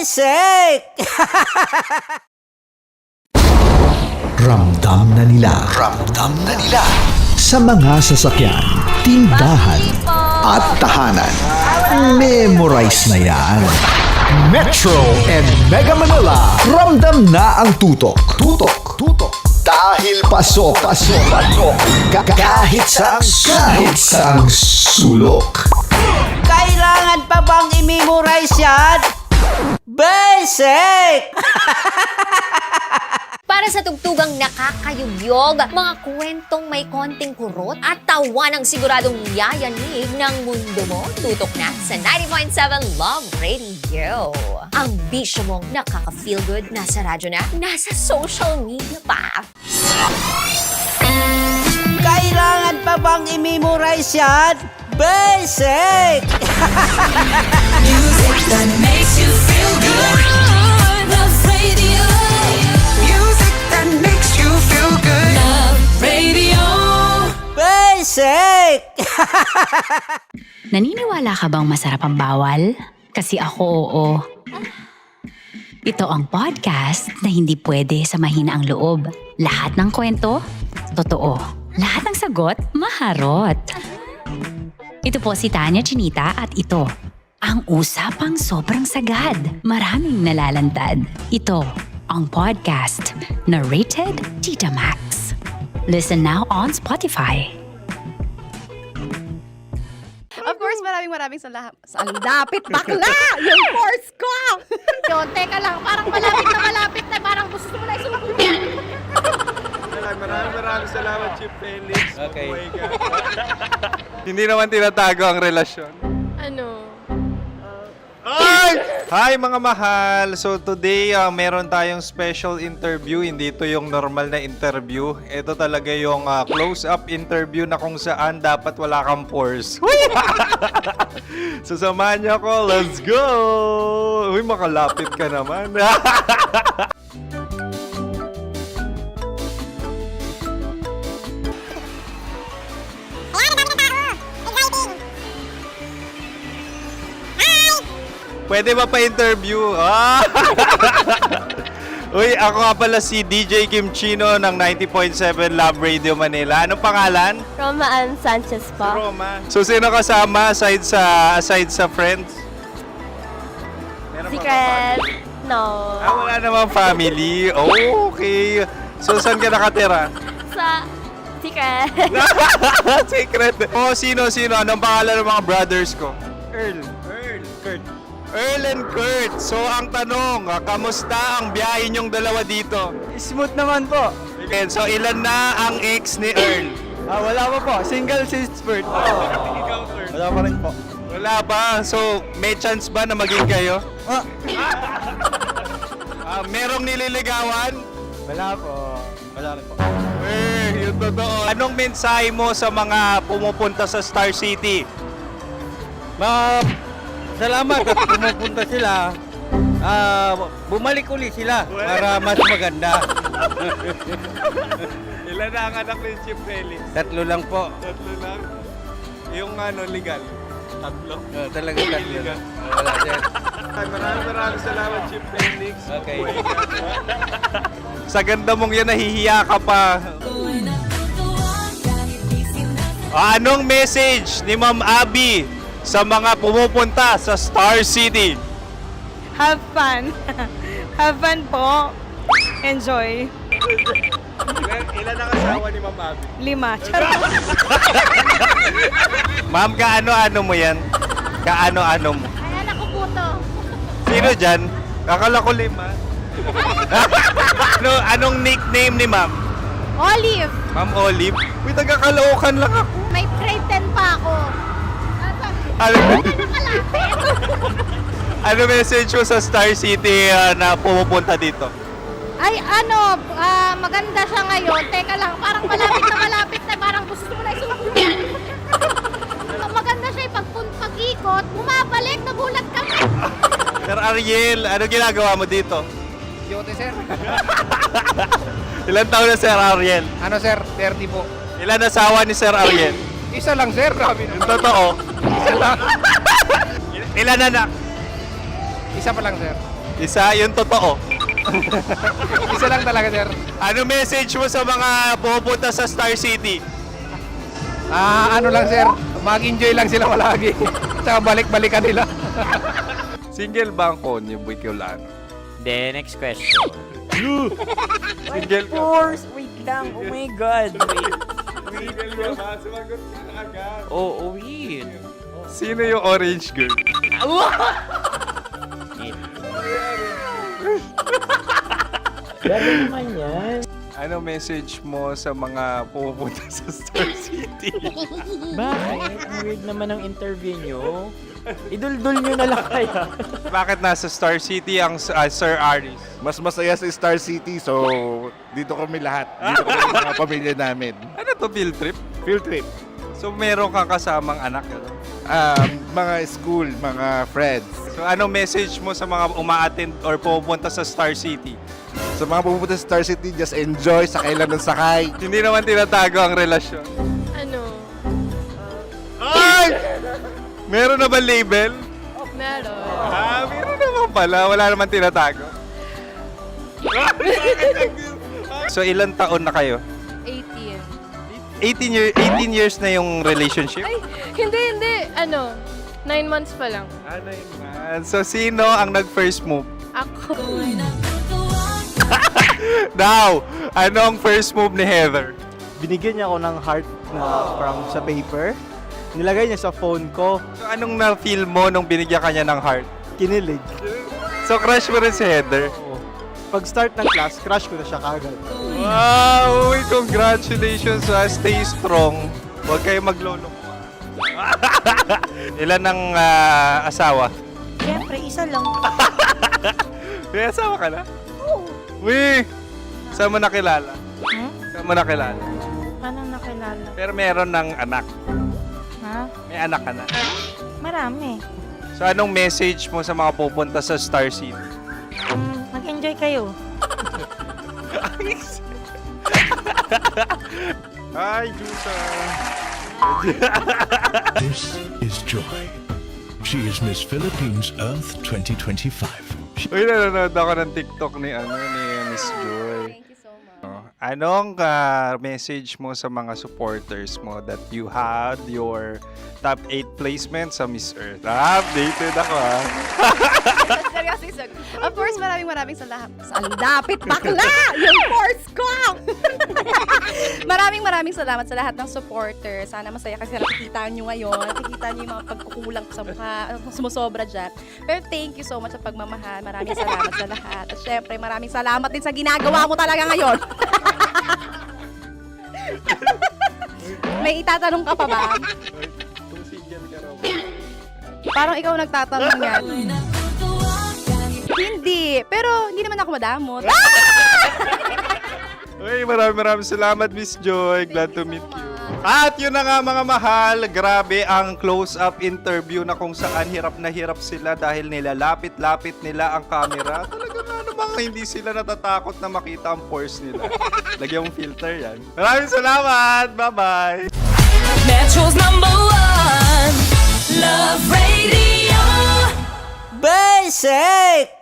Basic! Ramdam na nila sa mga sasakyan, tindahan at tahanan. Memorize na yan. Metro and Mega Manila, ramdam na ang tutok. Dahil pasok. Kahit saang sulok. Kailangan pa bang i-memorize yan? Basic! Para sa tugtugang nakakayugyog, mga kwentong may konting kurot at tawa ng siguradong yayanig ng mundo mo, tutok na sa 90.7 Love Radio. Ang bisyo mong nakaka-feel good, nasa radyo na, nasa social media pa. Kailangan pa bang i-memorize yan? Basic! Music that makes you feel good. Love Radio. Music that makes you feel good. Love Radio. Basic! Naniniwala ka bang masarap ang bawal? Kasi ako, oo. Ito ang podcast na hindi pwede sa mahina ang loob. Lahat ng kwento, totoo. Lahat ng sagot, maharot. Ito po si Tanya Chinita at ito, ang usapang sobrang sagad. Maraming nalalantad. Ito, ang podcast na Rated Tita Max. Listen now on Spotify. Of course, maraming salamat. Lapit bakla! Yung course ko! Yun, teka lang, parang malapit na, parang gusto mo na isubukan. Maraming salamat, Chief Felix. Okay. Oh my God. Hindi naman tinatago ang relasyon. Ano? Hi mga mahal! So today, meron tayong special interview. Hindi ito yung normal na interview. Ito talaga yung close-up interview na kung saan dapat wala kang pores. So samahan niyo ako. Let's go! Uy, makalapit ka naman. Pwede ba pa-interview? Uy, ako nga pala si DJ Kim Chino ng 90.7 Love Radio Manila. Anong pangalan? Roma Ann Sanchez po. Roma. So, sino kasama aside sa friends? Meron ba Secret. family? No. Wala namang family. Oh, okay. So, saan ka nakatira? Sa Secret. Secret. Oh, sino? Anong pangalan ng mga brothers ko? Kurt. Earl and Kurt. So, ang tanong, kamusta ang biyahe niyong dalawa dito? Smooth naman po. Okay, so, ilan na ang ex ni Earl? Wala pa po. Single since birth. Ikaw, Kurt? Wala pa rin po. Wala pa. So, may chance ba na maging kayo? Merong nililigawan? Wala po. Wala rin po. Yung totoo. Anong mensahe mo sa mga pumupunta sa Star City? Salamat at pumupunta sila. Bumalik uli sila para mas maganda. Ilan na ang anak ni Chief Felix? 3 lang po. 3 lang? Yung legal? 3? Talaga 3 Legal. lang. Wala sir. Maraming salamat, Chief Felix. Okay. Sa ganda mong yan, nahihiya ka pa. Anong message ni Ma'am Abby sa mga pumupunta sa Star City? Have fun. Have fun po. Enjoy. Ilan ang asawa ni Ma'am Abby? 5. Charot. Ma'am, kaano-ano mo yan? Kaano-ano mo? Ay, anak ko po to. Sino dyan? Akala ko 5. Anong nickname ni Ma'am? Olive. Ma'am Olive? Uy, taga-Caloocan lang ako. May grade 10 pa ako. Ano, Nakalapit. ano message mo sa Star City na pumupunta dito? Ay, maganda siya ngayon. Teka lang, parang malapit na, parang gusto mo na isubukan. Maganda siya, pag-ikot, bumabalik, nagulat kami. Sir Ariel, ano ginagawa mo dito? Yote sir. Ilan taon na Sir Ariel? Ano sir? 30 po. Ilan asawa ni Sir Ariel? Isa lang sir. Grabe Yung totoo. Isa lang. Ilan anak? Isa pa lang sir. Isa, yung totoo. Isa lang talaga, sir. Ano message mo sa mga pupunta sa Star City? Ano lang, sir. Mag-enjoy lang sila palagi. Tsaka balik-balikan nila. Single ba ang Konyo Bicolano? Then, next question. Single ka? course! Wait lang. Oh my God. Wait. Single ka ba? Sumagot ka na agad. Oh, wait. Sino yung orange girl? Grabe naman yan. Ano message mo sa mga pupunta sa Star City? Bakit? Ang weird naman ng interview nyo. Idul-dul nyo na lang kaya. Bakit nasa Star City ang Sir Aris? Mas masaya sa Star City, so dito kami lahat. Dito kami mga pamilya namin. Ano to, field trip? Field trip. So meron kang kasamang anak? Ano? Mga school, mga friends. So ano message mo sa mga uma-attend or pupunta sa Star City? Sa mga pupunta sa Star City, just enjoy, sakay lang ng sakay. Hindi naman tinatago ang relasyon. Ano? Ay! Meron na ba label? Meron. Meron naman pala. Wala naman tinatago. So ilang taon na kayo? 18. 18 years na yung relationship? Ay, hindi. 9 months pa lang. Ano yun, man? So sino ang nag-first move? Ako. Now, anong first move ni Heather? Binigyan niya ako ng heart na from sa paper. Nilagay niya sa phone ko. So anong na-feel mo nung binigyan ka niya ng heart? Kinilig. So crush mo rin si Heather? Pag start ng class, crush ko na siya kagad. Wow! Uy, congratulations! Stay strong. Huwag kayo maglolo. Ilan ang asawa? Siyempre, isa lang. May asawa ka na? Oo. Uy! Saan mo nakilala? Saan mo nakilala? Paano nakilala? Pero meron ng anak. Ha? May anak ka na. Marami. So anong message mo sa mga pupunta sa Star City? Mag-enjoy kayo. Hi, Jusa! This is Joy. She is Miss Philippines Earth 2025. Uy, nanonood ako ng TikTok ni Miss Joy. Thank you so much. Anong message mo sa mga supporters mo that you had your top 8 placement sa Miss Earth? Updated ako Seryously, of course, maraming salamat. Ang dapit bakla! Yung course ko! maraming salamat sa lahat ng supporters. Sana masaya kasi nakikita nyo ngayon. Nakikita nyo yung mga pagkukulang ko sa mukha, sumusobra dyan. Pero thank you so much sa pagmamahal. Maraming salamat sa lahat. At syempre, maraming salamat din sa ginagawa mo talaga ngayon. May itatanong ka pa ba? Parang ikaw nagtatanong yan. Hindi. Pero hindi naman ako madamot. Uy, maraming salamat, Miss Joy. Glad to meet you. At yun na nga mga mahal, grabe ang close-up interview na kung saan hirap na hirap sila dahil nilalapit-lapit nila ang camera. Talaga nga namang hindi sila natatakot na makita ang pores nila. Lagyan mong filter yan. Maraming salamat! Bye-bye! Metro's #1 Love Radio. Basic!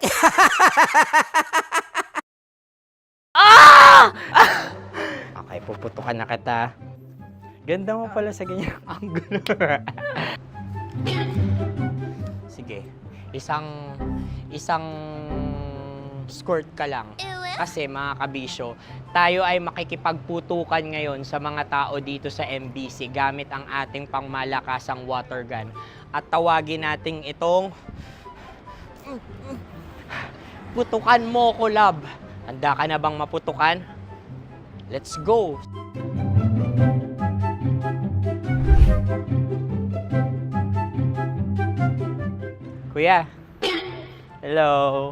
Okay, puputukan na kita. Ganda mo pala sa ganyang angulo. Sige, isang skirt ka lang. Kasi mga kabisyo, tayo ay makikipagputukan ngayon sa mga tao dito sa MBC gamit ang ating pangmalakasang water gun. At tawagin natin itong putukan mo ko, love. Handa ka na bang maputukan? Let's go! Kuya. Hello.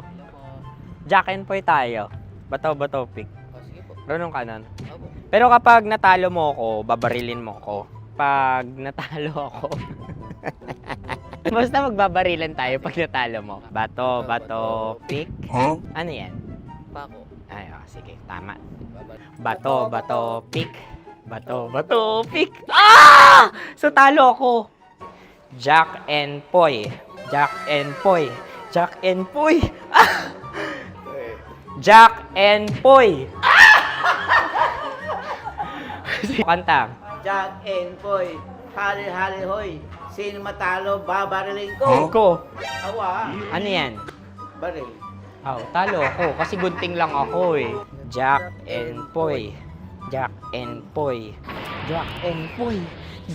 Jack and Poy tayo. Bato-bato pick. Runong kanan. Pero kapag natalo mo ako, babarilin mo ako. Pag natalo ako, basta magbabarilan tayo pag natalo mo. Bato, pick. Huh? Ano yan? Bako. Ay, sige, tama. Bato, pick. Bato, pick. Ah! So talo ako. Jack and Poy. Jack and Poy. Jack and Poy. Kanta. Jack and Poy, hali-hali hoy. Sino matalo, babariling ko. Ko. Awa, Ano yan? baril. Oh, talo ako kasi gunting lang ako eh. Jack and Poy. Jack and Poy. Jack and Poy.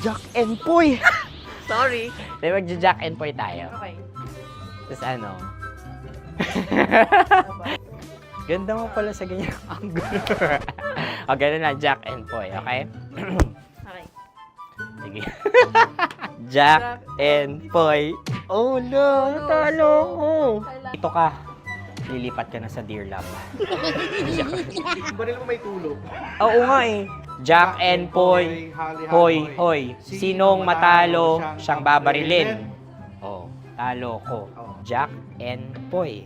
Jack and Poy. Sorry. Di ba Jack and Poy tayo? Okay. Tapos ano? Ganda mo pala sa ganyan angle. O, ganun lang, Jack and Poy, okay? Okay. Sige. Jack and Poy. Oh no, natalo ko. Ito ka. Lilipat ka na sa Deer Lab. Baril mo may tulog. Oo nga eh. Jack and Poy. Hoy, hoy. Sinong matalo, siyang babarilin. Oh, talo ko. Jack and Poy.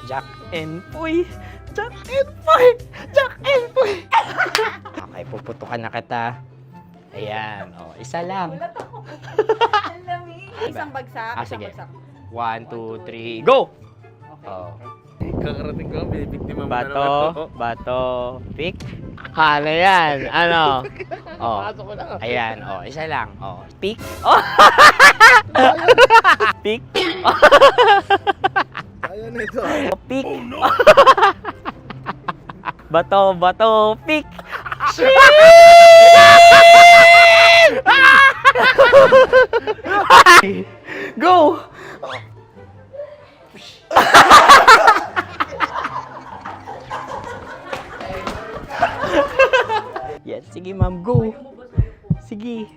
Jack and Poy. Jack and Poy. Jack and Poy. Okay, puputukan na kita. Ayan. Oh, isa lang. Isang bagsak. Ah, isang sige. bagsak. 1, 2, 3, go! Oh. Kakarating ko, may biktima mo na Bato, naman. bato, pick. Ano yan? Ano? Oh. Pasok ko na. Ayan, oh, isa lang. Oh, pick. Oh. Pick. Ayun ito. Oh, pick. Bato, bato, pick. Go! Yan, sige ma'am, go. Sige.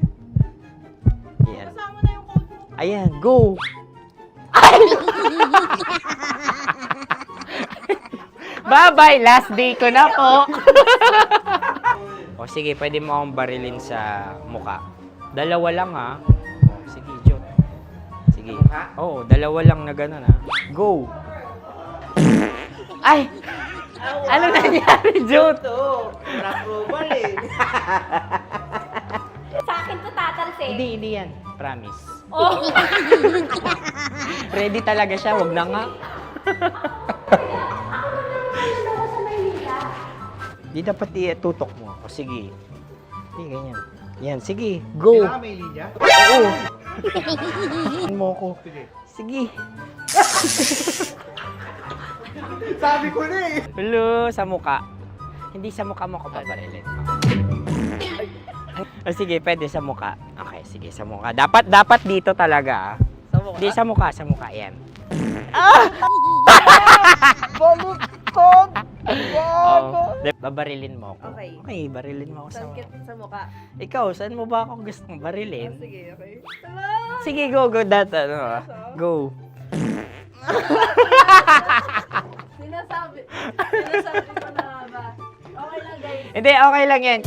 Yan. Ayan, go. Bye-bye, last day ko na po. O sige, pwede mo akong barilin sa muka. Dalawa lang ha. O, sige, Jot. Sige. Oo, dalawa lang na gano'n ha. Go. Ay! Ano nangyari, Jot? Approval eh. Sa akin to tatalsin. Hindi yan. Promise. Oh. Ready talaga siya, wag na nga. Di dapat itutok mo. O sige. Hindi, ganyan. Yan, sige. Go. Kailangan may linya? Oo. mo ko. Sige. Sabi ko na eh. Hello, sa muka. Hindi sa muka mo ko babarilin. O sige, pwede sa muka. Okay, sige, sa muka. Dapat dito talaga. Sa mukha? Hindi, sa muka. Yan. Baluktot! Oh, babarilin mo ako. Okay. Okay, barilin mo ako sa Sa mukha. Ikaw, saan mo ba ako gustong barilin? Sige, okay. Sige, go, that, go. Sinasabi ko na ba? Okay lang, guys. Hindi, okay lang yan.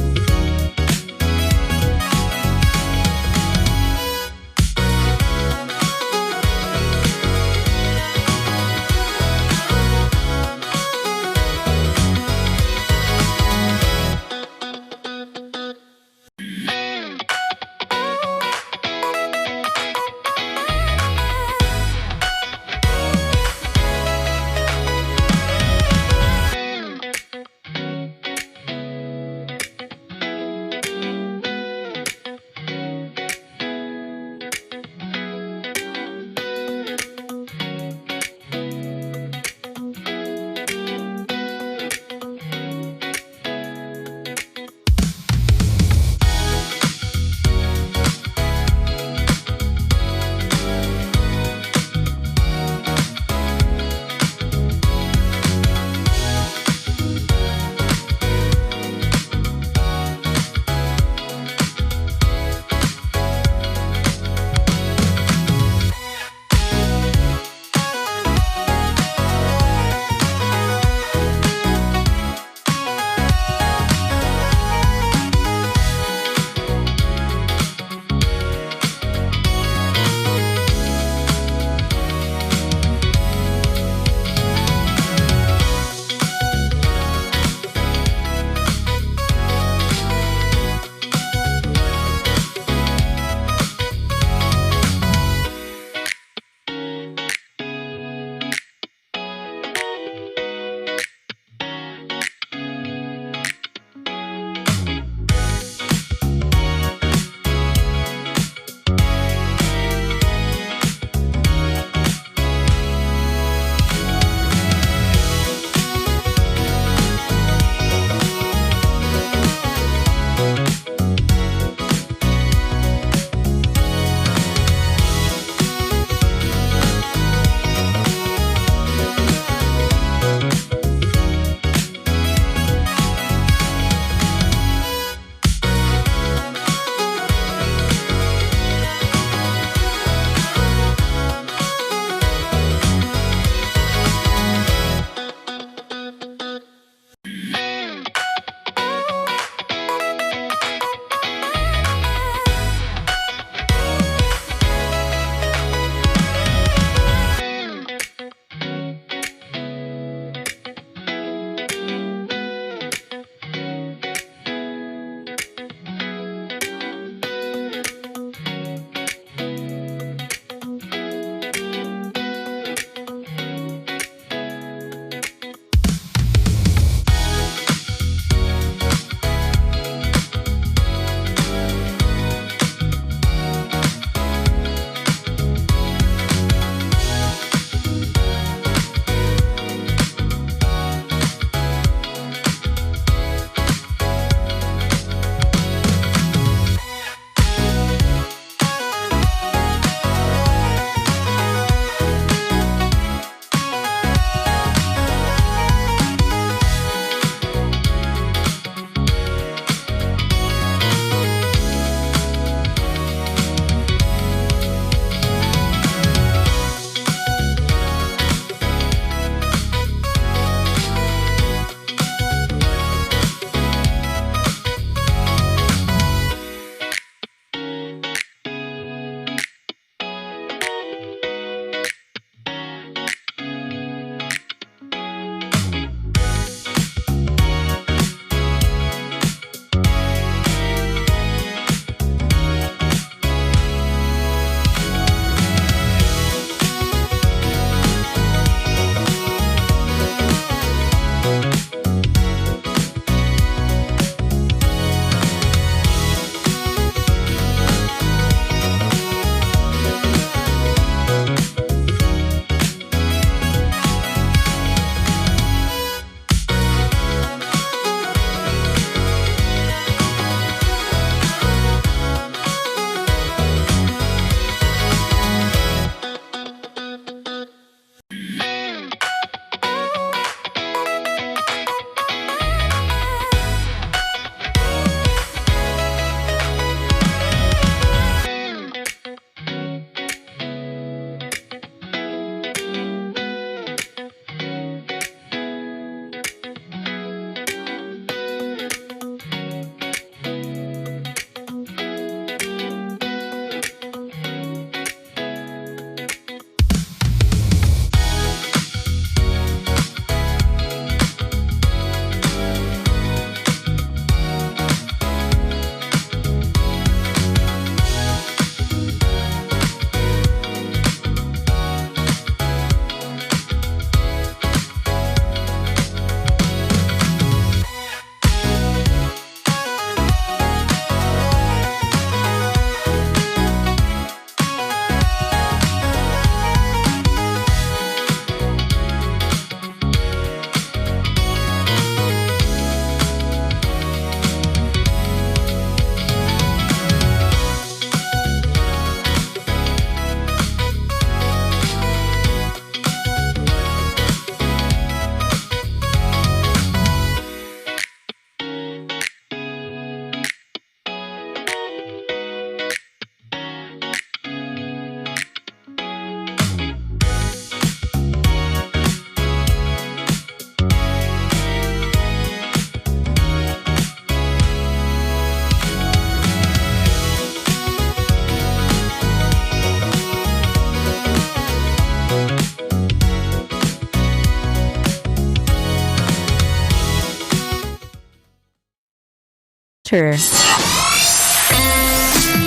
actor.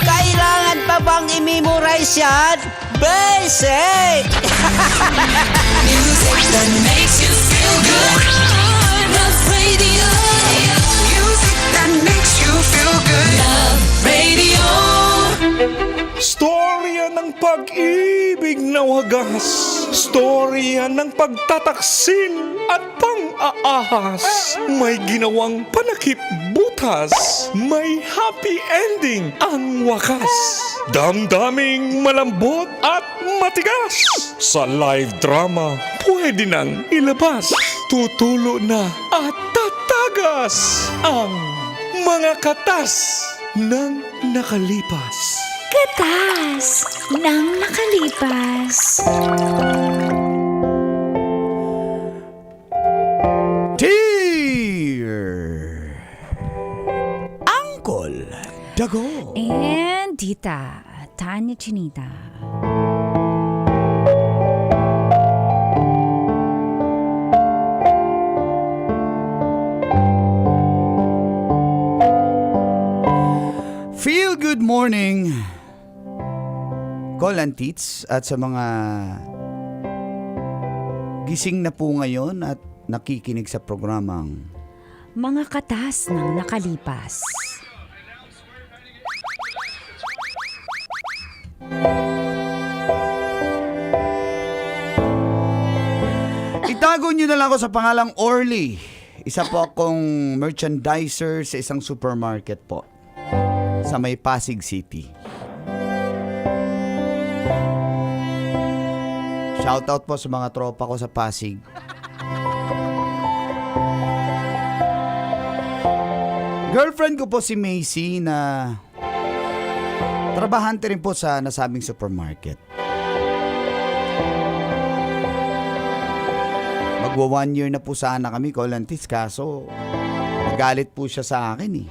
Kailangan pa bang i-memorize yan? Basic! Music that makes you feel good. Love Radio. Music that makes you feel good. Love Radio. Storya ng pag-ibig na wagas. Storya ng pagtataksil at pang-aahas. May ginawang panakip butas. May happy ending ang wakas. Damdaming malambot at matigas. Sa live drama, pwede nang ilabas. Tutulo na at tatagas ang mga katas ng nakalipas. Katas ng nakalipas. Dear Uncle Dago. And Tita Tanya Chinita. Feel good morning, Col and Tits, at sa mga gising na po ngayon at nakikinig sa programang Mga katas ng nakalipas. Itago nyo na lang ako sa pangalang Orly. Isa po akong merchandiser sa isang supermarket po sa may Pasig City. Shoutout po sa mga tropa ko sa Pasig. Girlfriend ko po si Macy na trabahante rin po sa nasabing supermarket. Magwa 1 year na po sana kami, Colantis, kaso nagalit po siya sa akin eh.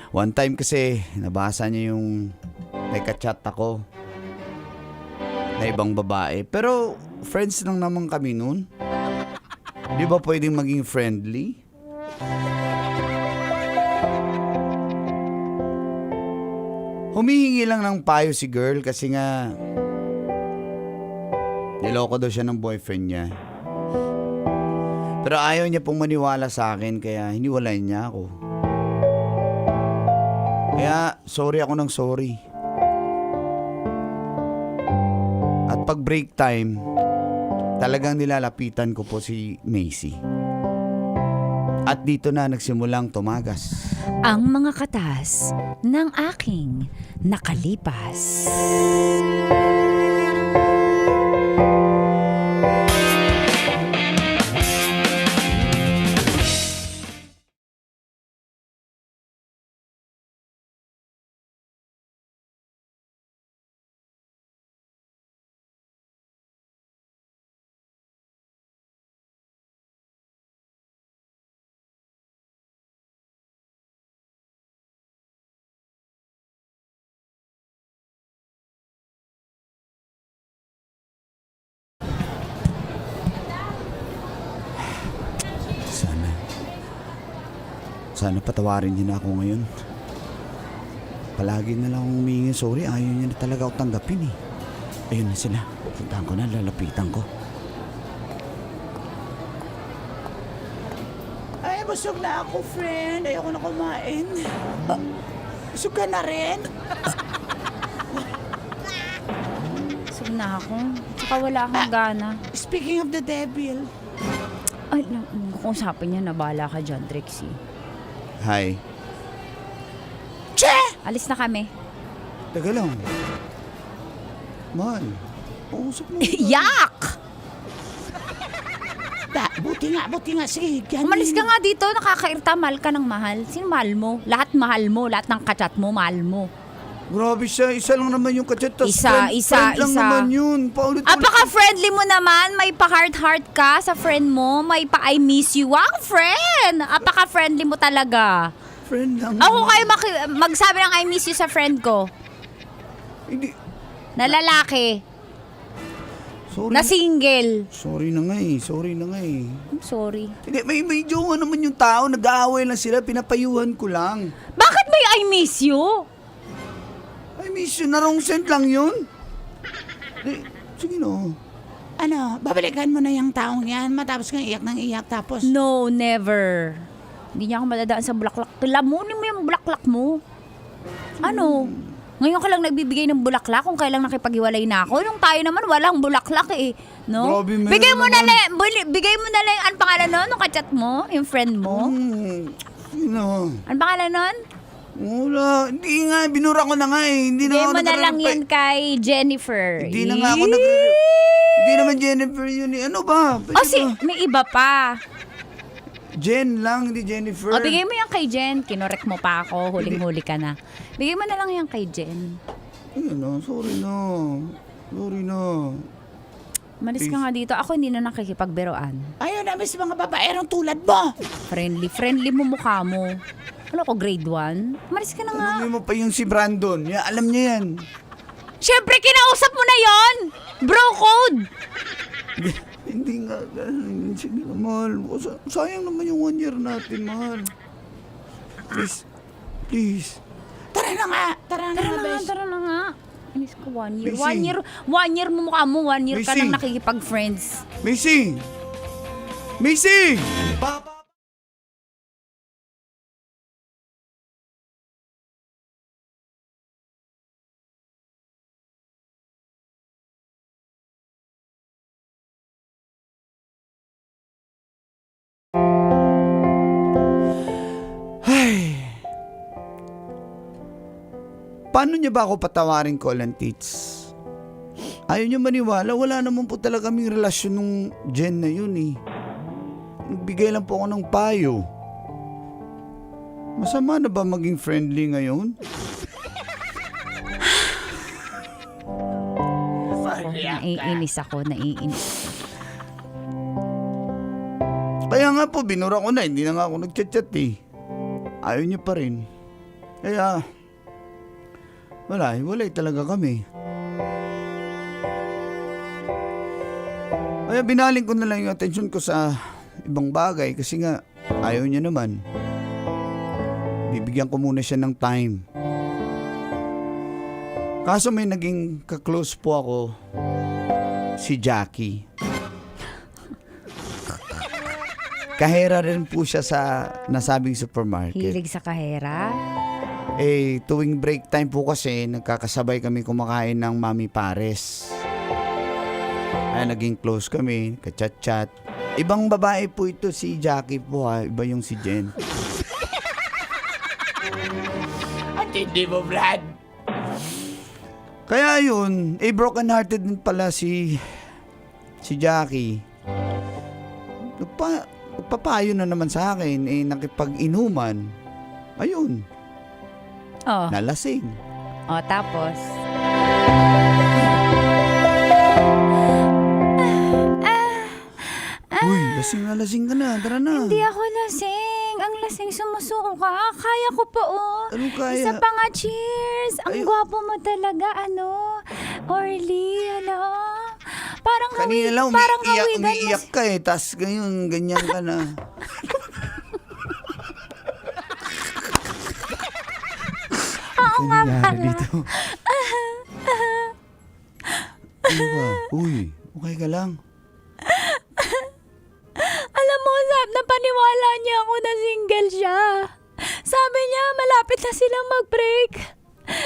One time kasi nabasa niya yung nagka-chat ako na ibang babae. Pero friends lang naman kami nun. Di ba pwedeng maging friendly? Humihingi lang ng payo si girl kasi nga niloko daw siya ng boyfriend niya. Pero ayaw niya pong maniwala sa akin kaya hiniwalay niya ako. Kaya sorry ako ng sorry. At pag break time, talagang nilalapitan ko po si Macy. At dito na nagsimulang tumagas Ang mga katas ng aking nakalipas. Sana patawarin niya na ako ngayon. Palagi na lang akong humingi sorry. Ayaw niya na talaga ako tanggapin eh. Ayun na sila. Puntahan ko na, lalapitan ko. Ay, busog na ako, friend. Ayoko na kumain. Busog ka na rin? Busog na ako. Tsaka wala akong gana. Speaking of the devil. Ay, kung usapin niya, nabala ka dyan, Trixie. Hi. Che! Alis na kami. Taga lang. Mahal. Usap mo. Yak! Buti nga. Sige, Umalis ka nga dito, nakakairta, mahal ka ng mahal. Sino mahal mo? Lahat mahal mo, lahat ng kachat mo, mahal mo. Grabe siya, isa lang naman yung kachat. Isa. lang naman yun. Paulit-ulit. Apaka-friendly mo naman, may pa-heart-heart ka sa friend mo, may pa-I miss you. Wow, friend! Apaka-friendly mo talaga. Friend lang. Ako kayo magsabi ng I miss you sa friend ko. Hindi. Na lalaki. Sorry. Na single. Sorry na nga eh. I'm sorry. Hindi, may jowa naman yung tao. Nag-aaway lang sila. Pinapayuhan ko lang. Bakit may I miss you? I miss you. Narong sent lang yun. Sige no. Ano, babalikan mo na yung taong yan matapos kang iyak ng iyak tapos... No, never. Hindi niya ako madadaan sa bulaklak. Lamunin mo yung bulaklak mo. Ano? Ngayon ka lang nagbibigay ng bulaklak kung kailang nakipag-iwalay na ako. Nung tayo naman, walang bulaklak eh. No? Grabe, meron bigay mo na naman. bigay mo na lang ang pangalan nun, nung kachat mo, yung friend mo. Sino? Ang pangalan nun? Wala. Hindi nga. Binura ko na nga eh. Hindi na Bigay ako mo na lang nagre-reply. yan kay Jennifer. Hindi na nga ako Hindi naman Jennifer yun eh. Ano ba? May iba pa. Jen lang, hindi Jennifer. O, bigay mo yan kay Jen. Kinorek mo pa ako. Huling-huli ka na. Bigay mo na lang yan kay Jen. Ayun na. Sorry na. Malis ka nga dito. Ako hindi na nakikipagbiroan. Ayaw na, miss mga babaerong tulad mo. Friendly mo mukha mo. Ano ko, grade 1? Malis ka na nga. Alam mo pa yung si Brandon. Alam niya yan. Siyempre, kinausap mo na yon. Bro code. Hindi nga. Sige na, mahal. Sayang naman yung 1 year natin, mahal. Please. Tara na nga, bes. Tara na nga. Inis ko 1 year. Missy. 1 year mo mukha mo. 1 year ka Missy. nang nakikipag-friends. Macy! Paano niya ba ako patawarin, Colin Tits? Ayaw niya maniwala. Wala naman po talaga kaming relasyon nung Jen na yun eh. Nagbigay lang po ako ng payo. Masama na ba maging friendly ngayon? Naiinis ako. Kaya nga po, binura ko na. Hindi na nga ako nagchat-chat eh. Ayaw niya pa rin. Kaya, hiwalay talaga kami. Kaya binaling ko na lang yung atensyon ko sa ibang bagay kasi nga ayaw niya naman. Bibigyan ko muna siya ng time. Kaso may naging ka-close po ako, si Jackie. Kahera rin po siya sa nasabing supermarket. Hilig sa kahera? Tuwing break time po kasi, nagkakasabay kami kumakain ng Mami Pares. Ay, naging close kami, kachat-chat. Ibang babae po ito, si Jackie po ha. Iba yung si Jen. At hindi mo, Vlad. Kaya yun, broken-hearted din pala si Jackie. Nagpapayo na naman sa akin, nakipag-inuman. Ayun. Oh. Nalasing. Oh, tapos? Uy, lasing ka na. Tara na. Hindi ako lasing. Ang lasing sumusuko ka. Kaya ko pa, oh. Anong kaya? Isa pa nga, cheers. Ang gwapo mo talaga, Orly, Parang Kanina lang, parang umiiyak ka eh. Tas ngayon, ganyan ka na. Oo nga pala. Dito. Ano ba? Uy, okay ka lang? Alam mo, Zab, napaniwala niya ako na single siya. Sabi niya, malapit na silang mag-break.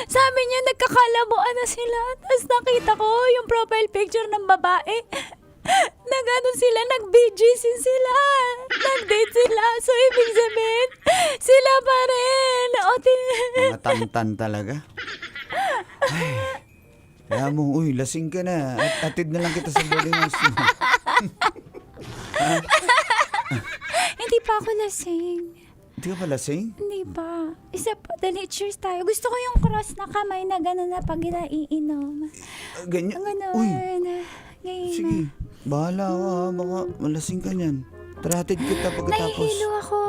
Sabi niya, nagkakalabuan na sila. Tapos nakita ko yung profile picture ng babae. Sila, nag-BGC sila. Nag-date sila. So, ibig sabihin, sila pa rin. Mga tantan talaga. Ay, kaya mo, lasing ka na. Atid na lang kita sa boarding house. Hindi pa ako lasing. Hindi ka pa lasing? Hindi pa. Isa pa, dali, cheers tayo. Gusto ko yung cross na kamay na gano'n na pag naiinom. Ganyan? Gano'n. Uy, Ngayon sige. Bahala ka ha. Baka malasing ka niyan. Tara, hatid kita pagkatapos. Nahihilo ako.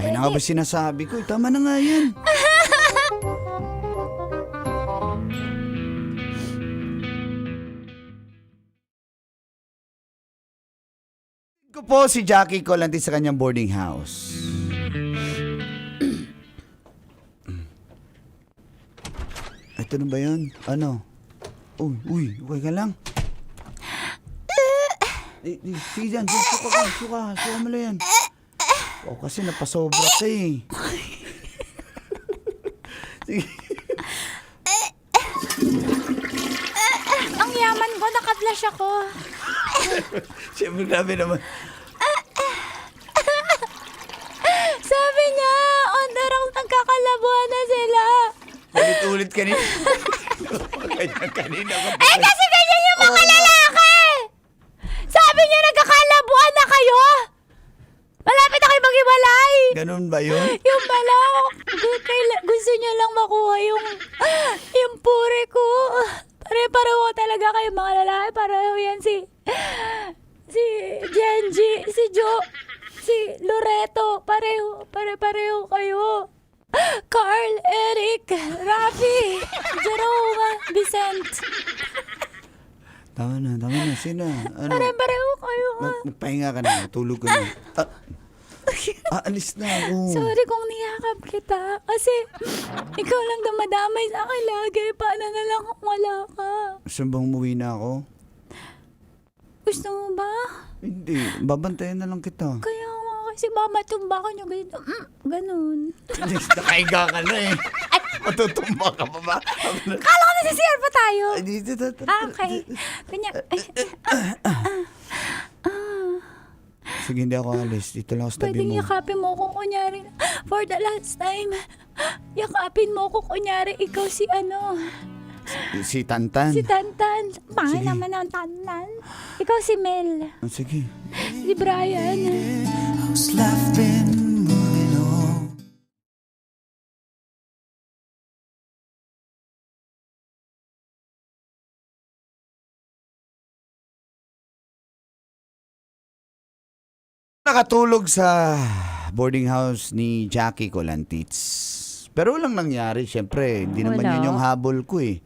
Ay, na nga ba sinasabi ko? Tama na nga yan. Ko po si Jackie Colanti sa kanyang boarding house. Ito na ba yun? Ano? Uy, okay ka lang? Sige dyan, suka mo lang yan. Kasi napasobra ka eh. Sige. Ang yaman ko, naka-flash ako. Siyempre, grabe naman. Sabi niya, on the rock, nagkakalabuhan na sila. Ulit-ulit kanina. Kanina ka pa. Kasi ganyan yung mga lalaki! Sabi niya, nagkakalabuhan na kayo! Malapit na kayo maghiwalay! Ganun ba yun? Yung pala, gusto niya lang makuha yung pure ko. Pare-pareho talaga kayo mga lalaki. Pareho yan si Genji, si Jo, si Loreto. Pare-pareho kayo. Carl, Eric, Rafi, Jerome, Vicent. Tama na. Sino? Ano? Pare-pareho kayo. Magpahinga ka na. Tulog ka na. Alis na ako. Sorry kung niyakap kita. Kasi ikaw lang dumadamay sa akin lagi. Paano na lang kung wala ka? Gusto bang umuwi na ako? Gusto mo ba? Hindi. Babantayan na lang kita. Kaya nga kasi mamatumba ka niya ganito. Ganun. Nakahiga ka na eh. Matutumba ka pa ba? Kala ko nasa-CR pa tayo. Okay. Ganyan. Sige, hindi ako alis. Dito lang ako sa tabi Pwedeng mo. yakapin mo ko kunyari. For the last time. Yakapin mo ko kunyari. Ikaw si ano. Si Tantan. Si Tantan. Pangit Sige. naman ang Tantan. Ikaw si Mel. Sige. Si Brian. Who's left been moving on? Nakatulog sa boarding house ni Jackie Colantits. Pero walang nangyari. Siyempre, hindi naman Wala. yun yung habol ko eh.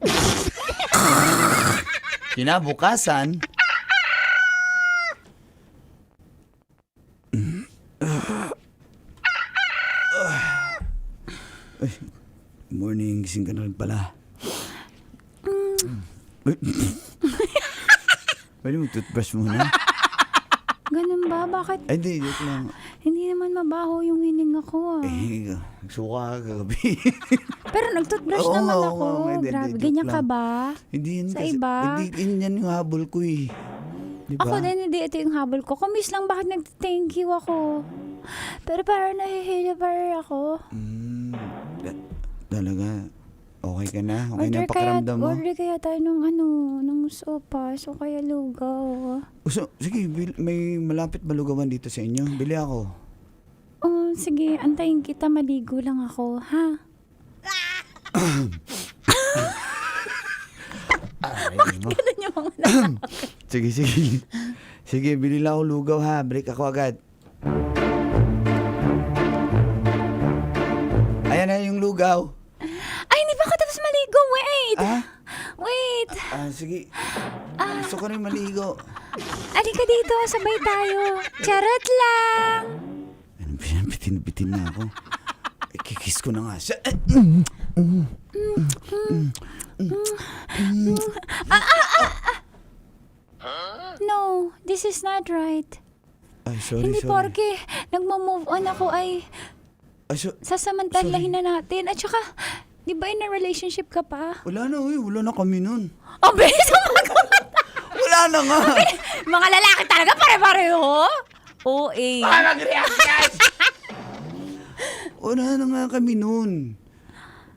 Kinabukasan, morning, gising ka na rin pala. Pwede mo toothbrush muna? Ganun ba? Bakit? Ay, hindi, joke lang. Hindi naman mabaho yung hininga ko. Nagsuka kagabi. Pero nag-toothbrush Oo naman nga, ako. oo nga. Hindi, Grabe, joke ganyan ka lang. ba? Hindi yan Sa kasi, iba? Hindi yan yung habol ko eh. Diba? Ako din, hindi ito yung habol ko. Kumis lang bakit nag-thank you ako. Pero parang nahihila pa rin ako. Talaga, okay ka na? Okay na yung pakiramdam mo? Order kaya tayo ng sopas o kaya lugaw. So, sige, may malapit ba lugawan dito sa inyo? Bili ako. Oh, sige, antayin kita. Maligo lang ako, ha? Ganun yung mga lalaki. Sige. Sige, bili lang ako lugaw ha. Break ako agad. Ayan na yung lugaw. Ay, hindi pa ako tapos maligo. Wait! Wait! Sige. Gusto ko rin maligo. Alika dito, sabay tayo. Charot lang! Bitin na ako. Kikiss ko na nga siya. No, this is not right. Ay, sorry. Hindi porke nagmo-move on ako ay sasamantalahin na natin. At saka, di ba in a relationship ka pa? Wala na kami nun. Ang bilis ang magawa. Wala na nga. Mga lalaki talaga pare-pareho. Oo eh. Wala na nga kami nun.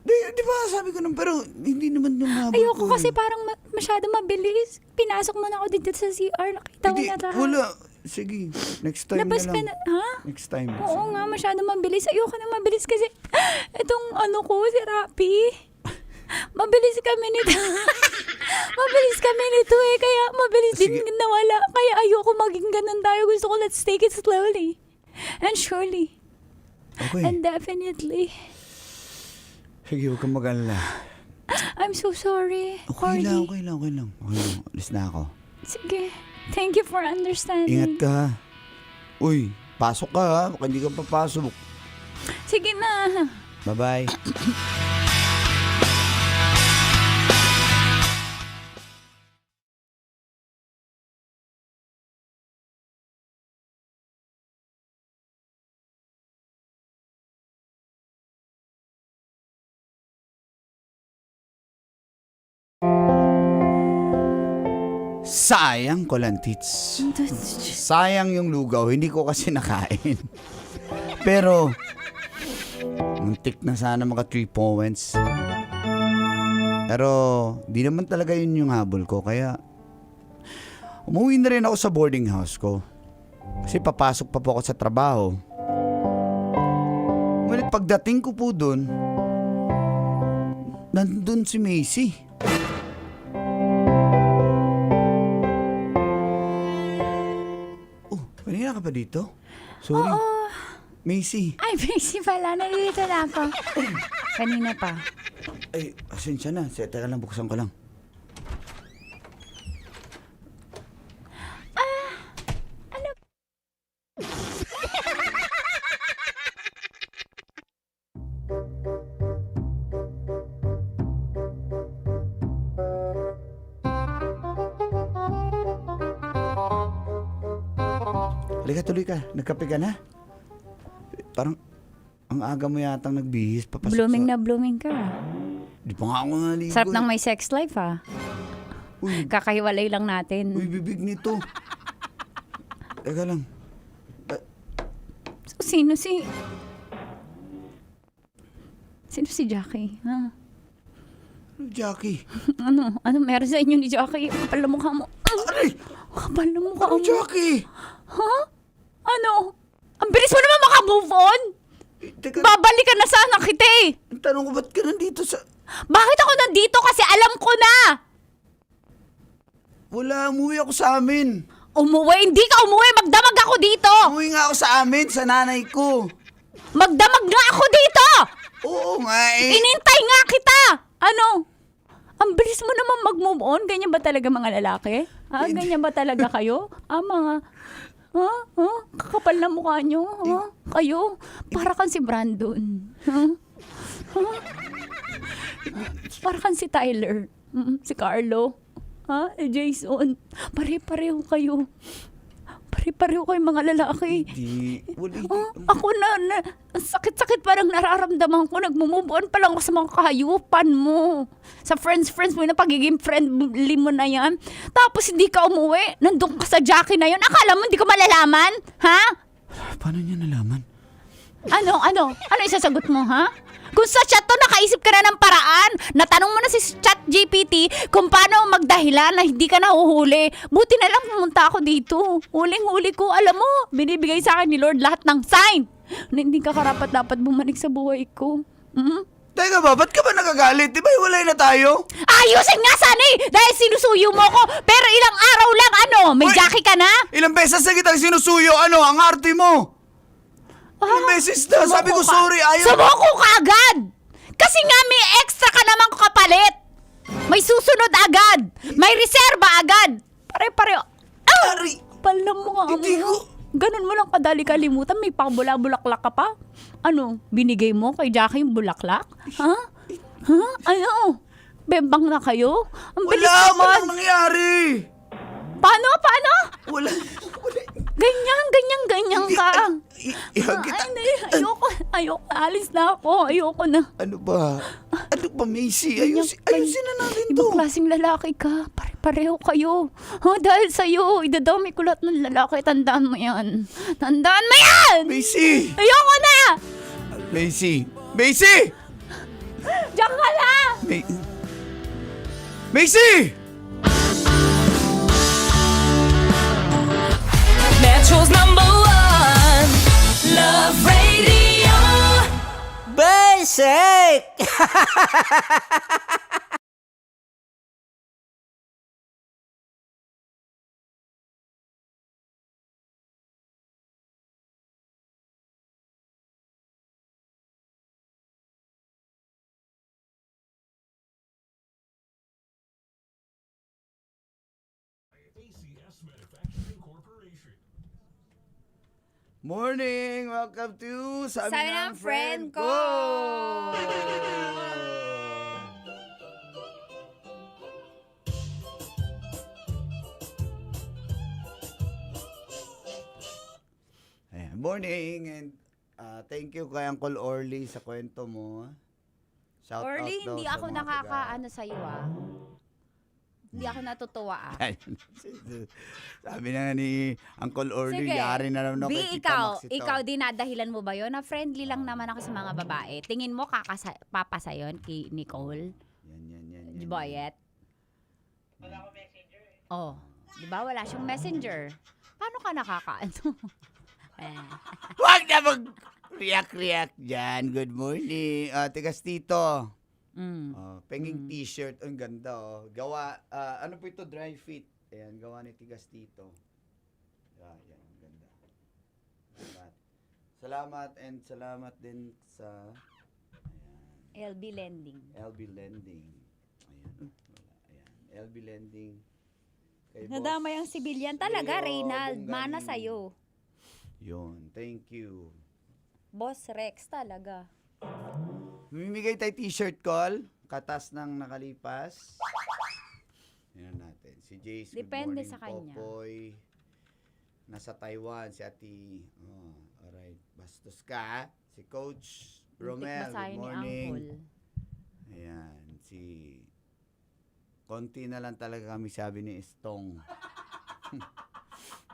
Di ba sabi ko nun, pero hindi naman nung habol Ayoko ko. kasi parang masyado mabilis. Pinasok mo na ako dito sa CR. Nakita ko na lahat. Wala. Sige, next time Labas na ka lang. na, ha? Next time. Oo nga, masyado mabilis. Ayoko na mabilis kasi itong ano ko, si Rapi. Mabilis kami nito. Mabilis kami nito eh. Kaya mabilis din nawala. Kaya ayoko maging ganun tayo. Gusto ko let's take it slowly. And surely. Okay. And definitely. Sige, huwag kang mag-alala. I'm so sorry. Okay Cordy. lang. Alis na ako. Sige. Thank you for understanding. Ingat ka. Uy, pasok ka ha. Baka hindi ka papasok. Sige na. Bye-bye. Sayang ko lang, tits. Sayang yung lugaw. Hindi ko kasi nakain. Pero, muntik na sana maka 3 points. Pero, di naman talaga yun yung habol ko. Kaya, umuwi na rin ako sa boarding house ko. Kasi papasok pa po ako sa trabaho. Ngunit pagdating ko po dun, nandun si Macy. Kanina ka pa dito? Sorry. Oo. Macy. Ay, Macy pala. Nalilito na ako. Kanina pa. Ay, asensya na. Teka lang, buksan ko lang. Ano? Halika, tuloy ka. Nagkape ka na? Parang, ang aga mo yatang nagbihis. Papasok Blooming sa... na blooming ka. Di pa nga ako naligo. Sarap ng may sex life, ah. Uy. Kakahiwalay lang natin. Uy, bibig nito. Teka lang. So, sino si Jackie? Ha? Jackie? Ano meron sa inyo ni Jackie? Kapal na mukha mo. Aray! Kapal na mukha mo. Jackie? Ha? Ano? Ang bilis mo naman makamove on! Teka, Babalikan na sana kita eh! ang tanong ko, ba't ka nandito sa... Bakit ako nandito? Kasi alam ko na! Wala, umuwi ako sa amin. Umuwi? Hindi ka umuwi! Magdamag ako dito! Umuwi nga ako sa amin, sa nanay ko. Magdamag nga ako dito! Oo nga eh. Inintay nga kita! Ano? Ang bilis mo naman mag-move on? Ganyan ba talaga mga lalaki? Ha? Ganyan ba talaga kayo? Mga... Ha? Kakapal na mukha nyo? Ha? Kayo? Para kang si Brandon. Ha? Para kang si Tyler. Si Carlo. Ha? Jason. Pare-pareho kayo. Pare-pareho kayo mga lalaki. Ako na sakit-sakit parang nararamdaman ko. Nagmumove on pa lang ako sa mga kahayupan mo. Sa friends mo na pagiging friendly mo na yan. Tapos hindi ka umuwi. Nandun ka sa Jackie na yun. Akala mo hindi ko malalaman? Ha? Paano niya nalaman? Ano isasagot mo, ha? Kung sa chat to, nakaisip ka na ng paraan. Natanong mo na si ChatGPT kung paano magdahilan na hindi ka nahuhuli. Buti na lang pumunta ako dito. Huling-huli ko, alam mo, binibigay sa akin ni Lord lahat ng sign na hindi ka karapat-dapat bumalik sa buhay ko. Teka ba, ba't ka ba nagagalit? Di ba hiwalay na tayo? Ayusin nga sana eh! Dahil sinusuyo mo ko. Pero ilang araw lang, may Jackie ka na? Ilang beses na kitang sinusuyo, ang arte mo? Ilang beses na, sabi ko sorry, ayaw. Sumuko ka agad! Kasi nga may extra ka namang kapalit. May susunod agad. May reserba agad. Pare-pareho. Ari! Pala mo nga mo. Ganun mo lang kadali kalimutan. May pang-bulaklak ka pa. Binigay mo kay Jackie yung bulaklak? Ha? Ano? Bembang na kayo? Ang bilis naman. Walang nangyari. Paano? Wala. Ganyan ka. Kita. Ayoko. Alis na ako. Ayoko na. Ano ba, Macy? Ayusin na natin to. Ibang klaseng lalaki ka. Pare-pareho kayo. Dahil sa'yo, idadami ko lahat ng lalaki. Tandaan mo yan. Macy! Ayoko na! Macy! Diyan ka na! Macy! Metro's #1 Love Radio. Basic! Morning! Welcome to Sabi Sabi ng ng Friend Friend Ko! Ayan, morning and thank you kay Uncle Orly sa kwento mo. Shout Orly, out daw hindi sa ako mga nakakaano sa'yo Hindi ako natutuwa Sabi na nga ni Uncle Orly, yari na naman ako B, kay Tita Max ito. ikaw dinadahilan mo ba yun? Na friendly lang naman ako sa mga babae. Tingin mo papasa yun kay Nicole? Yan. Boyet? Wala akong messenger. Oh, di ba wala siyang messenger? Paano ka nakakaano? Huwag na mag-react dyan. Good morning. Tigas Tito. Penging t-shirt. Ang ganda Gawa, ano po ito? Dry fit. Ayan, gawa ni Tigas Tito. Yan, ang ganda. Salamat and salamat din sa LB Lending. LB Lending. Ayan. Ayan. LB Lending. Kay Nadamay ang civilian talaga, Reynald. Mana sa'yo. Yun. Thank you. Boss Rex talaga. Mimigay tayo t-shirt call. Katas ng nakalipas. Yan natin. Si Jace, Depende good morning, sa kanya. Popoy. Nasa Taiwan. Si Ati. Alright. Bastos ka. Si Coach Romel, good morning. Ayan. Si konti na lang talaga kami sabi ni Estong.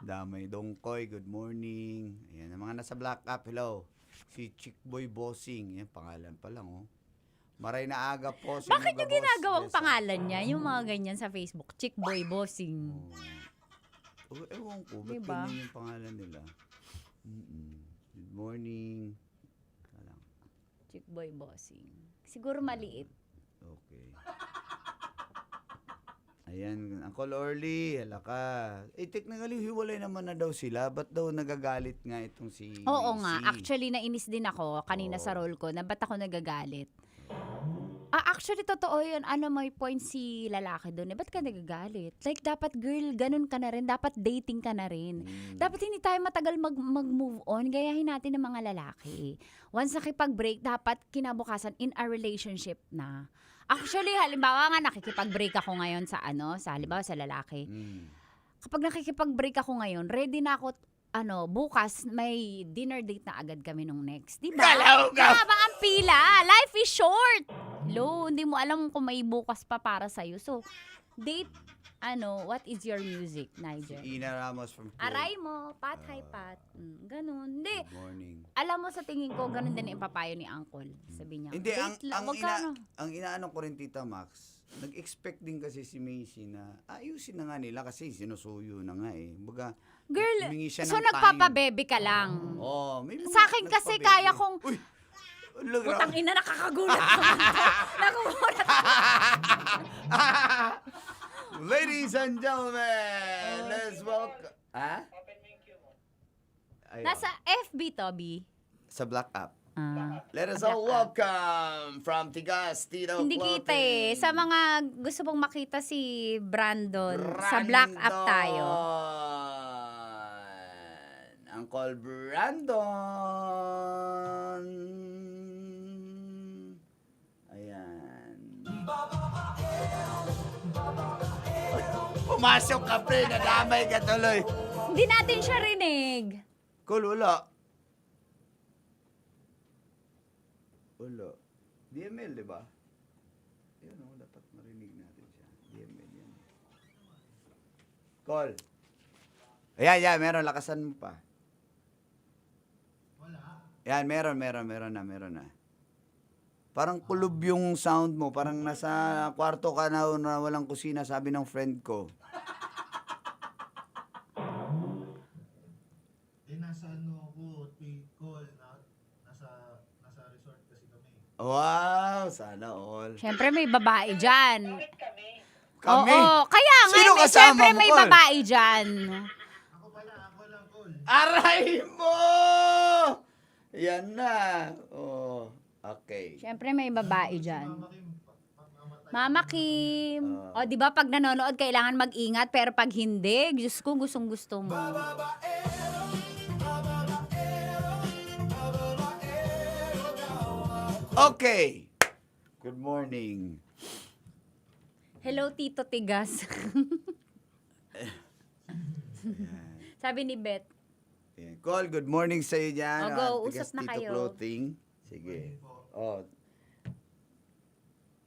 Damay Dongkoy, good morning. Ayan, ang mga nasa Black Up, hello. Si Chickboy Bossing, yan, pangalan pa lang, Maray na aga po. Bakit yung ginagawang pangalan niya? Yung mga ganyan sa Facebook, Chickboy Bossing. Ewan ko, ba't diba? ganyan yung pangalan nila? Good morning. Chickboy Bossing. Siguro maliit. Okay. Ayan, Uncle Orly, hala ka. Technically, hiwalay naman na daw sila. Ba't daw nagagalit nga itong si Oo Macy? nga, actually nainis din ako kanina sa role ko na ba't ako nagagalit. Actually, totoo yun. May point si lalaki doon. Ba't ka nagagalit? Like, dapat girl, ganun ka na rin. Dapat dating ka na rin. Dapat hindi tayo matagal mag-move on. Gayahin natin ng mga lalaki. Once nakipag-break, dapat kinabukasan in a relationship na. Actually, halimbawa nga, nakikipag-break ako ngayon sa halimbawa sa lalaki. Kapag nakikipag-break ako ngayon, ready na ako, bukas, may dinner date na agad kami nung next. Diba? Mahaba ang pila. Life is short. Hindi mo alam kung may bukas pa para sa'yo. So, date, what is your music, Nigel? Si Ina Ramos from Kuwait. Aray mo, Pat, hi Pat. Ganun. Hindi. Good morning. Alam mo, sa tingin ko, ganun din ang ipapayo ni Uncle. Sabi niya, Hindi, date lang. ang inaano ko rin, Tita Max, nag-expect din kasi si Macy na ayusin na nga nila kasi sinusuyo na nga Baga, girl, humingi siya so ng time. nagpapabebe ka lang. May mga Sa akin kasi nagpabebe. kaya kong... Uy! Putang ina, nakakagulat naman to. Nakugulat. Ladies and gentlemen, let's welcome... Nasa FB to, B. Sa Black App. Let us all welcome from Tigas, Tito Hindi kita Sa mga gusto pong makita si Brandon. Sa Black App tayo. Uncle Brandon. Ayan. Pumasok ka, pre. Nadamay ka tuloy. Hindi natin siya rinig. Cool, wala. DML, di ba? Yun dapat marinig natin siya. DML yan. Call. Ayan, meron. Lakasan mo pa. Wala. Yan, meron na. Parang kulub yung sound mo. Parang nasa kwarto ka na walang kusina, sabi ng friend ko. Nasa ako, call, nasa resort kasi kami. Wow, sana all. Siyempre may babae dyan. Kami? Oo, kaya nga, Sino kasama siyempre mo, may Col? babae dyan. Ako lang, call. Aray mo! Yan na. Okay. Siyempre may babae dyan. Mama Kim. O, di ba pag nanonood, kailangan mag-ingat, pero pag hindi, Diyos ko, gustong-gusto mo. Okay. Good morning. Hello, Tito Tigas. Sabi ni Beth. Ayan. Call, good morning sa iyo dyan. Oh, go. Tigas Usap na Tito kayo. Clothing. Sige. Oh.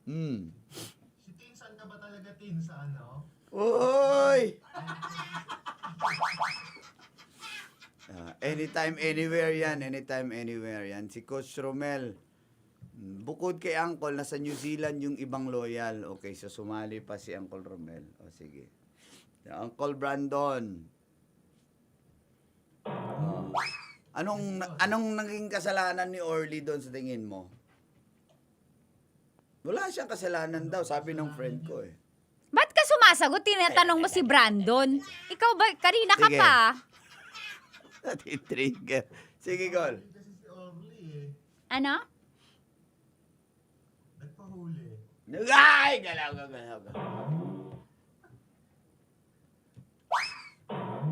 Si Tin, saan ka ba talaga, Tin? Sa ano? Uy! Anytime, anywhere yan. Anytime, anywhere yan. Si Coach Romel. Bukod kay Uncle, nasa New Zealand yung ibang loyal. Okay, so sumali pa si Uncle Romel. O, sige. Uncle Brandon. Oh. Anong naging kasalanan ni Orly doon sa tingin mo? Wala siyang kasalanan daw, sabi ng friend ko eh. Ba't ka sumasagot? Tinatanong mo si Brandon. Ikaw ba? Kanina ka Sige. pa. Nati-trigger. Sige, Col. Kasi si Orly eh. Ano? Nagpahuli. Ay! Galaw.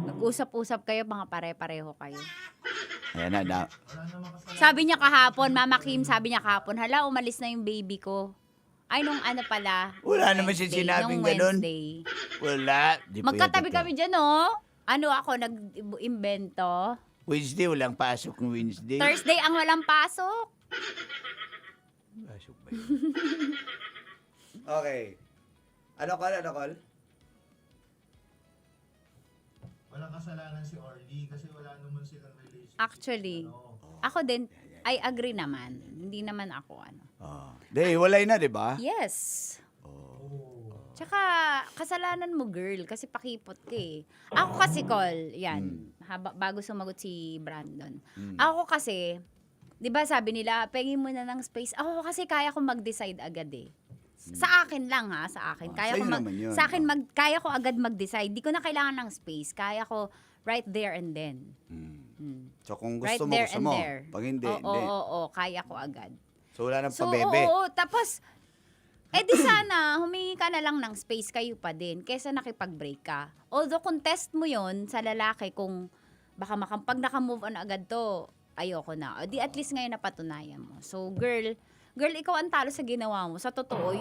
Nag-usap-usap kayo, mga pare-pareho kayo. Ayan na. Sabi niya kahapon, Mama Kim, sabi niya kahapon, hala, umalis na yung baby ko. Ay, nung ano pala. Wala naman siya Wednesday, sinabing nung ganun. Wednesday. Wala. Di pa Magkatabi yata to. kami dyan, oh. Ano ako, nag-imbento. Wednesday, walang pasok ng Wednesday. Thursday ang walang pasok. Pasok ba yun? Okay. Ano, Col? Walang kasalanan si Orly kasi wala naman silang relationship. Actually, ako din, I agree naman. Hindi naman ako, ano. Di, walay na, di ba? Yes. Tsaka, kasalanan mo, girl, kasi pakipot ka eh. Ako kasi, Col, yan, bago sumagot si Brandon. Ako kasi, di ba sabi nila, pengin mo na ng space. Ako kasi kaya ko mag-decide agad eh. Sa akin lang ha, sa akin. Kaya sa'yo ko naman yun. sa akin, kaya ko agad mag-decide. Di ko na kailangan ng space. Kaya ko right there and then. So kung Right gusto mo, there gusto and mo. there. Pag hindi, Oo, hindi. oo, kaya ko agad. So wala nang So, pabebe. oo. Tapos, di sana, humingi ka na lang ng space kayo pa din, kesa nakipag-break ka. Although, kung test mo yon sa lalaki, kung baka pag naka-move on agad to, ayoko na. O di at least ngayon napatunayan mo. So, girl, ikaw ang talo sa ginawa mo. Sa totoo,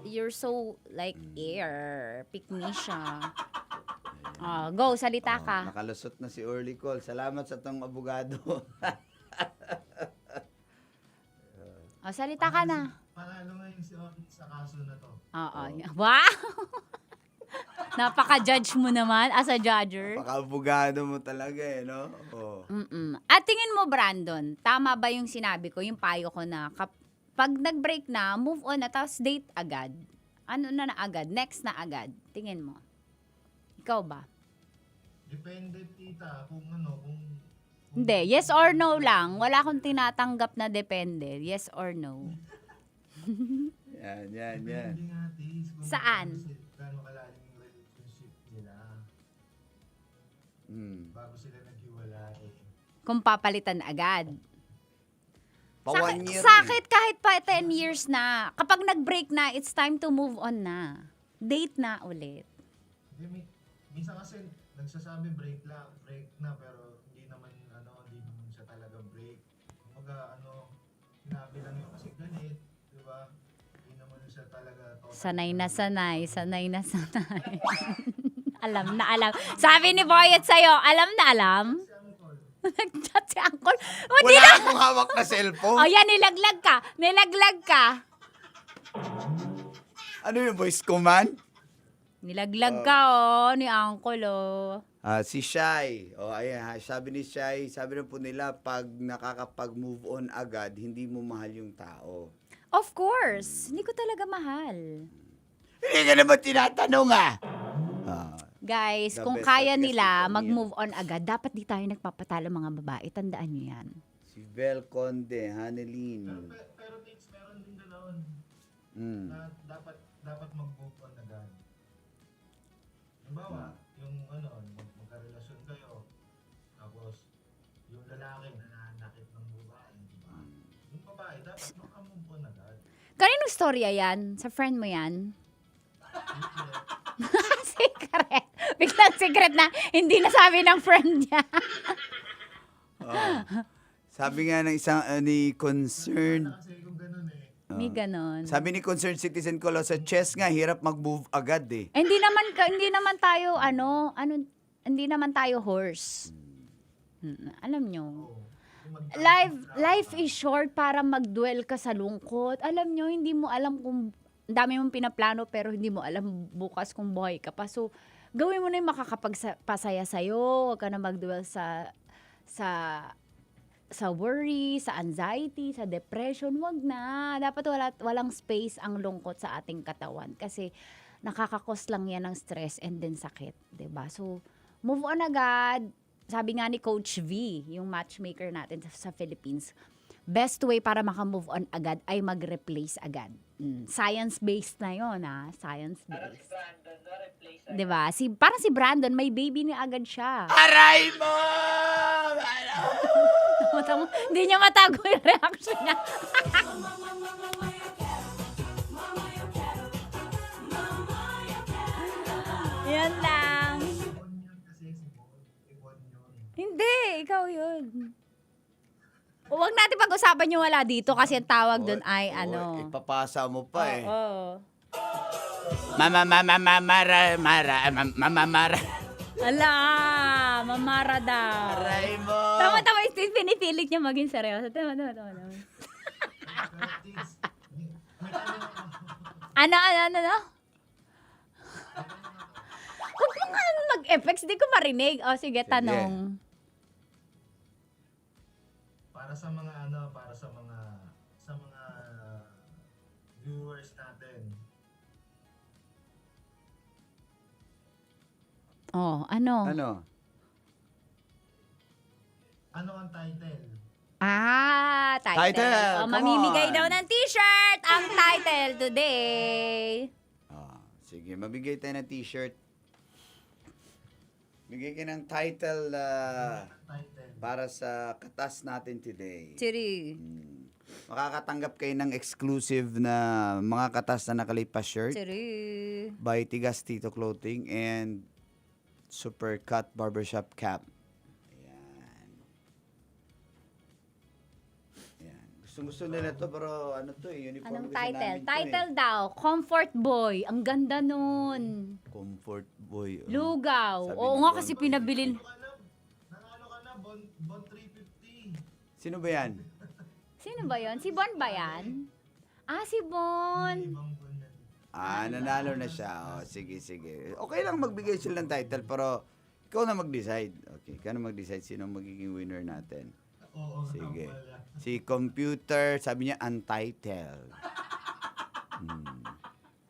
you're so, like, air. Pick me siya. Go, salita ka. Nakalusot na si Orly Cole. Salamat sa tong abogado. Salita ka na. Panalo ngayon si Orly sa kaso na to. Oo. Wow! Napaka-judge mo naman as a judger. Napaka-abogado mo talaga eh, no? Oh. At tingin mo, Brandon, tama ba yung sinabi ko, yung payo ko na pag nag-break na, move on na, tapos date agad? Ano na agad? Next na agad? Tingin mo? Ikaw ba? Depende, tita, kung ano, kung Hindi. Yes or no lang. Wala akong tinatanggap na depende. Yes or no. Yan. depende nga, tis, kung Saan? gaano kalalim yung relationship nila bago sila naghiwalay. Kung papalitan agad. Pa 1 year. Sakit kahit pa 10 years na. Kapag nag-break na, it's time to move on na. Date na ulit. Minsan kasi nagsasabi break na, pero hindi naman siya talaga break. Kumbaga sinabi lang yun kasi galit, di ba? Hindi naman siya talaga Sanay na sanay. Alam na alam. Sabi ni Boyet sa'yo, alam na alam? Nag-chat si Uncle. Wala akong hawak na cellphone. O yan, nilaglag ka. Ano yung voice command? Nilaglag ka, ni Uncle, Si Shai. Ayan, sabi ni Shai, sabi na po nila, pag nakakapag-move on agad, hindi mo mahal yung tao. Of course. Hindi ko talaga mahal. Hindi ka naman tinatanong Guys, The kung best kaya podcast nila ito, mag-move on agad, dapat di tayo nagpapatalo mga babae. Tandaan nyo yan. Si Vel Conde, Hanelin. Pero Tits, meron din ganoon. Na dapat mag-move on agad. Halimbawa, yung magkarelasyon kayo, tapos yung lalaki nananakit ng babae, di ba? Yung babae, dapat maka-move on agad. Kaninong storya yan? Sa friend mo yan? Secret. Biglang secret na hindi nasabi ng friend niya. Sabi nga ng isang ni concerned. Kasi kung ganun May ganon. Sabi ni Concerned Citizen ko, sa chess nga, hirap mag-move agad eh. Hindi naman tayo hindi naman tayo horse. Alam nyo, life is short para mag-dwell ka sa lungkot. Alam nyo, hindi mo alam kung dami mong pinaplano pero hindi mo alam bukas kung buhay ka pa. So, gawin mo na yung makakapagpasaya sa'yo. Huwag ka na mag-dwell sa worry, sa anxiety, sa depression. Wag na. Dapat walang space ang lungkot sa ating katawan kasi nakakakos lang yan ng stress and then sakit, 'di ba? So, move on agad. Sabi nga ni Coach V, yung matchmaker natin sa Philippines, best way para maka-move on agad ay mag-replace agad. Science-based na yon, ha? Science-based. Diba? Parang si Brandon, may baby niya agad siya. Aray mo! Hindi niya matago yung reaction niya. Yan lang. Hindi, ikaw yun. Huwag natin pag-usapan yung wala dito kasi ang tawag doon ay Ipapasa mo pa eh. Oo. Mara. Ala, mamara daw. Aray mo! Tama, pinipilit niya maging seryoso. Tama. Ano? Huwag mo nga mag-effects, di ko marinig. O, sige, tanong. Para sa mga viewers natin. Oh, ano? Ano ang title? Title. Come Mamimigay on. daw ng t-shirt ang title today. Sige, mabigay tayo ng t-shirt. Bigay ka ng title para sa katas natin today. Makakatanggap kayo ng exclusive na mga katas na nakalipas shirt by Tigas Tito Clothing and Super Cut Barbershop Cap. Ayan. Gusto nila to pero uniform. Anong title? Title daw, Comfort Boy. Ang ganda nun. Comfort Boy. Lugaw. Sabi Oo ni nga Bon. kasi pinabilin. Nanalo ka na, Bon 350. Sino ba yan? Sino ba yon? Si Bon ba yan? Si Bon. Nanalo na siya. Sige. Okay lang magbigay sila ng title, pero ikaw na mag-decide. Okay, ikaw na mag-decide sino magiging winner natin. Sige. Si Computer, sabi niya, untitled.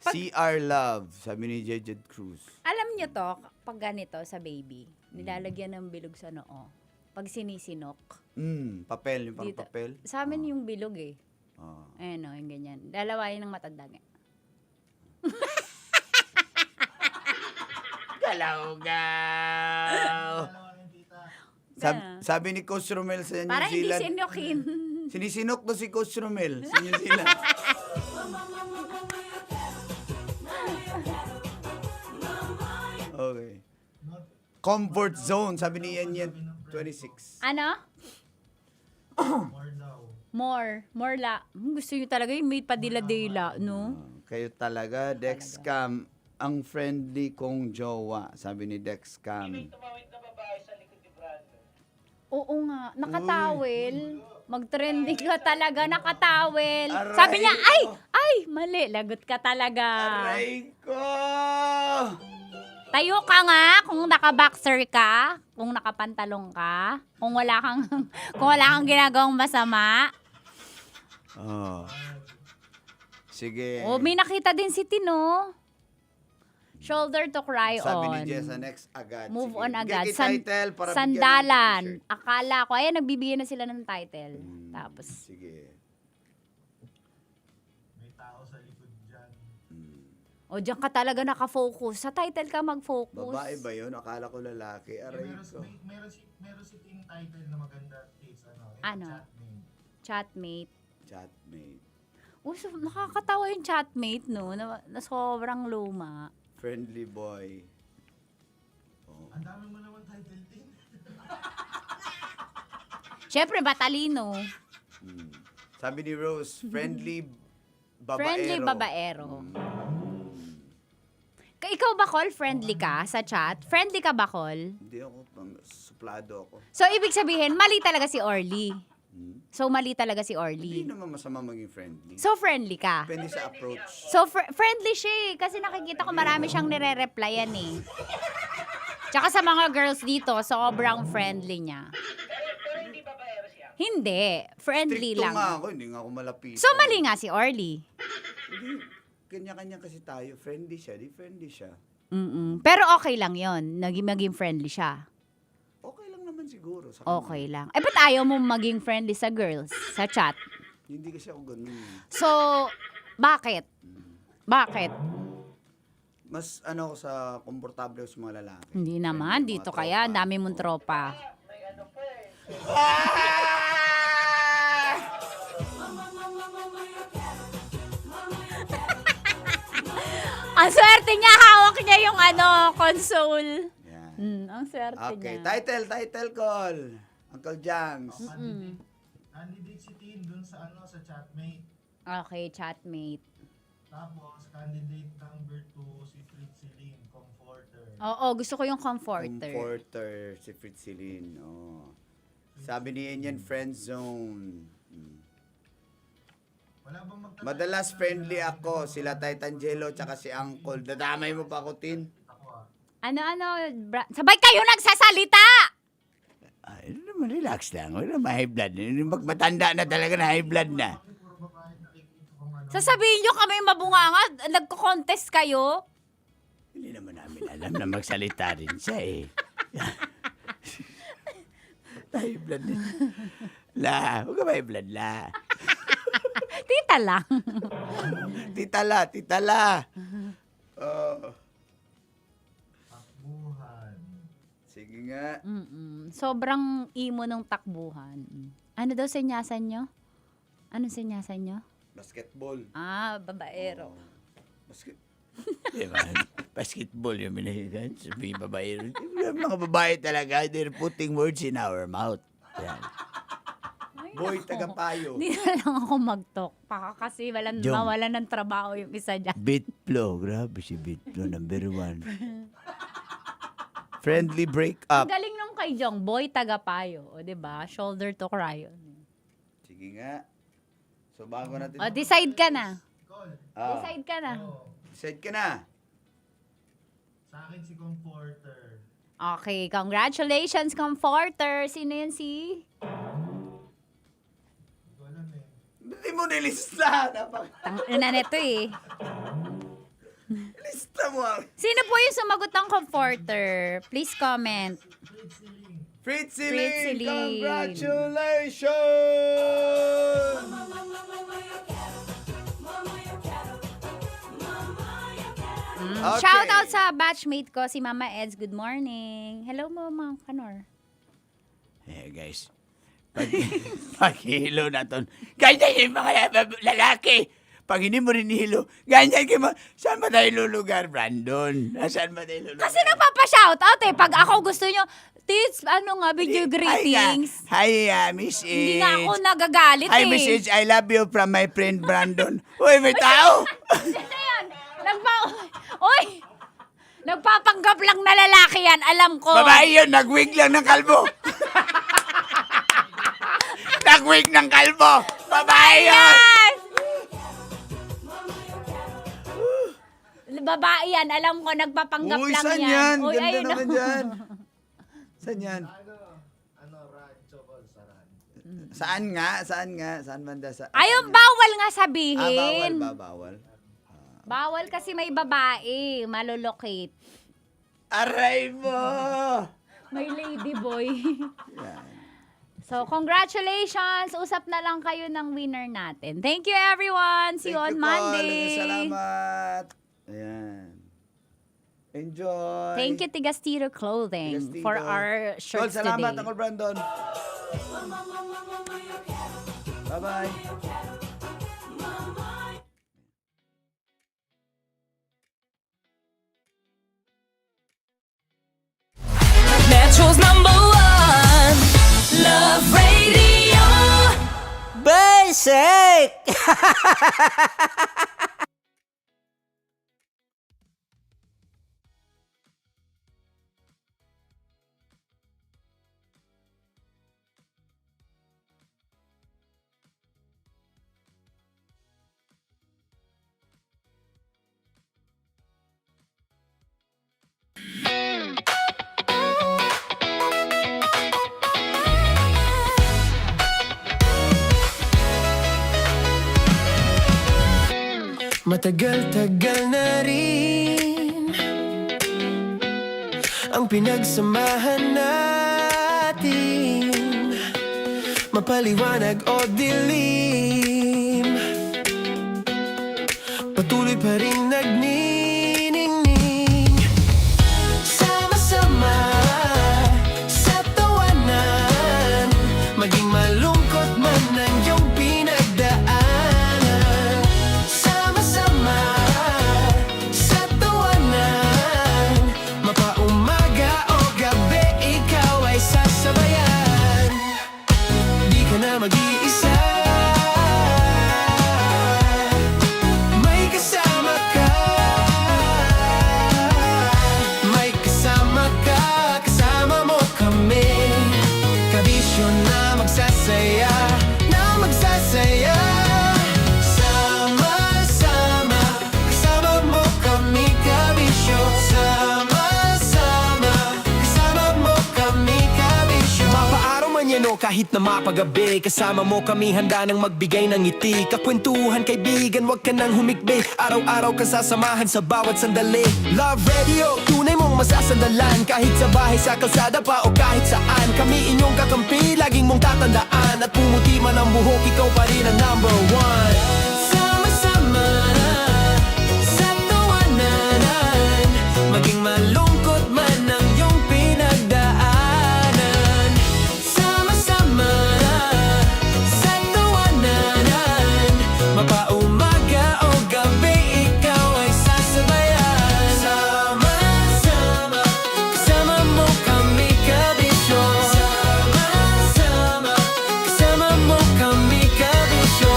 CR Love, sabi ni Jejed Cruz. Alam niyo to, pag ganito sa baby, nilalagyan ng bilog sa noo. Pag sinisinok. Papel, yung parang Dito. papel. Sa amin yung bilog eh. Ayan o, yung ganyan. Lalawayan ng matanda nga. Galaw-gaw! Sabi ni Coach Romel sa New Para hindi Zealand. sinokin. Sinisinok to si Coach Romel sa New Zealand. Okay. Comfort zone, sabi ni Yan 26. Ano? More la. Gusto nyo talaga yung may padila-dila, no? Kayo talaga, Dexcam, ang friendly kong jowa, sabi ni Dexcam. Oo nga, nakatawel. Mag-trending ka talaga, nakatawel. Aray Sabi niya, ko. ay, mali, lagot ka talaga. Aray ko! Tayo ka nga kung naka-boxer ka, kung nakapantalong ka, kung wala kang ginagawang masama. Sige. May nakita din si Tino. Shoulder to cry Sabi on. ni Jessa, next agad. Move Sige. on Bigyan agad. kita title para bigyan ng Sandalan. t-shirt. Akala ko, ayan, nagbibigay na sila ng title. Tapos, Sige. May tao sa likod dyan. diyan ka talaga nakafocus. Sa title ka mag-focus. Babae ba yun? Akala ko lalaki. Aray ko. Meron si ting title na maganda. It's Ano? Chatmate. Chatmate. So, nakakatawa yung chatmate, no? Na sobrang luma. Friendly boy. Ang dami mo naman title din. Siyempre, batalino. Sabi ni Rose, friendly Babaero. babaero. Ikaw ba, Col, friendly ka sa chat? Friendly ka ba, Col? Hindi ako, suplado ako. So, ibig sabihin, mali talaga si Orly. So, mali talaga si Orly. Hindi naman masama maging friendly. So, friendly ka? Depende sa approach. So, friendly siya eh. Kasi nakikita ko marami siyang nire-replyan eh. Tsaka sa mga girls dito, sobrang friendly niya. Hindi. Friendly Stricto lang. nga ako, hindi nga ako malapit. So, mali nga si Orly. Hindi. Kanya-kanya kasi tayo. Friendly siya, di friendly siya. Pero okay lang yon, maging friendly siya. Okay lang naman siguro. Sa Okay lang. Ba't ayaw mo maging friendly sa girls, sa chat? Hindi kasi ako ganun. So, bakit? Bakit? Mas ano ako sa komportable ako sa mga lalaki. Hindi naman, dito kaya, ang dami mong tropa. Ang swerte niya, hawak niya yung console. Ang swerte Okay, niya. title call. Uncle Jangs. Candidate si Tin dun sa chatmate. Okay, chatmate. Tapos, candidate number 2 si Fritzilin, comforter. Oo, gusto ko yung comforter. Comforter, si Fritzilin. Oh. Sabi ni Enyan, friend zone. Wala bang Madalas friendly ako, sila Titangelo tsaka si Uncle. Dadamay mo pa ako, Tin? Sabay kayo nagsasalita! Ay, naman, relax lang. Wala ma-high blood. Magmatanda na talaga na high blood na. Sasabihin nyo kami mabunganga, nagko-contest kayo? Hindi naman namin alam na magsalita rin siya eh. High blood na. La, huwag ka ma-high blood la. Tita lang. Tita la. Takbuhan. Sige nga. Sobrang imo ng takbuhan. Ano daw senyasan nyo? Anong senyasan nyo? Basketball. Babaero. Diba? Basketball yung minahigan. Sabi babae. Mga babae talaga, they're putting words in our mouth. Yan. Boy, tagapayo. Hindi na lang ako mag-talk. Kasi Jong. mawalan ng trabaho yung isa dyan. Bitflow. Grabe si Bitflow. Number 1. Friendly breakup. Ang galing nung kay Jong, boy tagapayo. O, diba? Shoulder to cry. Sige nga. So, bago natin. O, decide ka na. Ah. Decide ka na. Decide ka na. Sa akin si comforter. Okay, congratulations, comforter. Sino yun si? Hindi mo nilista. Ina nito eh. Lista mo. Sino po yung sumagot ng comforter? Please comment. Fritzilin, congratulations! Okay. Shout out sa batchmate ko, si Mama Eds. Good morning. Hello, Mama Kanor. Eh, guys. Paghilo na to. Ganyan yung mga lalaki. Pag hindi mo rin hilo, ganyan kayo mo. Saan ba tayo lulugar, Brandon? Saan ba tayo lulugar? Kasi nagpapa-shout out eh. Pag ako gusto nyo, Tits, video greetings. Hi, Miss H. Hindi nga ako nagagalit Hi, eh. Miss H. I love you from my friend Brandon. Uy, may tao! Ano yan? Uy! Nagpapanggap lang na lalaki yan, alam ko. Babae yun, nag-wig lang ng kalbo. Nag-wig ng kalbo. Babae yun! Babae yan, alam ko, nagpapanggap Uy, lang saan yan. yan? Uy, Ganda ayun, naman oh. yan. Saan yan? Rancho Balsaran. Saan nga? Saan banda? Ayun, bawal nga sabihin. Bawal. Bawal kasi may babae, malolocate. Aray mo! May lady boy. So, congratulations! Usap na lang kayo ng winner natin. Thank you, everyone! See you on Monday! Salamat! Ayan. Enjoy! Thank you, Tigastiro Clothing, for our shirts today. Salamat, Uncle Brandon! Bye-bye! Metro's #1 Love Radio. Bye! Basic! Matagal-tagal na rin ang pinagsamahan natin, mapaliwanag o dilim, patuloy pa rin nagniningning. Sama-sama sa tawanan, maging malungkot man ang iyong pinagdaanan. Sama-sama sa tawanan, mapaumaga o gabi, ikaw ay sasabayan. Di ka na mag-iisa, may kasama ka. May kasama ka, kasama mo kami. Kabisyo na magsasaya, na magsasaya. Sama-sama, kasama mo kami, kabisyo. Sama-sama, kasama mo kami, kabisyo. Mapaaraw man yan o kahit na mapagabi, kasama mo kami, handa nang magbigay ng ngiti. Kakwentuhan, kaibigan, wag ka nang humikbi. Araw-araw ka sasamahan sa bawat sandali. Love Radio, tunay mong masasandalan. Kahit sa bahay, sa kalsada pa o kahit saan, kami inyong kakampi, laging mong tatandaan. At pumuti man ang buhok, ikaw pa rin ang number one. Sama-sama sa tawanan, maging malungkot man ang iyong pinagdaanan. Sama-sama sa tawanan, mapaumaga o gabi, ikaw ay sasabayan. Sama-sama, kasama mo kami, kabisyo. Sama-sama, kasama mo kami, kabisyo.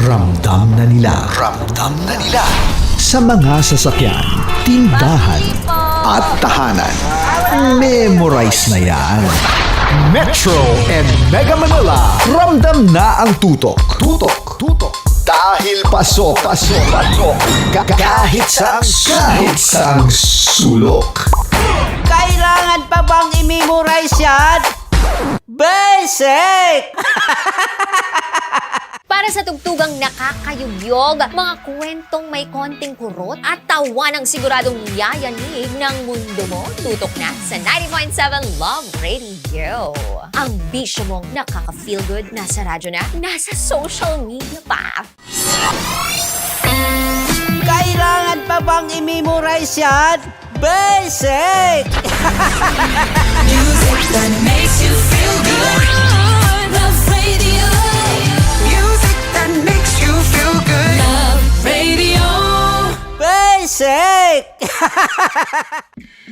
Ramdam na nila sa mga sasakyan, tindahan at tahanan. Memorize na yan. Metro and Mega Manila, ramdam na ang tutok. Dahil pasok. Kahit saang sulok. Kailangan pa bang i-memorize yan? Basic! Para sa tugtugang nakakayugyog, mga kwentong may konting kurot at tawa ng siguradong yayanig ng mundo mo, tutok na sa 90.7 Love Radio. Ang bisyo mong nakaka-feel good, nasa radyo na, nasa social media pa. Kailangan pa bang i-memorize yan? Basic! Music that makes you feel good. Love Radio. Music that makes you feel good. Love Radio. Basic!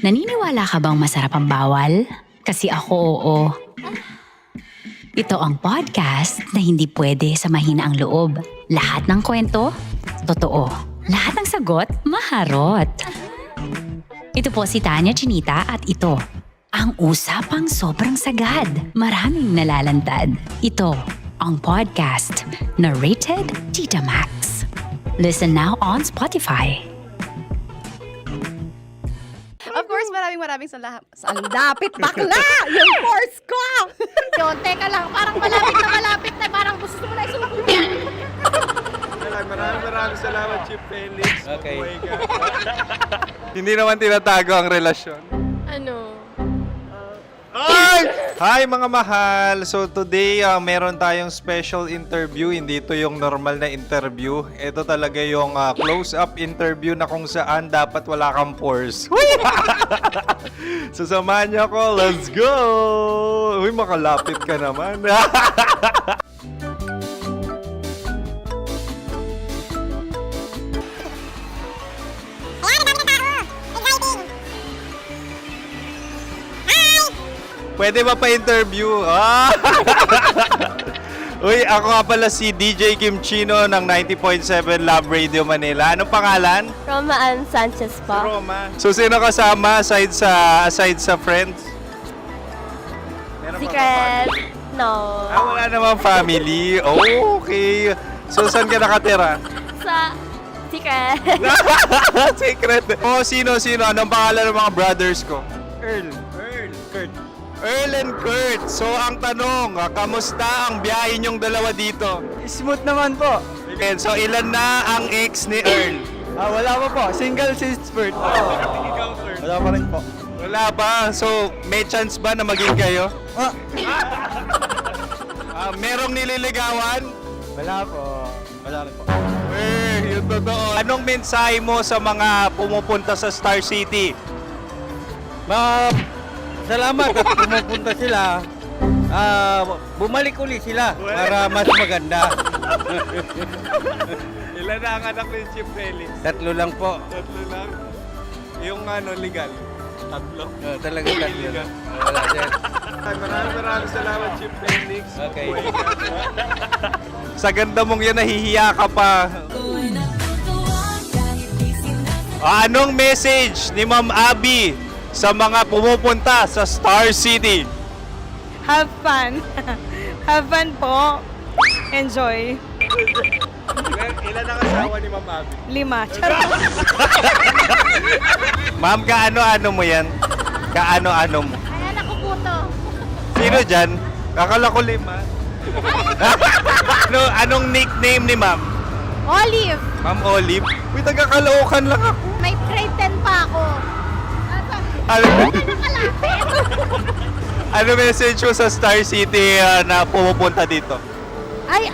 Naniniwala ka bang masarap ang bawal? Kasi ako oo. Ito ang podcast na hindi pwede sa mahina ang loob. Lahat ng kwento, totoo. Lahat ng sagot, maharot. Ito po si Tanya Chinita at ito, ang usapang sobrang sagad. Maraming nalalantad. Ito, ang podcast na Rated Tita Max. Listen now on Spotify. Of course, maraming salamat. Ang lapit bakla! Yung force ko! Yun, teka lang, parang malapit na, parang gusto mo na isulat. Maraming salamat, Chief Felix. Okay. Oh my God. Hindi naman tinatago ang relasyon. Ano? Hi mga mahal! So today, meron tayong special interview. Hindi ito yung normal na interview. Ito talaga yung close-up interview na kung saan dapat wala kang pores. So samahan niyo ako. Let's go! Uy, makalapit ka naman. Pwede ba pa-interview? Ah! Uy, ako nga pala si DJ Kim Chino ng 90.7 Love Radio Manila. Anong pangalan? Roma Ann Sanchez po. Roma. So, sino kasama aside sa friends? Meron pa ba Secret. family? No. Wala namang family. Oh, okay. So, saan ka nakatira? Sa Secret. Secret. Oh, sino? Anong pangalan ng mga brothers ko? Earl. Kurt. Earl and Kurt. So, ang tanong, kamusta ang biyahe niyong dalawa dito? Smooth naman po. Okay, so, ilan na ang ex ni Earl? Wala pa po. Single since birth. Wala pa rin po. Wala ba? So, may chance ba na maging kayo? Merong nililigawan? Wala po. Wala rin po. Yung totoo. Anong mensahe mo sa mga pumupunta sa Star City? Salamat at pumupunta sila. Bumalik uli sila para mas maganda. Ilan na ang anak ni Chief Felix? 3 lang po. 3 lang? Yung legal? 3? Talaga 3. Wala sir. Maraming salamat, Chief Felix. Okay. Sa ganda mong yan, nahihiya ka pa. Anong message ni Ma'am Abby sa mga pumupunta sa Star City? Have fun. Have fun po. Enjoy. Ilan ang asawa ni Ma'am Abby? 5. Charot. Ma'am, kaano-ano mo yan? Kaano-ano mo? Ayan ako po to. Sino dyan? Kakala ko 5. Anong nickname ni Ma'am? Olive. Ma'am Olive? Uy, taga-Caloocan lang ako. May grade 10 pa ako. Ano, Nakalapit. ano message mo sa Star City na pumupunta dito? Ay,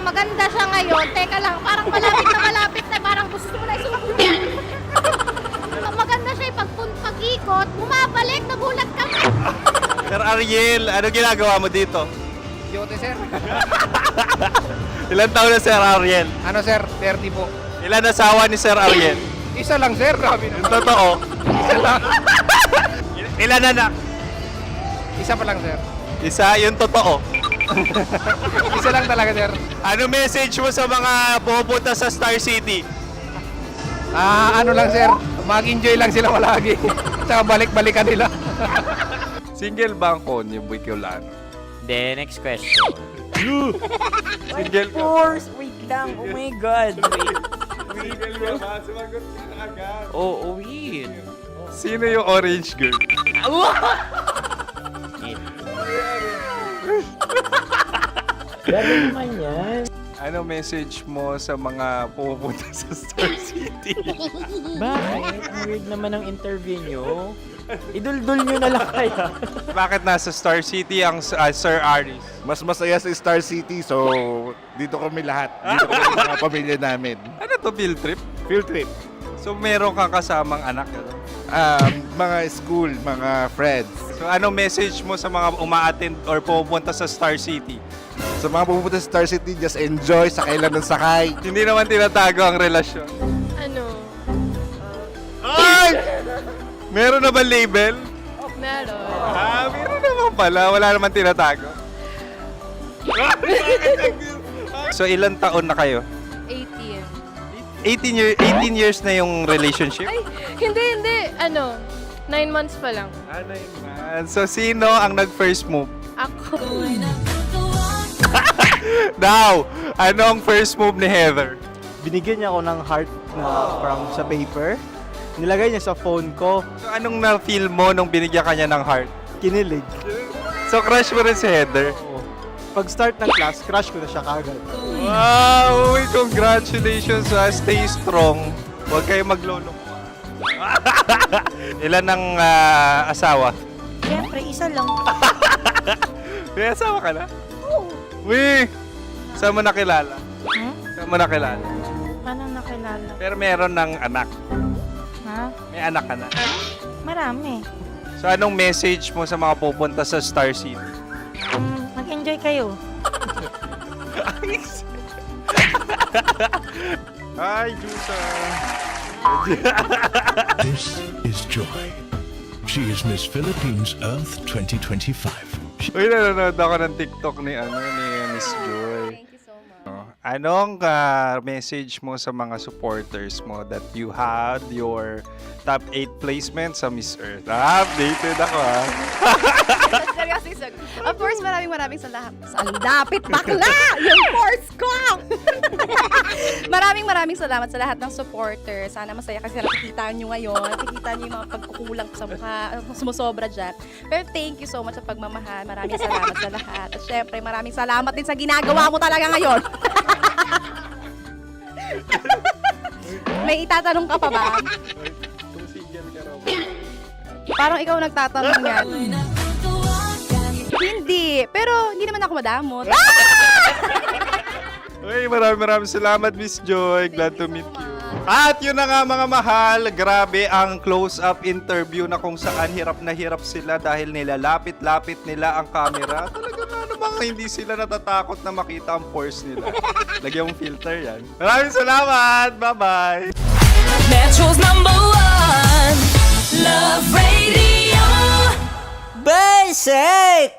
maganda siya ngayon. Teka lang, parang malapit na, parang gusto mo na isumpin. Maganda siya pag-ikot, bumabalik, nagulat ka. Sir Ariel, ano ginagawa mo dito? Yote, sir. Ilan taon na Sir Ariel? Ano, sir? 30 po. Ilan asawa ni Sir Ariel? Isa lang, sir. Grabe Yung totoo? Isa lang. Ilan anak? Isa pa lang, sir. Isa, yung totoo. Isa lang talaga, sir. Ano message mo sa mga pumupunta sa Star City? Ano lang, sir. Mag-enjoy lang sila palagi. Tsaka balik-balikan nila. Single ba ang konyo, Boy Kiolano? Then, next question. Single ka? Wait lang. Oh my God. Wait. Sumagot ka na agad. Oh, wait. Sino yung orange girl? Gano'n naman yan. Ano message mo sa mga pumupunta sa Star City? Bakit? Ang weird naman ang interview nyo. Idul-dul nyo na lang kaya. Bakit nasa Star City ang Sir Aris? Mas masaya sa Star City, so dito kami lahat. Dito kami mga pamilya namin. Ano to, field trip? Field trip. So meron kang kasamang anak? Mga school, mga friends. So anong message mo sa mga uma-attend or pumupunta sa Star City? Sa mga pupunta sa Star City, just enjoy, sakay lang ng sakay. Hindi naman tinatago ang relasyon. Ano? Ay! Meron na ba label? Meron. Meron naman pala. Wala naman tinatago. So ilan taon na kayo? 18. 18 years na yung relationship? Ay, hindi. 9 months pa lang. 9 months. So sino ang nag-first move? Ako. Now, ano ang first move ni Heather? Binigyan niya ako ng heart na from sa paper. Nilagay niya sa phone ko. So anong na-feel mo nung binigyan ka niya ng heart? Kinilig. So crush mo rin si Heather? Oo. Pag start ng class, crush ko na siya kagad. Wow! Uy, congratulations! Stay strong. Huwag kayo maglolo. Ilan ang asawa? Siyempre, isa lang. May asawa ka na? Oo. Uy! Saan mo nakilala? Saan mo nakilala? Paano nakilala? Pero meron ng anak. Ha? May anak ka na. Marami. So anong message mo sa mga pupunta sa Star City? Mag-enjoy kayo. Hi, Jusa! This is Joy She is Miss Philippines Earth 2025. Uy, nanonood ako ng TikTok ni Miss Joy. Anong message mo sa mga supporters mo that you had your top 8 placement sa Miss Earth? Updated ako Of course, maraming salamat. Lapit bakla! Yung course ko! maraming salamat sa lahat ng supporters. Sana masaya kasi nakikita nyo ngayon. Nakikita nyo yung mga pagkukulang sa mukha. Sumusobra dyan. Pero thank you so much sa pagmamahal. Maraming salamat sa lahat. At syempre, maraming salamat din sa ginagawa mo talaga ngayon. May itatanong ka pa ba? Parang ikaw nagtatanong yan. Hindi. Pero hindi naman ako madamot. Uy, maraming salamat, Miss Joy. Glad to meet you. At yun na nga mga mahal, grabe ang close-up interview na kung saan hirap na hirap sila dahil nilalapit-lapit nila ang camera. Talagang ano bang hindi sila natatakot na makita ang pores nila. Lagyan mong filter yan. Maraming salamat! Bye-bye! Metro's #1 Love Radio. Basic!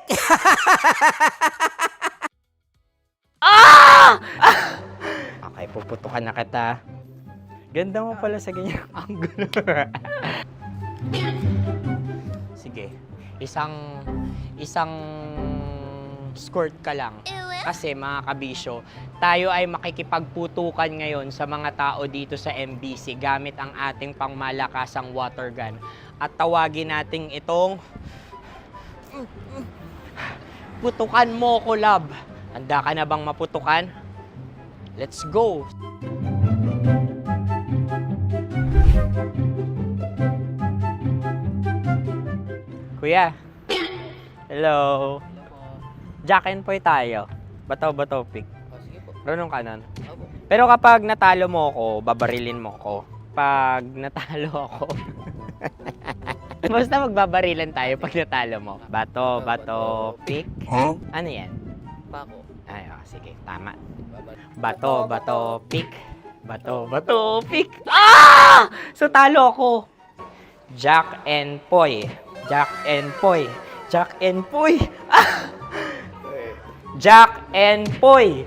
Okay, puputukan na kita. Ganda mo pala sa ganyang angulo. Sige, isang skirt ka lang. Kasi mga kabisyo, tayo ay makikipagputukan ngayon sa mga tao dito sa MBC gamit ang ating pangmalakasang water gun. At tawagin natin itong putukan mo ko, love. Handa ka na bang maputukan? Let's go! Kuya. Hello. Jack and Poy tayo. Bato-bato pick. Runong kanan. Pero kapag natalo mo ako, babarilin mo ako. Pag natalo ako, basta magbabarilan tayo pag natalo mo. Bato, pick. Huh? Ano yan? Bako. Ay, sige, tama. Bato, pick. Bato, pick. Ah! So talo ako. Jack and Poy. Jack and Poy. Jack and Poy. Ah! Jack and Poy.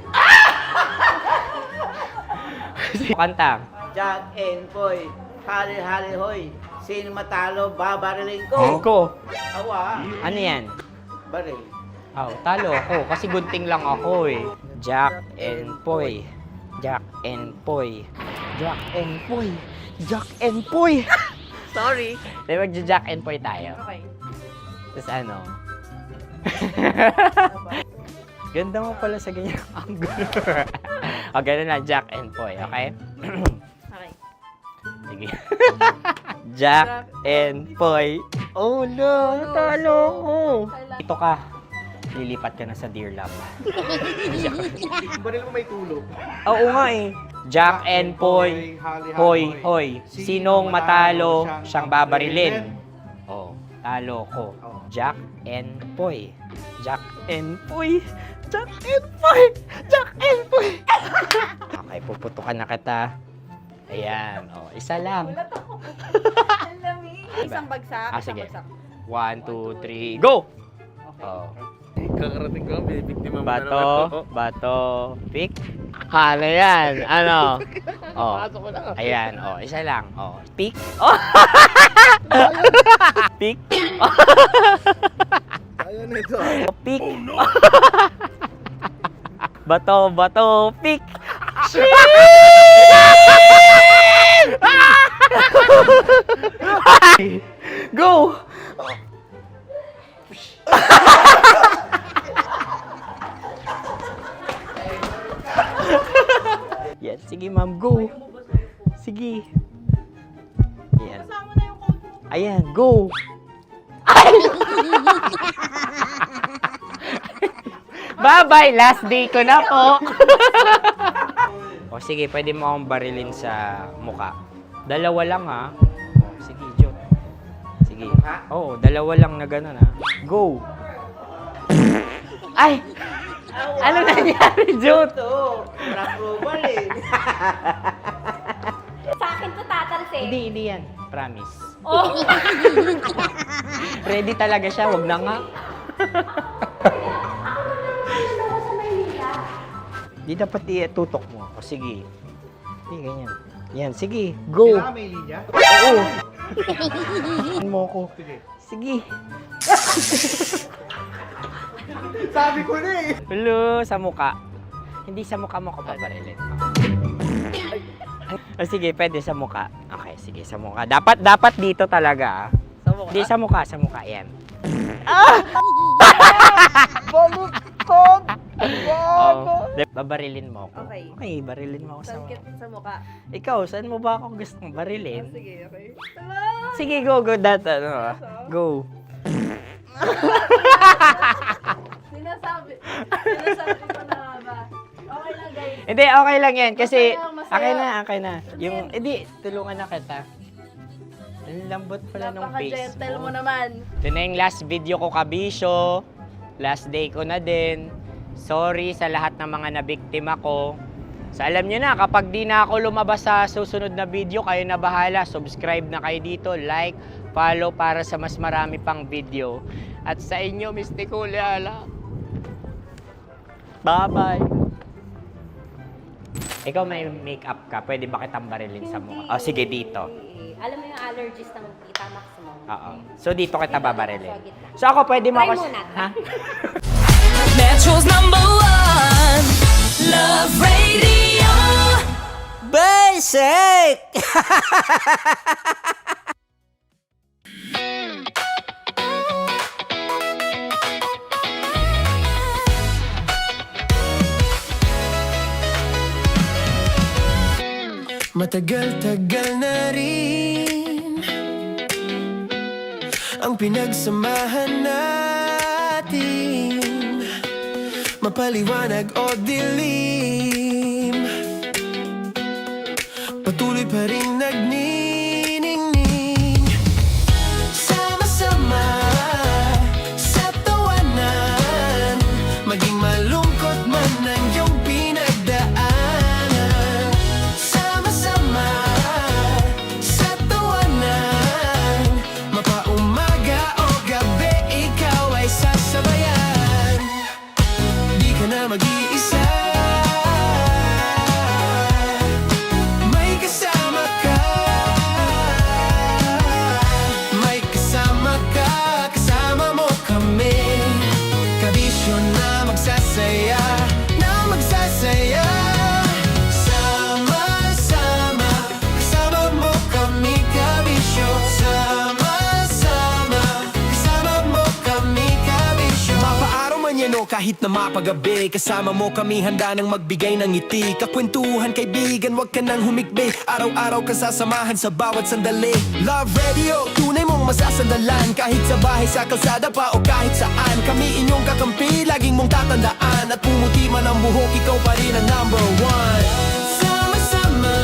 Kanta. Jack and Poy, hali-hali hoy. Sino matalo, babariling ko. Ko. Awa. Ano yan? Baril. Oh, talo ako kasi gunting lang ako eh. Jack and Poy. Jack and Poy. Jack and Poy. Jack and Poy. Sorry. Di magja-Jack and Poy tayo. Okay. Tapos ano? Ganda mo pala sa ganyang angulo. O, ganun lang, Jack and Poy, okay? Okay. Sige. Jack and Poy. Oh no, natalo ko. Ito ka. Lilipat ka na sa Deer Lab. Baril mo may tulog. Oo nga eh. Jack and Poy. Hoy, hoy. Sinong matalo, siyang babarilin. Oh, talo ko. Jack and Poy. Jack and Poy. Jack and Poy. Jack and Poy. Okay, puputukan na kita. Ayan. Oh, isa lang. Isang bagsak. Sige. 1, 2, 3, go! Oh. Kakarating ko, binibiktima mo Bato, pick. Ano yan? Ano? Oh. Ayan, oh, isa lang. Oh, pick. Oh. Pick. Ayan ito. Oh, pick. Bato, pick. Go! Yan, sige ma'am, go. Sige. Ayan. Ayan, go. Bye-bye, last day ko na po. O sige, pwede mo akong barilin sa muka. Dalawa lang ha. O, sige, Jot. Sige. Oo, dalawa lang na gano'n ha. Go. Ay! Ano nangyari, Jot? Ito, approval eh. Sa akin to tatalsik klase. Hindi yan. Promise. Oh. Ready talaga siya, wag na nga. Di dapat tutok mo. O sige. Hindi, ganyan. Yan, sige. Go. Kailangan may linya? Oo. mo ko. Sige. Sabi ko na eh. Hello, sa muka. Hindi sa muka mo ko babarilin. O sige, pwede sa muka. Okay, sige, sa muka. Dapat dito talaga. Sa muka? Hindi, sa muka, yan. Baluktot! Babarilin mo ako. Okay. Barilin mo ako sa muka. Sa mukha. Ikaw, saan mo ba ako gustong barilin? Sige, okay. Sige, go. Go. Sinasabi ko na ba? Okay lang, guys. Hindi, okay lang yan. Kasi, Masaya. okay na. Yung, hindi, tulungan na kita. Ang lambot pala nung face Napaka-gentle mo mo. naman. Ito na yung last video ko, kabisyo. Last day ko na din. Sorry sa lahat ng mga nabiktima ko. So alam nyo na, kapag di na ako lumabas sa susunod na video, kayo na bahala. Subscribe na kayo dito, like, follow para sa mas marami pang video. At sa inyo, Mistiko Leala. Bye-bye. Ikaw may makeup ka, pwede ba kitang barilin sa mukha? O sige, dito. Alam mo yung allergies ng Tita Max mo? Oo. So dito kita babarilin. So ako, pwede mo Try ako... muna. Ha? Metro's #1 Love Radio. Basic! Matagal-tagal na rin ang pinagsamahan natin, mapaliwanag o dilim, patuloy pa rin nagniningning. Sama-sama sa tawanan, maging malungkot man ang iyong pinagdaanan. Sama-sama sa tawanan, mapaumaga o gabi, ikaw ay sasabayan. Di ka na mag-iisa, may kasama ka. May kasama ka, kasama mo kami. Kabisyo na magsasaya, na magsasaya. Sama-sama, kasama mo kami, kabisyo. Sama-sama, kasama mo kami, kabisyo. Mapaaraw man yan o kahit na mapagabi, kasama mo kami, handa nang magbigay ng ngiti. Kakwentuhan, kaibigan, wag ka nang humikbi. Araw-araw ka sasamahan sa bawat sandali. Love Radio, tunay mong masasandalan. Kahit sa bahay, sa kalsada pa o kahit saan, kami inyong kakampi, laging mong tatandaan. At pumuti man ang buhok, ikaw pa rin ang #1. Sama-sama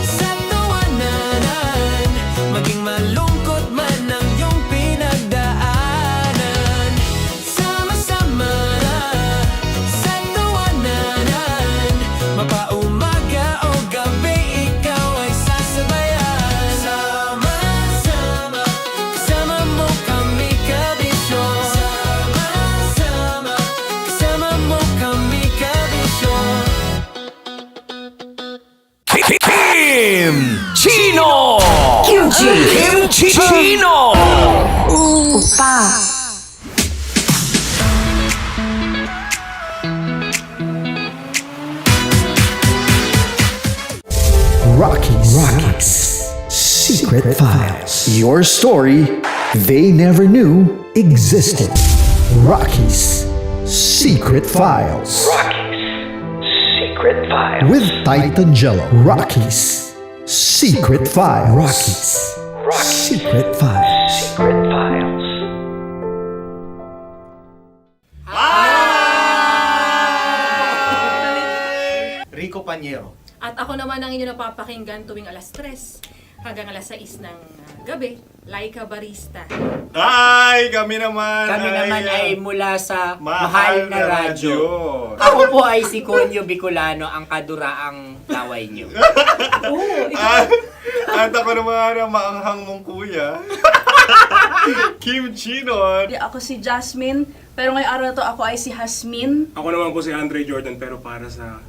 sa tawanan, maging malungkot man ang iyong pinagdaanan. Sama-sama sa tawanan, mapaumaga o gabi, ikaw ay sasabayan. Sama-sama, kasama mo kami, kabisyo. Sama-sama, kasama mo kami, kabisyo. Kim Chino! Kim Chino! Upa. Rocky's Secret Files. Your story they never knew existed. Rocky's Secret Files. Secret Files. With Titan Jello. Rocky's Secret Files. Rocky's Secret Files. Secret Files. Rico Panyero. At ako naman ang inyo napapakinggan tuwing alas 3 hanggang alas 6 ng gabi, Laika Barista. Ay, kami naman. Kami naman ay mula sa Mahal na Radyo. Ako po ay si Conyo Bicolano, ang kaduraang laway nyo. At ako naman ang maanghang mong kuya. Kim Chinon. Ako si Jasmine, pero ngayong araw na to ako ay si Hasmin. Ako naman po si Andre Jordan, pero para sa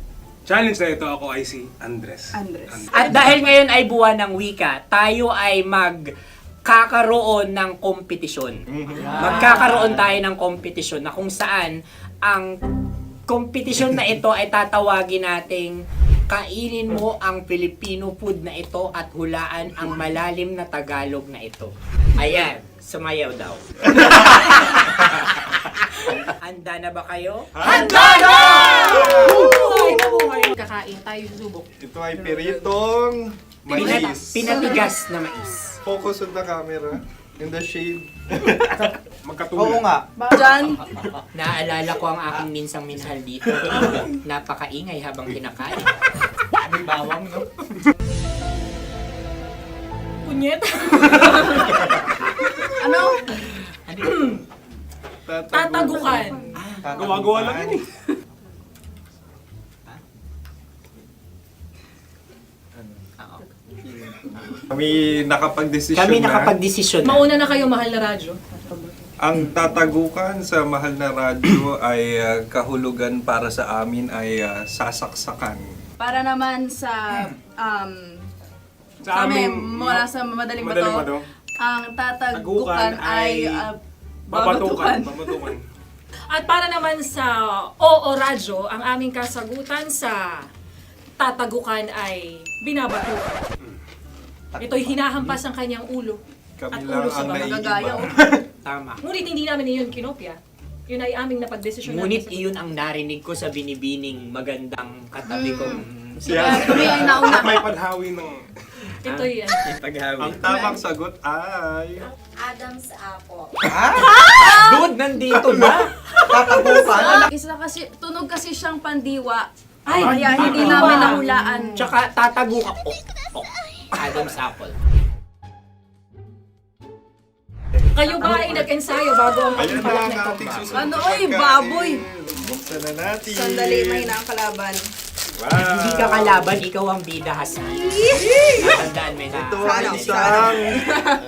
challenge na ito, ako ay si Andres. At dahil ngayon ay buwan ng wika, tayo ay magkakaroon ng kompetisyon. Magkakaroon tayo ng kompetisyon na kung saan ang kompetisyon na ito ay tatawagin nating kainin mo ang Filipino food na ito at hulaan ang malalim na Tagalog na ito. Ayan, sumayaw daw. Handa na ba kayo? Handa na! Kakain tayo subok. Ito ay piritong mais. Pinatigas na mais. Focus on the camera. In the shade. Oo nga. Diyan. Naalala ko ang aking minsang minahal dito. Napakaingay habang kinakain. May bawang, no? Punyet. Ano? Tatagukan. Gawa-gawa lang yun eh. Kami nakapag-desisyon Kami nakapag-desisyon na. Mauna na kayo, mahal na radyo. Ang tatagukan sa mahal na radyo ay kahulugan para sa amin ay sasaksakan. Para naman sa Sa amin, amin, mula sa madaling Madaling bato, Bato. ang tatagukan Tagukan ay Babatukan. babatukan. At para naman sa Oo Radyo, ang aming kasagutan sa tatagukan ay binabatukan. Ito'y hinahampas ang kanyang ulo. Kami At lang ulo sa ang mga naiiba. gagayaw. Tama. Ngunit hindi namin iyon kinopya. Yun ay aming napagdesisyon Ngunit namin. iyon ang narinig ko sa binibining magandang katabi kong Kami ay nauna. May panhawi ng... Ito'y paghawi. Ang tamang sagot ay... Adam's apple. Dude, nandito na! Tatagukan? Isa kasi, tunog kasi siyang pandiwa. Ay, kaya hindi namin nahulaan. Tsaka tatagukan. Adam's apple. Kayo ba ay nag-ensayo bago ang Ayun na pagbalak ang na ito? ating susunod Ano, na oy, pagkain. baboy. Buksan na natin. Sandali, may nakakalaban. Wow. Hindi ka kalaban, ikaw ang bida, Hasmi. Natandaan mo na. Ito ay isang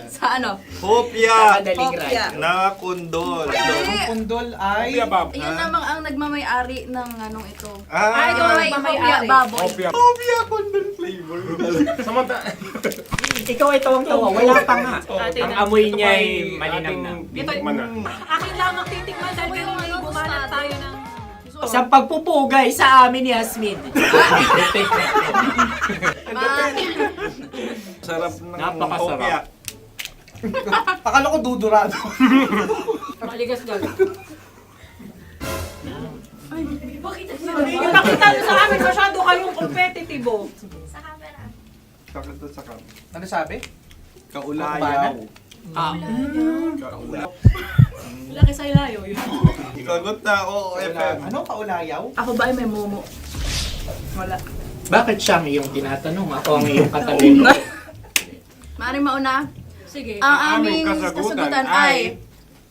Sa ano? hopya Hopya. na kundol. Ang pundol ay... Yun namang ang nagmamay-ari ng anong ito. Ah, ito may hopya, baboy. hopya kundol flavor. Ikaw ay tawang-tawa, wala pa nga. Ang amoy niya ay malinang na. Ito'y akin lang magtitikman dahil kayo may bumanat tayo ng... Sa pagpupugay sa amin ni Hasmin. Sarap ng Napakasarap. hopya. Akala ko dudurado. Maligas gaga. Ay, bakit? Ipakita nyo sa amin, masyado kayong competitive. Sakit to sa kam. Ano sabi? Kaulayaw. Kaulayaw. Laki sa ilayo yun. Sagot na, oo, FM. Ano? Kaulayaw? Ako ba ay may momo? Wala. Bakit siya ang iyong tinatanong? Ako ang iyong katabi. Maaaring mauna. Sige. Ang aming kasagutan ay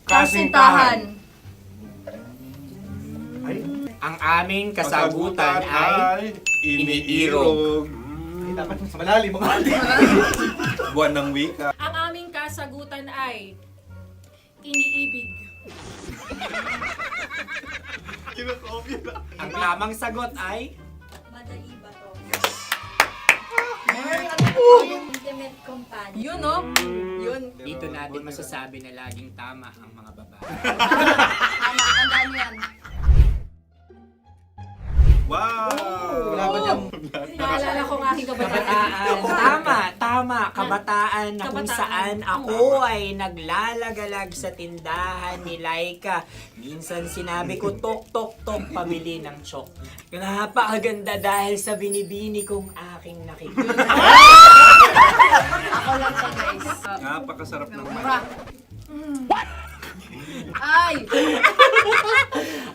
kasintahan. Ang aming kasagutan ay iniirog. Dapat mas malalim mga Buwan ng wika. Ang aming kasagutan ay iniibig. Ang tamang sagot ay Madali ba to? Intimate companion. Yun, no? Yun. dito natin masasabi na laging tama ang mga babae. Tama, tandaan mo yan. Wow! Wala ba dyan? Naalala ko ang aking kabataan. Tama, kabataan na kung Kabataan. saan ako ay naglalagalag sa tindahan ni Laika. Minsan sinabi ko, tok, tok, tok, pamili ng chok. Napakaganda dahil sa binibini kong aking nakikita. Ako lang to, guys. Napakasarap ng Mura. Ay!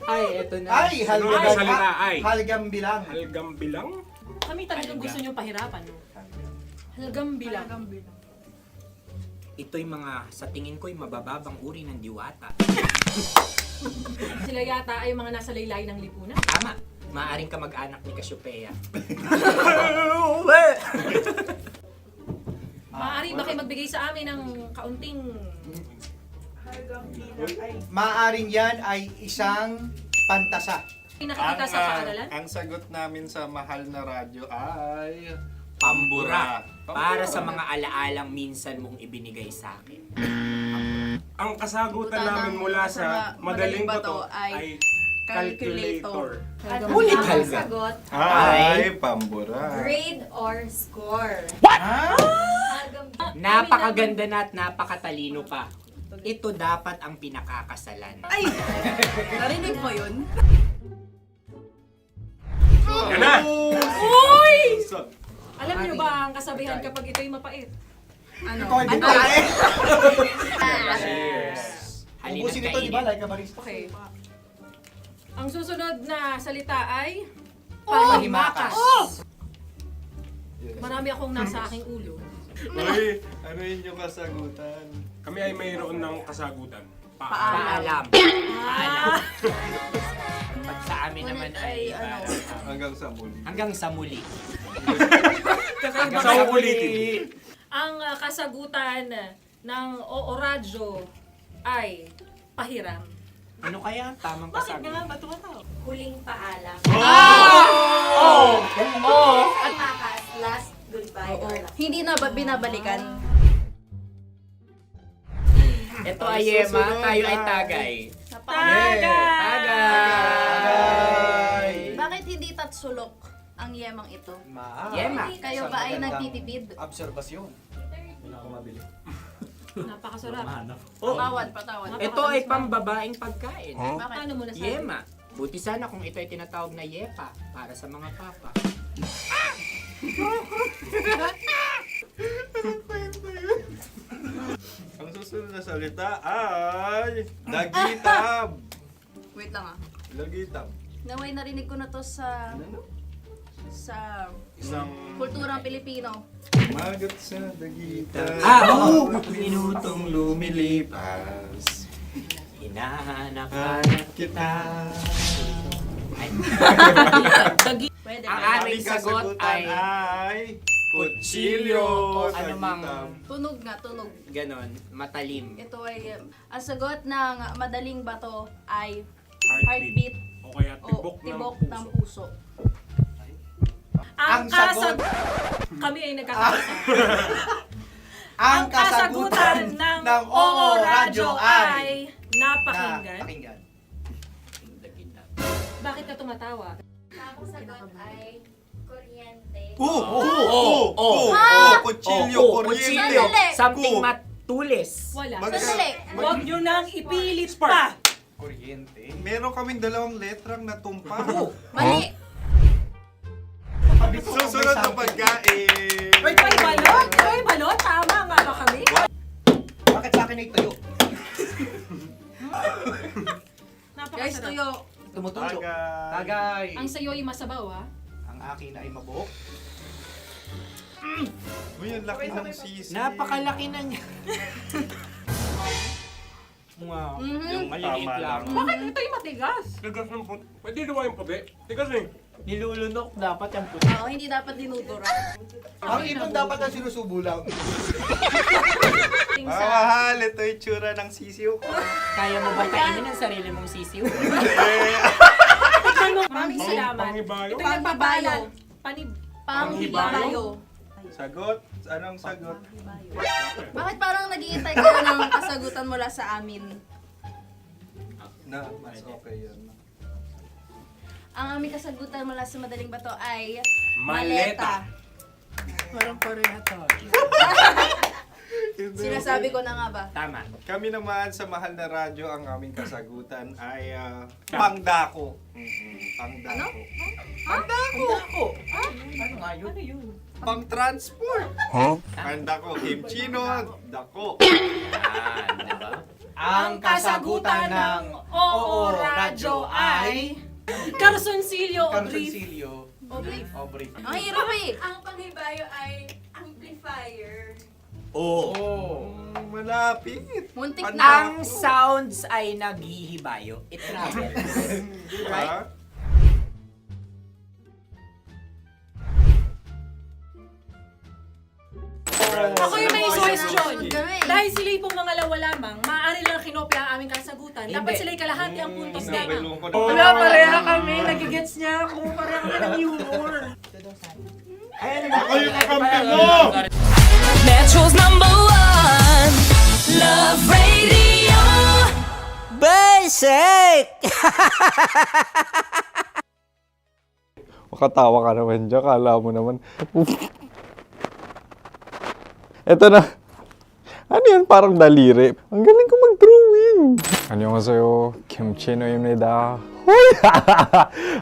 Ay, eto na. Ay, halgam. salita ay? Halgam bilang. Halgam bilang? Kami talagang gusto nyo pahirapan, no? Halagang bilang. Ito'y mga, sa tingin ko'y mabababang uri ng diwata. Sila yata ay mga nasa laylay ng lipunan. Tama, maaaring ka mag-anak ni Cassiopeia. Maaari ba kayo magbigay sa amin ng kaunting... Maaring yan ay isang pantasa. Nakikita sa paaralan? Ang sagot namin sa mahal na radyo ay... Pambura. Para sa mga alaalang minsan mong ibinigay sa akin. Ang kasagutan namin mula sa Madaling Bato ay calculator. Ulit halga. Sagot, Ay, pambura. grade or score. Napakaganda na at napakatalino pa. Ito dapat ang pinakakasalan. Ay! Narinig mo yun? Yan na! Uy! Alam niyo ba ang kasabihan kapag ito'y mapait? Ano? Cheers! Ubusin ito, di ba? Like a barista. Okay. Ang susunod na salita ay... Panghimakas. Marami akong nasa aking ulo. Uy, ano yun yung kasagutan? Kami ay mayroon ng kasagutan. Paalam. Paalam. Pag sa amin naman ay... Hanggang sa muli. Hanggang sa muli. Sa ulitin. Ang kasagutan ng Oo Radyo ay pahiram. Ano kaya ang tamang kasagutan? Bakit nga ba tumatawa? Huling paalam. Oh! At makas, last goodbye or last. Hindi na ba binabalikan? Ito ay Yema, tayo ay Tagay. Tagay! Bakit hindi tatsulok ang yemang ito? Yema. Kayo ba ay nagtitipid? Obserbasyon. Pinakamabili. Napakasarap. Patawad. Ito ay pambabaeng pagkain. Bakit? Ano mo nasabi? Yema. Buti sana kung ito ay tinatawag na yepa para sa mga papa. Ang susunod na salita ay... Dagitab! Wait lang ah. Dagitab. Naway narinig ko na to sa Isang... kulturang Pilipino. Magat sa dagitab. Oo! Minutong lumilipas. Hinahanap-hanap kita. Pwede Ang ba? aming sagot ay... Kutsilyo. O anumang Tunog nga, tunog. ganon, matalim. Ito ay, ang sagot ng Madaling Bato ay Heartbeat. heartbeat O kaya o tibok ng puso. Ang sagot- Kami ay nagkakasa. Ang kasagutan ng Oo Radyo ay... napakinggan. Bakit ka tumatawa? Ang sagot ay kuryente. Kutsilyo, kuryente. Sandali. Something matulis. Wala. Sandali. Huwag nyo nang ipilit pa. Kuryente. Meron kaming dalawang letrang natumpa. Mali. Susunod na pagkain. May balot? May balot? Tama nga ba kami? Bakit sa akin ay tuyo? Guys, Napakasarap. tuyo. Tumutulo. Tagay. Tagay. Ang sayo ay masabaw, ha? Ang akin ay mabuhok. Uy, ang laki ng sisi. Napakalaki na niya. Wow. Yung maliliit Tama lang. Bakit ito'y matigas? Tigas ng puti. Pwede naman yung puti. Tigas eh. Nilulunok dapat yung puti. Oo, hindi dapat dinudura. Ang ibon dapat ang sinusubo lang. Mahal, ito yung tsura ng sisiw ko. Kaya mo ba kainin ang sarili mong sisiw? Maraming salamat. Panghibayo. Ito'y nagpapaalam. Panghibayo. Sagot? Anong sagot? Bakit parang nag-iintay kayo ng kasagutan mula sa amin? Na, mas okay yun. Ang aming kasagutan mula sa Madaling Bato ay Maleta. Parang pareha tayo. Sinasabi ko na nga ba? Tama. Kami naman sa mahal na radyo, ang aming kasagutan ay pangdako. Pangdako. Pangdako. Ano nga yun? Ano yun? Pang-transport. Pangdako, kimchino, dako. Diba? Ang kasagutan ng Oo Radyo ay... Carsoncillo o brief. Carsoncillo. Obrief. Ang hirap eh. Ang panghibayo ay amplifier. Malapit. Muntik Ang na. Ang sounds ay naghihibayo. It travels. Right? Ako yung may question. Dahil sila'y pong mga lawa lamang, maaari lang kinopya ang aming kasagutan. Dapat sila'y kalahati ang puntos lamang. Wala, pareha kami. Nagigets niya ako. Pareha kami ng humor. Ako yung kakampi mo! Metro's #1 Love Radio. Basic! Makatawa ka naman dyan. Kala mo naman. Eto na. Ano yan? Parang daliri. Ang galing ko mag-drawing. 안녕하세요. 김치노입니다.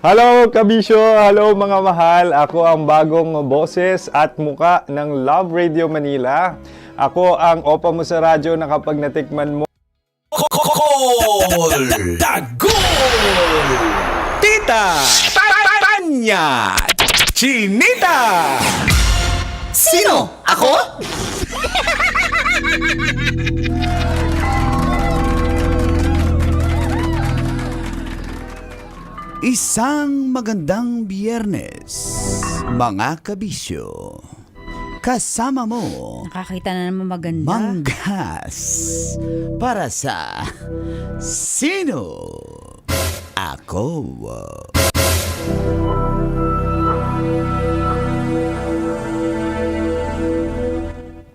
Hello, kabisyo. Hello, mga mahal. Ako ang bagong boses at muka ng Love Radio Manila. Ako ang opa mo sa radyo na kapag natikman mo. Tagol! Tita! Tanya! Chinita! Sino? Ako? Isang magandang biyernes, mga kabisyo. Kasama mo, Nakakita na naman maganda. manggas para sa Sino? Ako.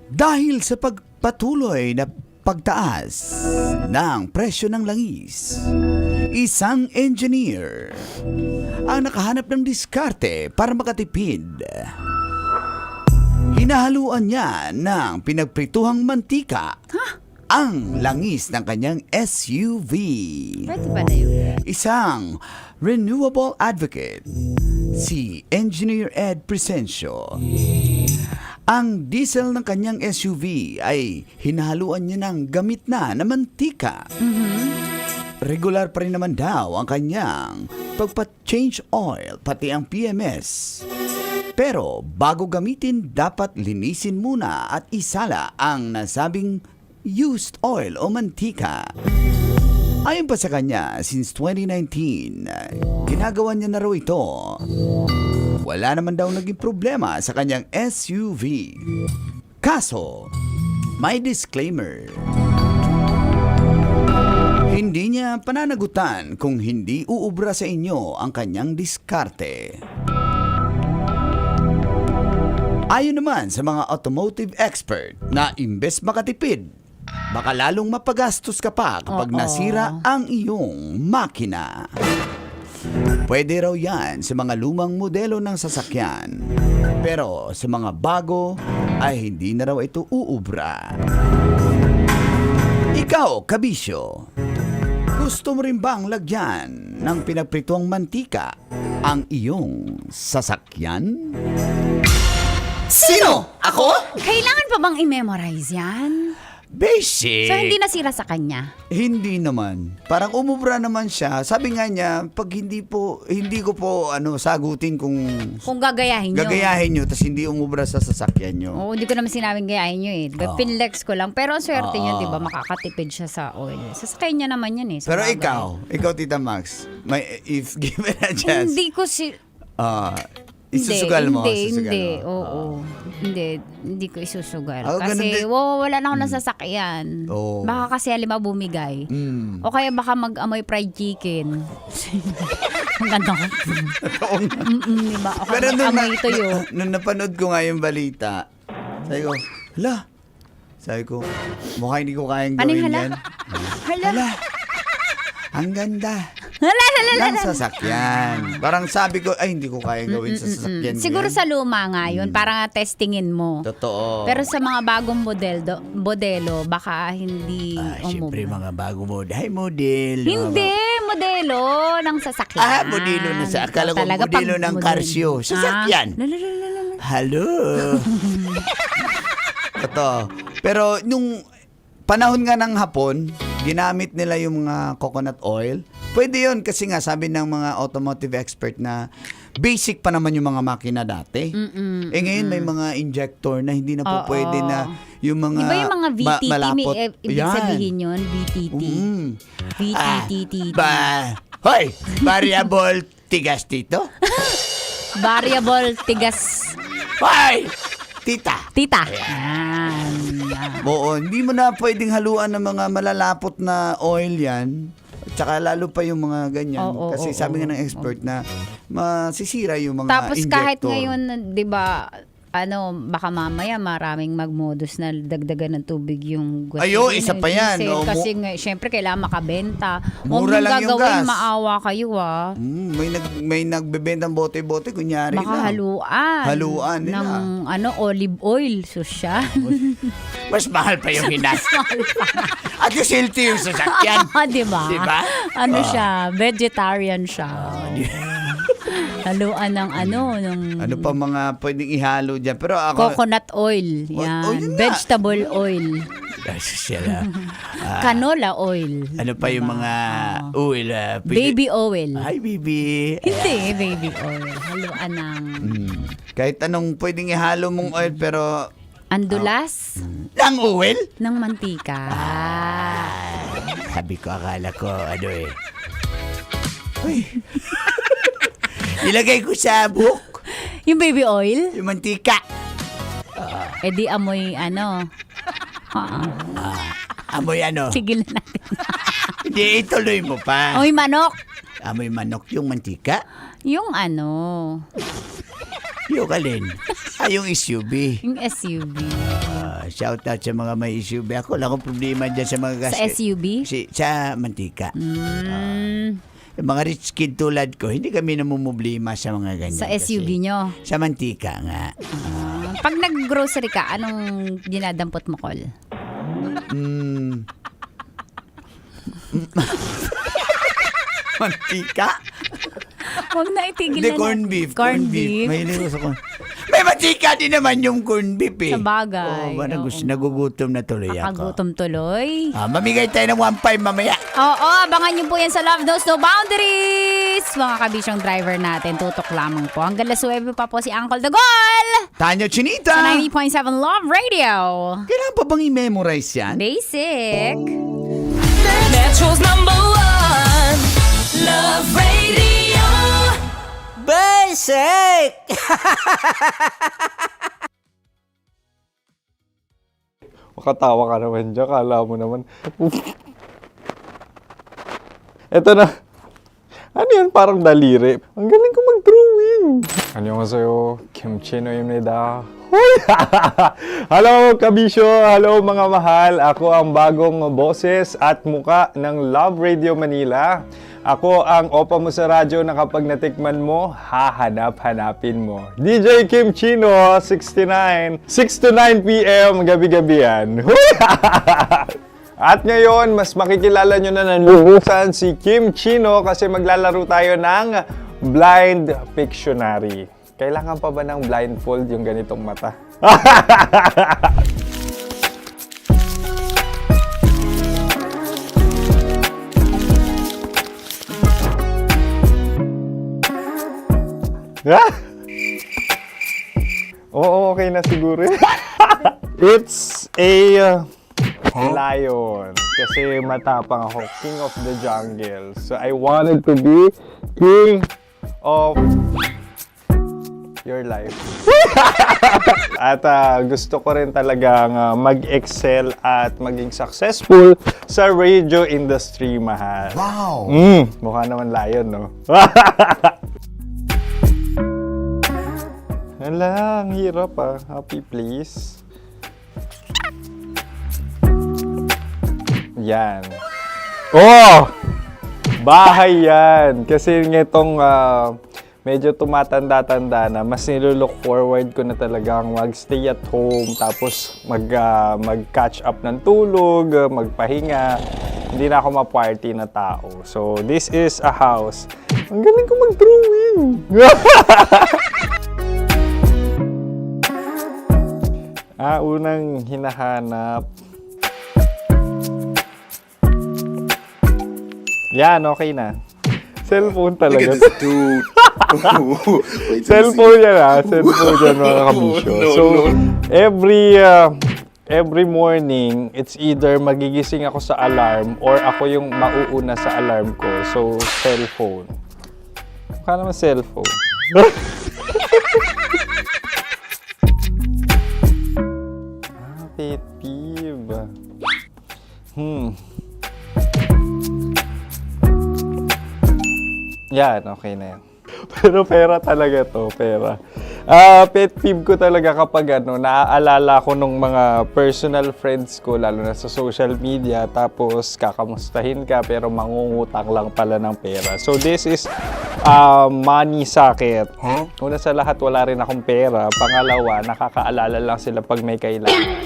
Dahil sa pagpatuloy na pagtaas ng presyo ng langis, isang engineer ang nakahanap ng diskarte para makatipid. Hinahaluan niya ng pinagprituhang mantika ang langis ng kanyang SUV. Pwede ba na yun? Isang renewable advocate, si Engineer Ed Presencio. Ang diesel ng kanyang SUV ay hinahaluan niya ng gamit na mantika. Regular pa rin naman daw ang kanyang pagpa-change oil pati ang PMS. Pero bago gamitin, dapat linisin muna at isala ang nasabing used oil o mantika. Ayon pa sa kanya, since 2019, ginagawa niya na raw ito. Wala naman daw naging problema sa kanyang SUV. Kaso, may disclaimer. Hindi niya pananagutan kung hindi uubra sa inyo ang kanyang diskarte. Ayon naman sa mga automotive expert na imbes makatipid, baka lalong mapagastos ka pa kapag nasira ang iyong makina. Pwede raw yan sa mga lumang modelo ng sasakyan. Pero sa mga bago ay hindi na raw ito uubra. Ikaw, kabisyo, gusto mo rin bang lagyan ng pinagprituang mantika ang iyong sasakyan? Sino? Ako? Kailangan pa bang i-memorize yan? Basic. So, hindi nasira sa kanya? Hindi naman. Parang umubra naman siya. Sabi nga niya, pag hindi ko po sagutin kung Gagayahin nyo. gagayahin nyo, tapos hindi umubra sa sasakyan nyo. Oo, hindi ko naman sinabing gayahin nyo eh. Pinlex ko lang. Pero ang swerte nyo, di ba, makakatipid siya sa oil. Sasakay niya naman yan eh. Pero ikaw, Tita Max, if given a chance, Hindi ko isusugal mo. Hindi. Oo. Hindi ko isusugal. Ako, ganun Kasi din. wala na ako nasasakyan. Oo. Baka kasi halimbawa bumigay. O kaya baka mag-amoy fried chicken. Ang ganda ko. Diba? O kaya mag-amoy tuyo. Nung napanood ko nga yung balita, sabi ko, mukha hindi ko kayang Anong gawin hala? yan. Hala. Ang ganda. Hala. Ng sasakyan. Parang sabi ko, ay hindi ko kayang gawin sa sasakyan. Siguro sa luma nga yun, para testingin mo. Totoo. Pero sa mga bagong modelo, baka hindi Siyempre, mga bago model. Hindi, modelo ng sasakyan. Modelo na sa akala ko Talaga modelo pag ng Casio. Sasakyan. Hello. Totoo. Pero nung panahon nga ng Hapon, ginamit nila yung mga coconut oil. Pwede yun kasi nga sabi ng mga automotive expert na basic pa naman yung mga makina dati. Ngayon may mga injector na hindi na po pwede na yung mga Di ba yung mga VTT, malapot. ibig sabihin yun? VTT. VTT. Hoy! Variable tigas dito? Variable tigas. Hoy! Tita. Tita. Yan. Oo, hindi mo na pwedeng haluan ng mga malalapot na oil yan. Tsaka lalo pa yung mga ganyan. Kasi sabi nga ng expert na masisira yung mga Tapos injector. kahit ngayon, di ba, baka mamaya maraming magmodus na dagdagan ng tubig yung Ayo, isa pa yan. diesel. O, Kasi syempre kailangan makabenta. Mura lang yung gas. Maawa kayo May nagbebentang bote-bote, kunyari baka lang. haluan nila. ng olive oil, sosyal. Mas mahal pa yung hinas. At yung silty yung sasakyan. Diba? Siya, vegetarian siya. Haluan ng Ano pa mga pwedeng ihalo dyan? Pero ako, coconut oil. Yan. Vegetable oil. Canola oil. Ano pa yung mga oil? Baby oil. Ay, baby. Hindi, baby oil. Haluan ng... Kahit anong pwedeng ihalo mong oil, pero... Andulas? Ng oil? Ng mantika. Sabi ko, akala ko, Uy. Ilagay ko sa buhok. Yung baby oil? Yung mantika. Di amoy Amoy ano? Sige na natin. Hindi, ituloy mo pa. Amoy manok. Amoy manok yung mantika? Yung Yung alin? Yung SUV. Yung SUV. Shout out sa mga may SUV. Ako lang ang problema dyan sa mga gas. Sa SUV? Sa mantika. Yung mga rich kid tulad ko, hindi kami namumblema sa mga ganyan. Sa SUV nyo? Sa mantika nga. Pag nag-grocery ka, anong dinadampot mo, Col? Mantika? Huwag na itigil Hindi, na corn beef. Corn beef. Mahilig ko sa corn. May mantika din naman yung corn beef Sa bagay. Nagugutom na tuloy ako. Nakagutom tuloy. Mamigay tayo ng 1.5 mamaya. Oo, abangan niyo po yan sa Love Knows No Boundaries. Mga kabisyong driver natin, tutok lamang po. Hanggang alas 9 pa po si Uncle Dagol. Tanyo Chinita. Sa 90.7 Love Radio. Kailangan pa bang i-memorize yan? Basic. Metro's #1 Love Radio. Basic! Makatawa ka naman dyan. Kala mo naman. Eto na. Ano yan? Parang daliri. Ang galing ko mag-drawing. 안녕하세요. 김치노입니다. Hello, kabisyo! Hello, mga mahal! Ako ang bagong boses at muka ng Love Radio Manila. Ako ang opa mo sa radyo na kapag natikman mo, hahanap-hanapin mo. DJ Kim Chino, 69, 6 to 9 p.m. gabi-gabi yan. At ngayon, mas makikilala nyo na naluhusan si Kim Chino kasi maglalaro tayo ng Blind Pictionary. Kailangan pa ba ng blindfold yung ganitong mata? Oo, okay na siguro. It's a lion. Kasi matapang ako. King of the jungle. So I wanted to be king of your life. At gusto ko rin talagang mag-excel at maging successful sa radio industry, mahal. Wow! Mukha naman lion, no? Hala, ang hirap Happy, please. Yan. Oh! Bahay yan. Kasi nitong medyo tumatanda-tanda na, mas nilook forward ko na talagang mag-stay at home, tapos mag-catch up ng tulog, magpahinga. Hindi na ako ma-party na tao. So, this is a house. Ang galing ko mag-drawing! Unang hinahanap. Yan, okay na. Cellphone talaga. Look at this dude. Cellphone yan Cellphone yan, mga kabisyo. So, every morning, it's either magigising ako sa alarm or ako yung mauuna sa alarm ko. So, cellphone. Mukha naman cellphone. give. Yan, okay na yan. Pero pera talaga to, pera. Pet peeve ko talaga kapag naaalala ko nung mga personal friends ko, lalo na sa social media, tapos kakamustahin ka pero mangungutang lang pala ng pera. So this is money sakit. Una sa lahat, wala rin akong pera. Pangalawa, nakakaalala lang sila pag may kailangan.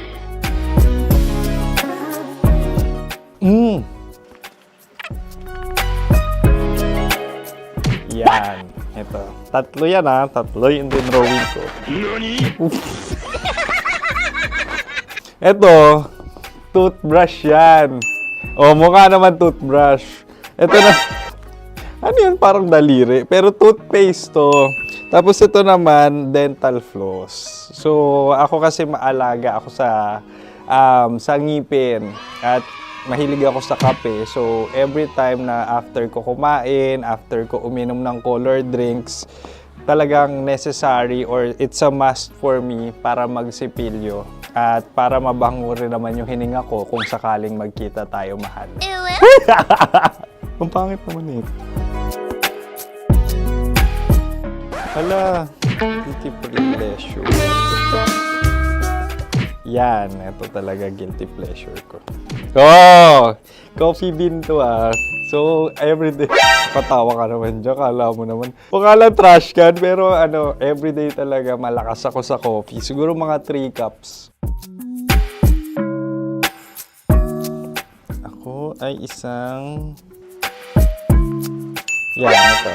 Yan. Ito. Tatlo yan Tatlo yung dinrawing ko. Ito. Toothbrush yan. O, mukha naman toothbrush. Ito na. Ano yun? Parang daliri. Pero toothpaste to. Tapos ito naman, dental floss. So, ako kasi maalaga ako sa ngipin. At mahilig ako sa kape. So, every time na after ko kumain, after ko uminom ng colored drinks, talagang necessary or it's a must for me para magsipilyo. At para mabango rin naman yung hininga ko kung sakaling magkita tayo, mahal. Ang pangit naman ito. Hala, guilty pleasure. Yan, ito talaga guilty pleasure ko. Oh! Coffee bean to So, everyday. Patawa ka naman dyan, kala mo naman. Pakala trash can, pero everyday talaga malakas ako sa coffee. Siguro mga 3 cups. Ako ay isang... Yan, ito.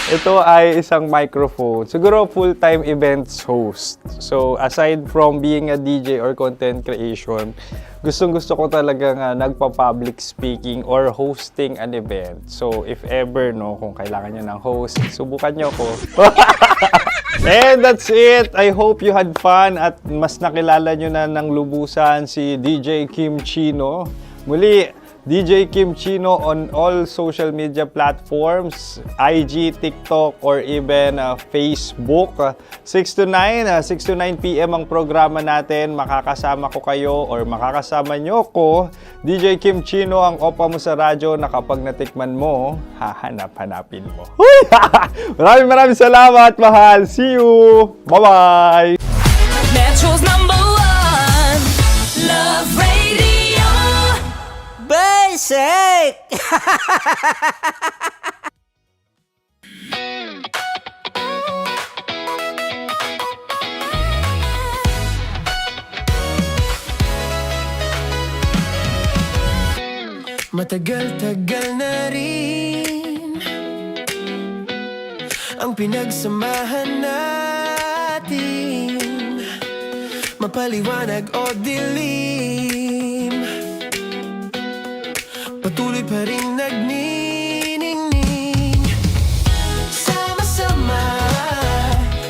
Ito ay isang microphone. Siguro full-time events host. So, aside from being a DJ or content creation, gustong-gusto ko talaga nagpa-public speaking or hosting an event. So, if ever, kung kailangan nyo ng host, subukan nyo ko. And that's it. I hope you had fun at mas nakilala nyo na ng lubusan si DJ Kim Chino. Muli, DJ Kim Chino on all social media platforms, IG, TikTok, or even Facebook. 6 to 9 p.m. ang programa natin. Makakasama ko kayo or makakasama nyo ko. DJ Kim Chino, ang opa mo sa radyo na kapag natikman mo, hahanap-hanapin mo. Maraming salamat, mahal. See you! Bye-bye! Metro's #1 Love Radio. Basic! Matagal-tagal na rin ang pinagsamahan natin, mapaliwanag o dilim, patuloy pa rin nagniningning. Sama-sama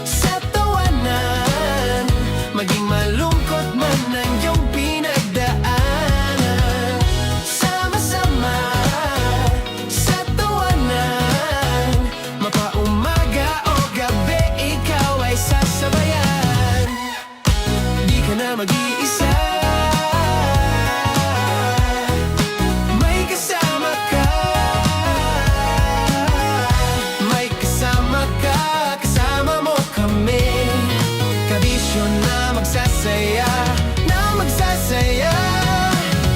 sa tawanan, maging malungkot man ang iyong pinagdaanan. Sama-sama sa tawanan, mapaumaga o gabi, ikaw ay sasabayan. Di ka na mag-iisa, may kasama ka. May kasama ka, kasama mo kami. Kabisyo na magsasaya, na magsasaya.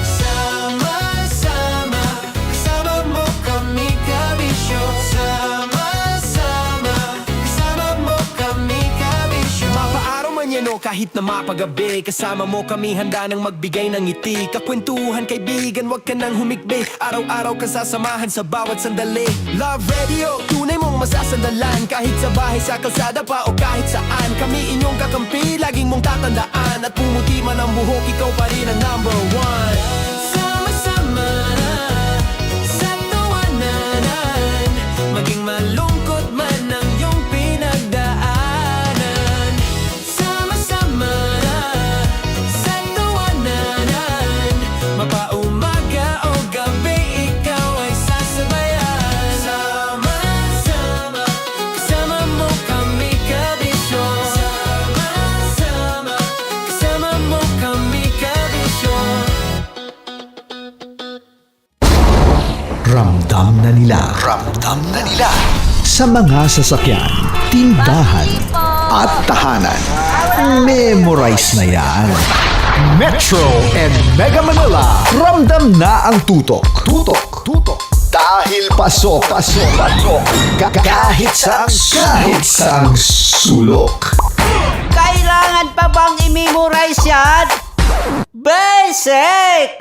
Sama-sama, kasama mo kami, kabisyo. Sama-sama, kasama mo kami, kabisyo. Mapaaraw man yan o kahit na mapagabi, kasama mo kami, handa nang magbigay ng ngiti. Kakwentuhan, kaibigan, wag ka nang humikbi. Araw-araw ka sasamahan sa bawat sandali. Love Radio, tunay mong masasandalan. Kahit sa bahay, sa kalsada pa o kahit saan, kami inyong kakampi, laging mong tatandaan. At pumuti man ang buhok, ikaw pa rin ang #1. Sama-sama sa tawanan, maging malungkot man ang iyong pinagdaanan. Sama-sama sa tawanan, mapaumaga o gabi, ikaw ay sasabayan. Sama-sama, kasama mo kami, kabisyo. Sama-sama, kasama mo kami, kabisyo. na nila. Ramdam na nila. Sa mga sasakyan, tindahan, at tahanan. Memorize na yan. Metro and Mega Manila. Ramdam na ang tutok. Tutok. Tutok. Dahil pasok. Kahit saang sulok. Kailangan pa bang i-memorize yan? Basic!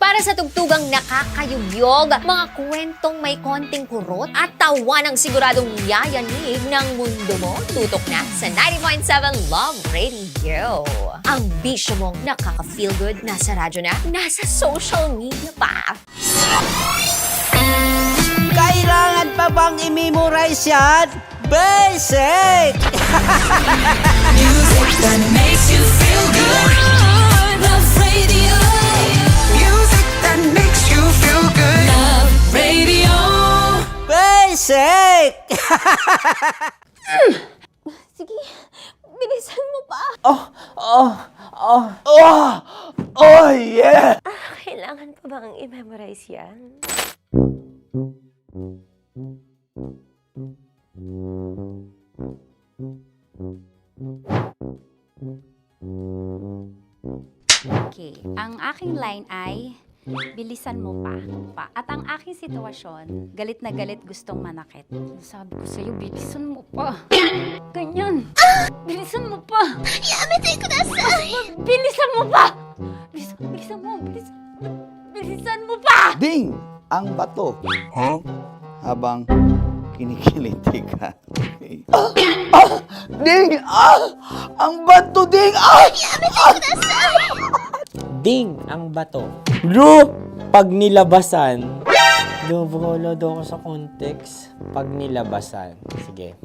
Para sa tugtugang nakakayugyog, mga kwentong may konting kurot at tawa ng siguradong yayanig ng mundo mo, tutok na sa 90.7 Love Radio. Ang bisyo mong nakaka-feel good, nasa radyo na, nasa social media pa. Kailangan pa bang i-memorize yan? Basic! Music that makes you feel good. Love Radio. Music that makes you feel good. Love Radio. Basic! Sige, bilisan mo pa. Oh, yeah! Kailangan pa bang i-memorize yan? Okay, ang aking line ay, bilisan mo pa. At ang aking sitwasyon, galit na galit gustong manakit. Sabi ko sa'yo, bilisan mo pa. Ganyan. Bilisan mo pa. Yamitay ko na sa... Bilisan mo pa! Bilisan mo pa! Ding! Ang bato. Habang kinikiliti ka. Okay. Ding! Ang bato, Ding! Ding ang bato. Bro, pag nilabasan. Wala daw ako sa context. Pag nilabasan. Sige.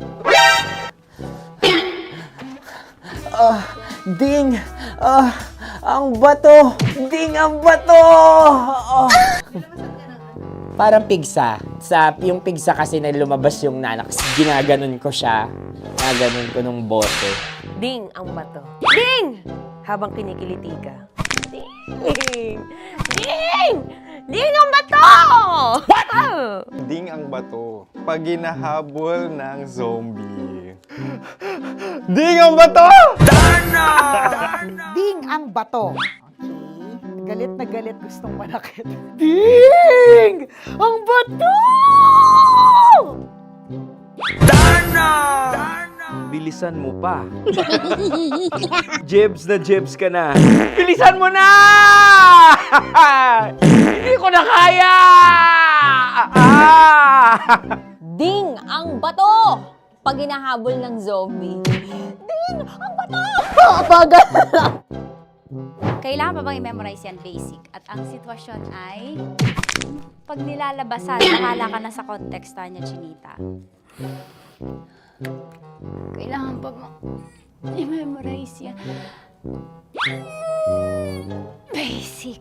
Ding! Ang bato! Ding ang bato! Parang pigsa. Yung pigsa kasi na lumabas yung nanak. Ginaganon ko siya. Ginaganon ko nung bote. Ding ang bato. Ding! Habang kinikiliti ka. Ding! Ding! Ding ang bato! What? Ding ang bato. Pag hinahabol ng zombie. Ding ang bato! Ding ang bato. Okay. Galit na galit gustong manakit. Ding! Ang bato! Bilisan mo pa. Jebs na jebs ka na. Bilisan mo na! Hindi ko na kaya! Ding ang bato! Pag hinahabol ng zombie. Ding ang bato! Bagal! Kailangan pa bang i-memorize yan basic? At ang sitwasyon ay, pag nilalabasan, nakala ka na sa konteksta niya, Chinita. Kailangan pa bang i-memorize yan? Basic.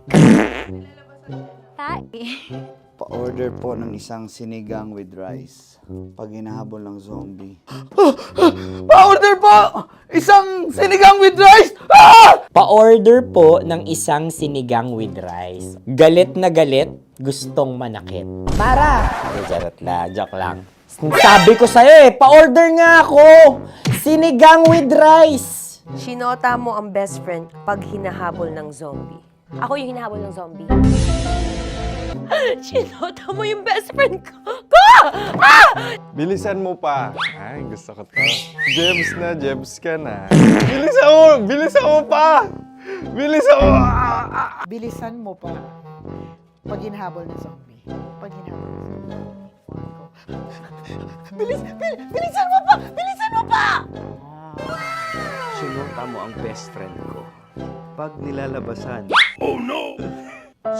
Pa-order po ng isang sinigang with rice. Pag hinahabol ng zombie. Pa-order po! Isang sinigang with rice! Pa-order po ng isang sinigang with rice. Galit na galit, gustong manakit. Para! Charot na, joke lang. Sabi ko sa'yo pa-order nga ako! Sinigang with rice! Sinota mo ang best friend pag hinahabol ng zombie. Ako yung hinahabol ng zombie. Sinota mo yung best friend ko! Bilisan mo pa. Ay, gusto ko to. Jebs na, jebs ka na. Bilisan mo pa! Bilisan mo pa. Pag hinahabol ng zombie. Pag hinahabol ng zombie. Bilisan mo pa! Bilisan mo pa! Sinota mo ang best friend ko. Pag nilalabasan. Oh no!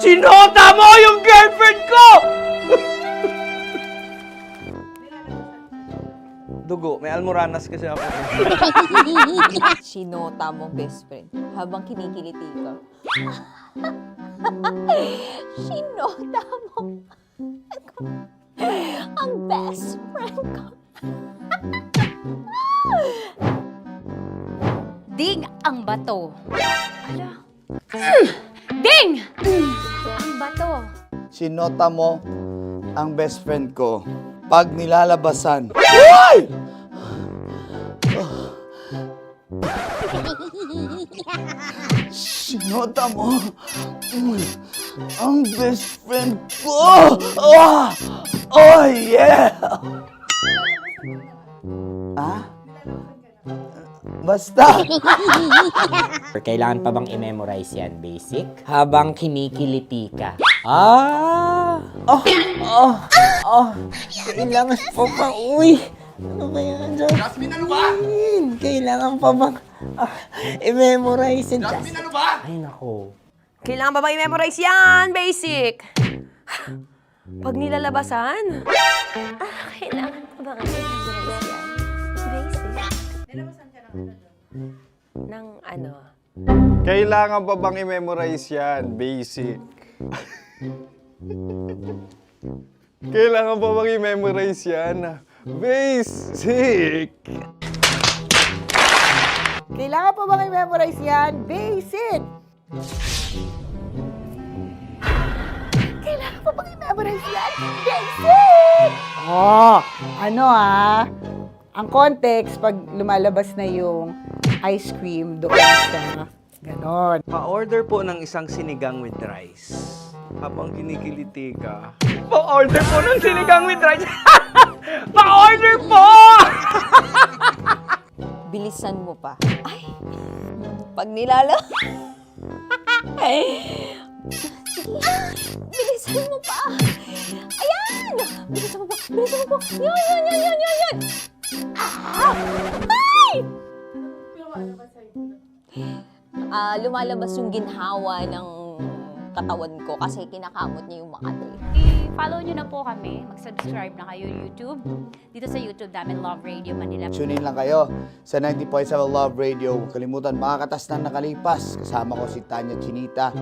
Sinota mo yung girlfriend ko! Dugo, may almoranas kasi ako. Sinota mo best friend habang kinikiliti ka. Sinota mo ang best friend ko. Ding ang bato. Ala. Ding! Ang bato. sinota mo ang best friend ko pag nilalabasan. Uy! Sinota mo ang best friend ko. Oh yeah! Basta. Kailangan pa bang i-memorize yan, basic? Habang kinikiliti ka. Kailangan pa ba? Uy! Ano ba yan, Jasmine? Jasmine, ano ba? Kailangan pa bang i-memorize yan, Jasmine, ano ba? Ay, nako. Kailangan ba i-memorize yan? Basic. Pag nilalabasan? Kailangan pa ba i-memorize yan? Basic. Nilabasan ka ng ano? Kailangan pa bang i-memorize yan? Basic. Kailangan pa bang i-memorize yan? Basic. Kailangan pa bang i-memorize yan? Basic! Kailangan pa bang i-memorize yan? Basic! Ano ang context pag lumalabas na yung ice cream doon sa ganon. Pa-order po ng isang sinigang with rice. Habang kinikiliti ka. Pa-order po ng sinigang with rice! Pa-order po! Bilisan mo pa. Ay! Pag nilala... Bilisan mo pa! Ayan! Bilisan mo pa! Bilisan mo pa! Yan! Ay! Lumalabas yung ginhawa ng katawan ko kasi kinakamot niya yung Makati. I-follow nyo na po kami. Mag-subscribe na kayo YouTube. Dito sa YouTube namin, Love Radio Manila. Tune in lang kayo sa 90.7 Love Radio. Huwag kalimutan, makakatas na nakalipas. Kasama ko si Tanya Chinita.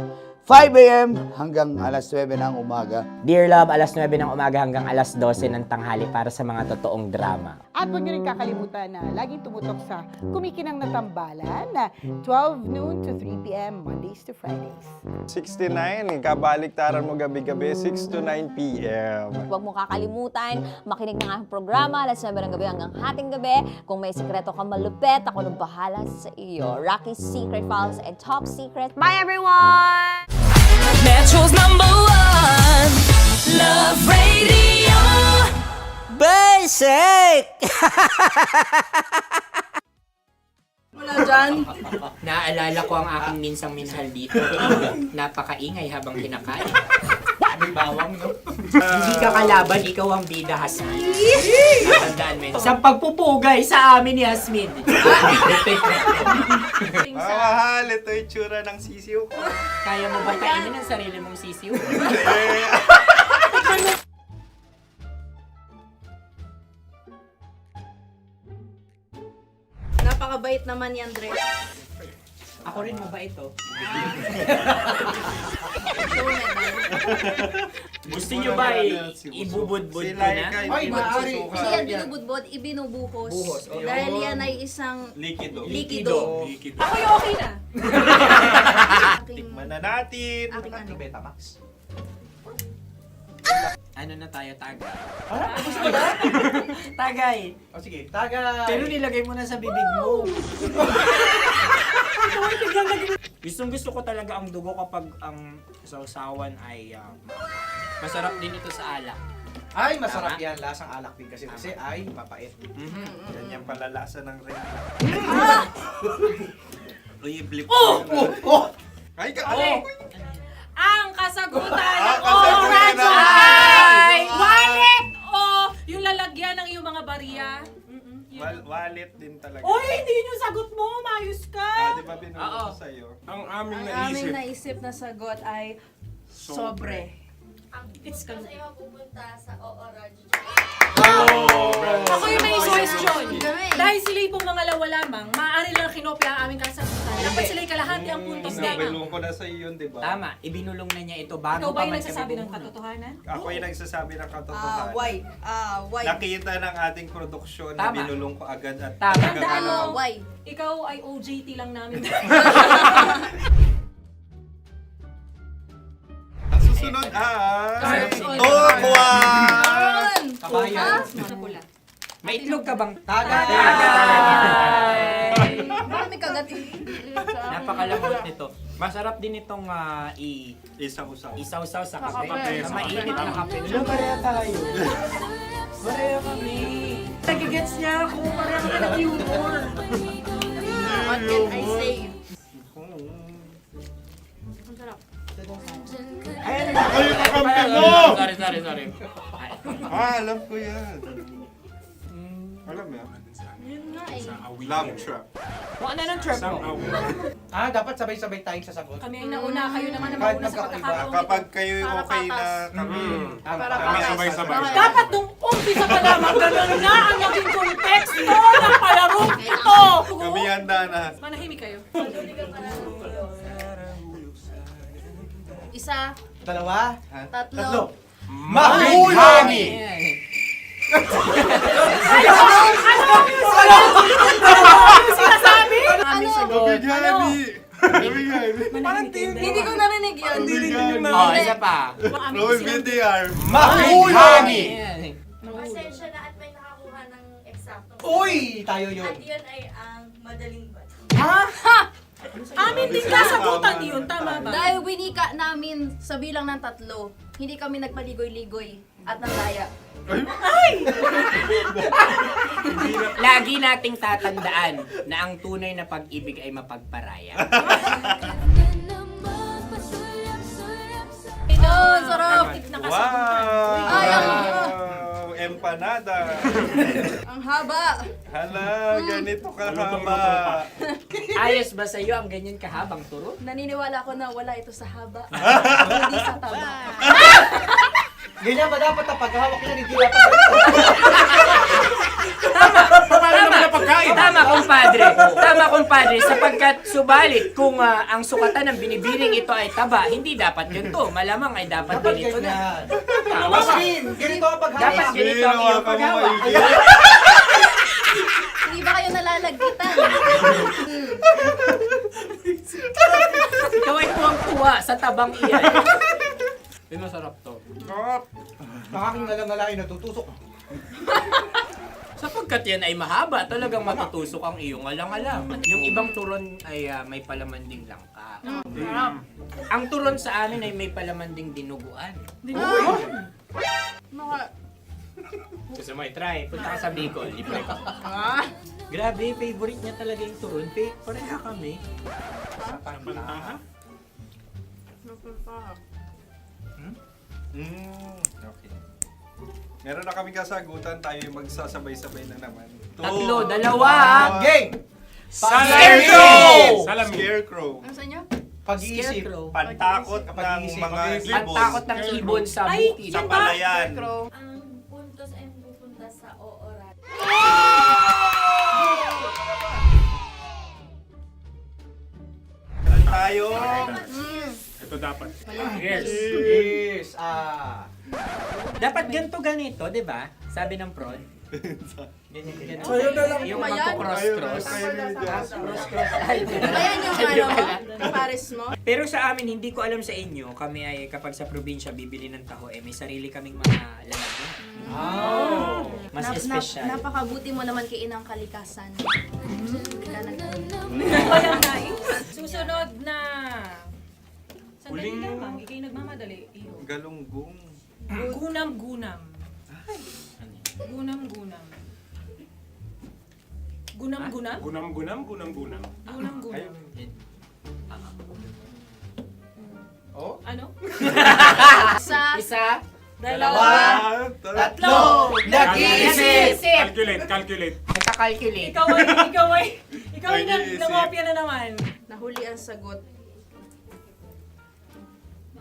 5 a.m. hanggang alas 9 ng umaga. Dear Love, alas 9 ng umaga hanggang alas 12 ng tanghali para sa mga totoong drama. At huwag nyo rin kakalimutan na laging tumutok sa Kumikinang na Tambalan na 12 noon to 3 p.m. Mondays to Fridays. 69, kabaliktaran mo gabi-gabi, 6 to 9 p.m. Huwag mo kakalimutan, makinig ng aking programa, alas 9 ng gabi hanggang hating gabi. Kung may sikreto kang malupet, ako nang bahala sa iyo. Rocky's Secret Files and Top Secret. Bye everyone! Metro's #1 Love Radio. Basic! Wala dyan. Naaalala ko ang aking minsang minahal dito. Napakaingay habang kinakain. May bawang, no? Hindi ka kalaban, ikaw ang bida, Hasmin. Natandaan mo yun. Sa pagpupugay sa amin ni Hasmin. Mahal, ito yung tsura ng sisiw ko. Kaya mo ba kainin ang sarili mong sisiw? Napakabait naman yan, Dre. Ako rin mabait, oh. Gusto nyo ba ibubudbud ko na? Ay, maaari. Hindi yan binubudbod, ibinubuhos. Buhos. Dahil yan ay isang Likido. likido. Ako'y okay na. Tikman na natin. Aking ano? Betamax. Ano na tayo, tagay? Tagay. O sige, tagay. Pero nilagay mo na sa bibig mo. Gustong-gusto ko talaga ang dugo kapag ang sausawan ay masarap din ito sa alak. Ay, masarap yan. Lasang alak din kasi ay mapait. Yan yung palalasa ng rin. Uy, blip. Ay, Ang kasagutan ng kasagutan Radyo ay wallet o yung lalagyan ng iyong mga barya. Wallet din talaga. Oy, hindi yun yung sagot mo. Mayos ka. Di ba binulong ko sa'yo? Ang aming Ang aming naisip na sagot ay sobre. It's Kasi pupunta sa Radyo. Ako yung may question. Dahil sila'y pong mga lawa lamang, maaari lang kinopya ang aming kasagutan. Dapat sila'y kalahati ang puntos lamang. Binulong ko na sa'yo yun, di ba? Tama, ibinulong na niya ito bago Ikaw ba pa yung man nagsasabi ng kami katotohanan? Ako yung nagsasabi ng katotohanan. Why? Nakita ng ating produksyon na Tama. binulong ko agad at Tama. Tandaan mo, Why? ikaw ay OJT lang namin. Ang susunod ay... yan. Sa pula. May itlog ka bang? Bakit may kagat Napakalambot nito. Masarap din itong isaw-saw sa kape. Sa mainit na kape. Pareha tayo. Pareha kami. Nagigets niya ako. Pareha kami ng humor. What can I say? Ang sarap. Sorry. Alam ko yan. Alam mo yan? Yun nga eh. Love trap. Kung ano ng trap mo? Dapat sabay-sabay tayong sasagot. Kami ay nauna, kayo naman ang Kahit mauna sa magkakaiba. pagkakataon. Kapag kayo okay na kami, kami sabay-sabay. Dapat nung umpisa pa lamang, ganun na ang naging konteksto ng palarong ito. Kami handa na. Manahimik kayo. Isa, Dalawa? tatlo. Mahulog! Sinasabi? Kami Hindi ko narinig yun. Isa pa. Roll VTR. Mahulog! Pasensya na at may nakakuha ng eksaktong. Uy! Tayo yun. At yun ay ang madaling bato. Amin din kasagutan yun, tama ba? Dahil winika namin sa bilang ng 3, hindi kami nagpaligoy-ligoy at nandaya. Lagi nating tatandaan na ang tunay na pag-ibig ay mapagparaya. Sarap! Wow! Empanada. Ang haba! Hala, ganito kahaba. Ayos ba sa'yo ang ganyan kahabang turo? Naniniwala ko na wala ito sa haba, hindi sa taba. Ganyan ba dapat ang paghahawak niya ni Gira? Tama, kumpadre. Sapagkat subalit kung ang sukatan ng binibining ito ay taba, hindi dapat ganito. Malamang ay dapat ganito na. Ganito ang paghahawak. Dapat ganito ang iyong paghawak. Hindi ba kayo nalalagkitan? Ikaw ay tuwang-tuwa sa tabang iyan. Masarap to. Makaking nalang natutusok. Sapagkat yan ay mahaba, talagang matutusok ang iyong alang-alang. Yung ibang turon ay may palaman ding langka. Ang turon sa amin ay may palaman ding dinuguan. Gusto mo i-try? Punta ka sa Bicol, libre ka. Grabe, favorite niya talaga yung turon. Pareha kami. Okay. Meron na kami kasagutan, tayo yung magsasabay-sabay na naman. 3, 2, Game! Scarecrow! Scarecrow. Ano sa inyo? Pag-iisip. Pantakot ng mga ibon. Pantakot ng ibon sa bukid. Sa palayan. Ang puntos ay pupunta sa oorat. Tayo. Ito dapat. Yes. Dapat ganito, di ba? Sabi ng prod. Ganyan. Yung Ayan. magko-cross-cross. Ayan yung pares mo. Pero sa amin, hindi ko alam sa inyo, kami ay kapag sa probinsya bibili ng taho, may sarili kaming mga lalagyan. Mas espesyal. Napakabuti mo naman kay Inang Kalikasan. Susunod na... Sandali lamang, ikay nagmamadali. Iyo. Galunggong. Gunam-gunam. Gunam-gunam. Gunam-gunam? Gunam-gunam. Gunam-gunam. Oh? Ano? Isa. Dalawa. Tatlo. Nag-iisip! Calculate. Nagka-calculate. Ikaw ay nangopya na naman. Nahuli ang sagot.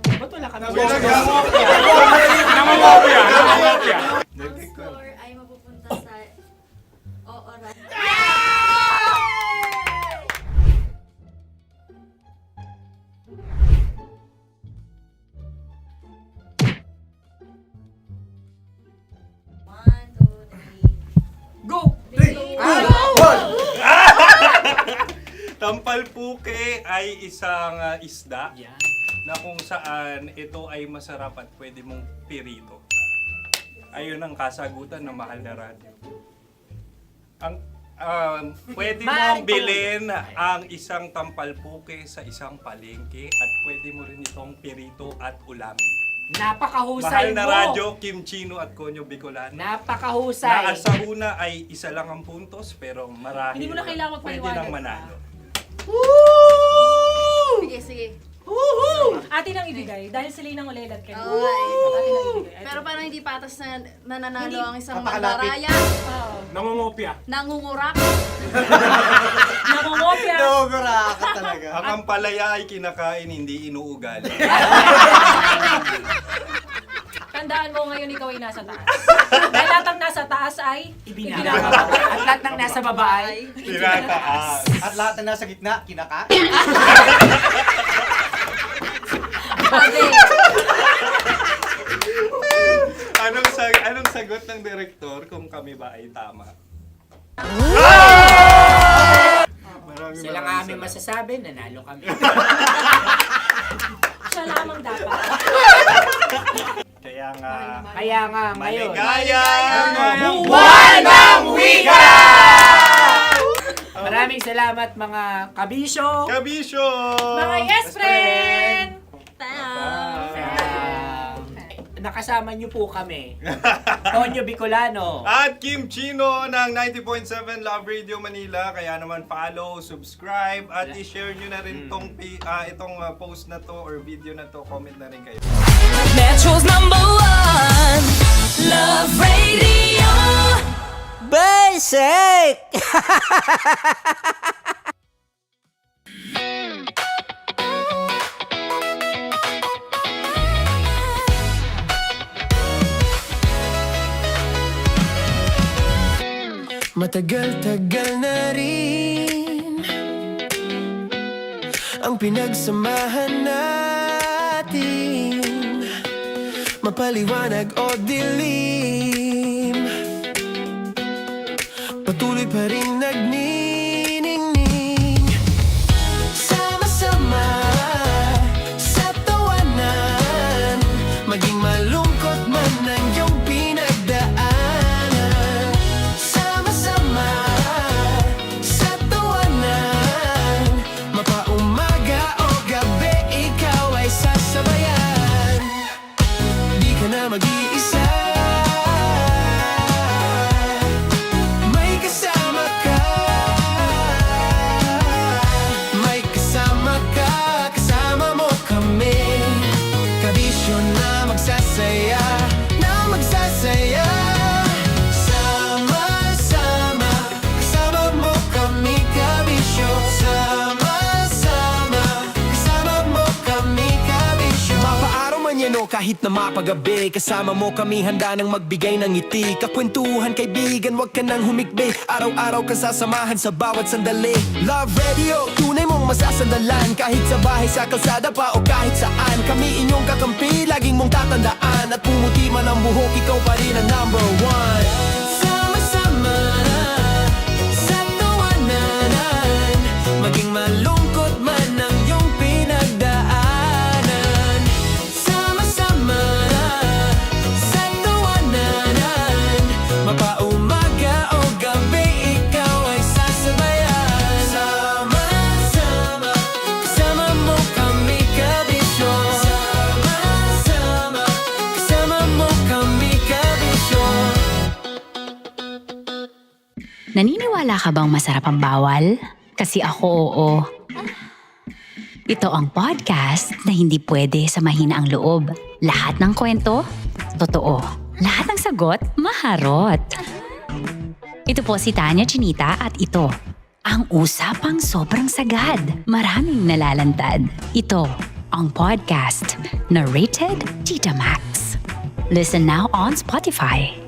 Ba't wala kami? Nangongopya. Ang score ay mapupunta sa oorat. Go! Tampalpuke ay isang isda na kung saan ito ay masarap at pwede mong pirito. Ayun ang kasagutan ng Mahal na Radyo. Ang pwede Mahal mong bilhin ang isang tampalpuke sa isang palengke at pwede mo rin itong pirito at ulamin. Napakahusay Mahal na mo. Radyo, Kim Chino at Konyo Bicolano. Napakahusay. Na sa una ay isa lang ang puntos pero marahil Hindi mo na kailangan pwede magpaliwanag nang manalo. Sige, sige. Atin ang ibigay dahil sila yung nangulelat kayo. Oo nga eh. Atin ang ibigay. Pero parang hindi patas na nananalo Hindi. ang isang Napakalapit. mandaraya. Nangungopia. Nangungurak. Namumopya. Ka talaga. Ang ampalaya ay kinakain, hindi inuugali. Tandaan mo ngayon ikaw ay nasa taas. Dahil lahat ng nasa taas ay Ibinababa. At lahat ng nasa baba ay Tinataas. At lahat na nasa gitna, kinaka. Anong sagot ng direktor kung kami ba ay tama? sila nga aming masasabi, nanalo kami. siya lamang dapat. Kaya nga, ngayon. maligaya! Buwan ng Wika! Maraming salamat mga kabisyo. Kabisyo! Mga yes friend! Nakasama niyo po kami. Tonyo Bicolano. At Kim Chino ng 90.7 Love Radio Manila. Kaya naman follow, subscribe, at i-share nyo na rin itong post na to or video na to. Comment na rin kayo. Metro's #1 Love Radio. Basic! Matagal-tagal na rin ang pinagsamahan natin, mapaliwanag o dilim, patuloy pa rin nagniningning. Sama-sama sa tawanan, maging malungkot man ang iyong pinagdaanan. Sama-sama sa tawanan, mapaumaga o gabi, ikaw ay sasabayan. Di ka na mag-iisa, may kasama ka. May kasama ka, kasama mo kami. Kabisyo na magsasaya, na magsasaya. Sama-sama, kasama mo kami, kabisyo. Sama-sama, kasama mo kami, kabisyo. Mapaaraw man yan o kahit na mapagabi, kasama mo kami, handa nang magbigay ng ngiti. Kakwentuhan, kaibigan, wag ka nang humikbi. Araw-araw ka sasamahan sa bawat sandali. Love Radio, tunay mong masasandalan. Kahit sa bahay, sa kalsada pa o kahit saan, kami inyong kakampi, laging mong tatandaan. At pumuti man ang buhok, ikaw pa rin ang #1. Sama-sama sa tawanan, maging malungkot man ang iyong pinagdaanan. Sama-sama sa tawanan, mapaumaga o gabi, ikaw ay sasabayan. Sama-sama, kasama mo kami, kabisyo. Sama-sama, kasama mo kami, kabisyo. Naniniwala ka bang masarap ang bawal? Kasi ako oo. Ito ang podcast na hindi pwede sa mahina ang loob. Lahat ng kwento, totoo. Lahat ng sagot, maharot. Ito po si Tanya Chinita at ito, ang usapang sobrang sagad. Maraming nalalantad. Ito, ang podcast na rated Tita Max. Listen now on Spotify.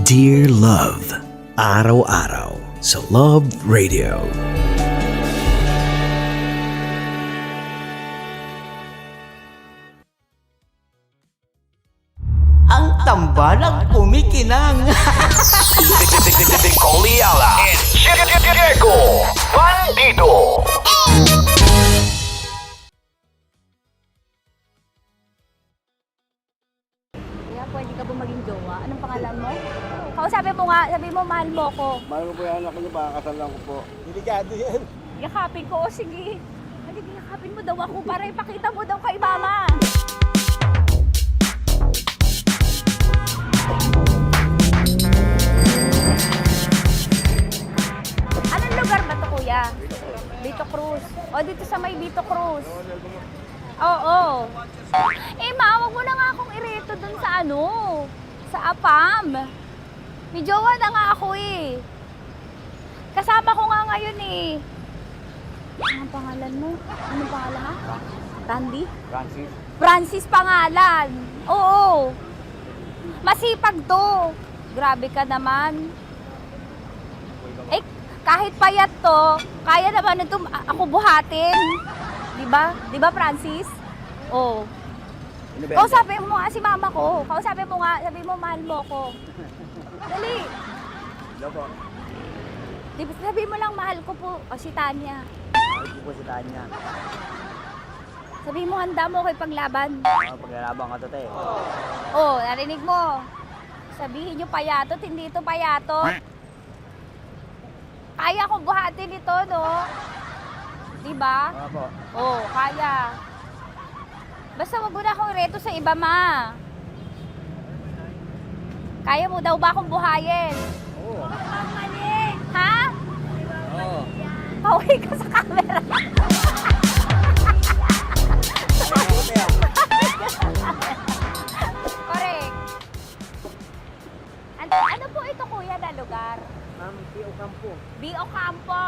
Dear Love, araw-araw sa Love Radio. Ang tambalang kumikinang. Coliala and Diego Bandido. nga, sabi mo mahal mo ko. Mahal ko po yung anak niyo, makakasal lang ko po. Delikado yan. Yakapin ko, o sige. Halika, yakapin mo daw ako para ipakita mo daw kay mama. Anong lugar ba to, kuya? Vito Cruz. O, dito sa may Vito Cruz. Oo. Eh, ma, wag mo na nga akong ireto dun sa ano, sa APAM. May jowa na nga ako eh. Kasama ko nga ngayon eh. Anong pangalan mo? Anong pangalan ha? Randy? Francis. Francis pangalan. Oo. Masipag to. Grabe ka naman. Eh, kahit payat to, kaya naman ito ako buhatin. Diba? Diba, Francis? Oo. Kausapin mo nga si mama ko. Kausapin mo nga, sabi mo mahal mo ko. Dali. Hello po. Sabi mo lang mahal ko po. O, si Tanya. Mahal ko po si Tanya. Sabi mo handa mo kay paglaban. Paglalaban ka to, te. Oh, narinig mo. Sabihin nyo payatot, hindi ito payatot. Kaya kong buhatin ito, no? Diba? Opo. Oh, kaya. Basta wag mo na akong reto sa iba, ma. Kaya mo daw ba akong buhayin? Oo. Ha? Oo. Pauwi ka sa camera. Correct. Ano po ito, kuya, na lugar? B.O. Campo. B.O. Campo.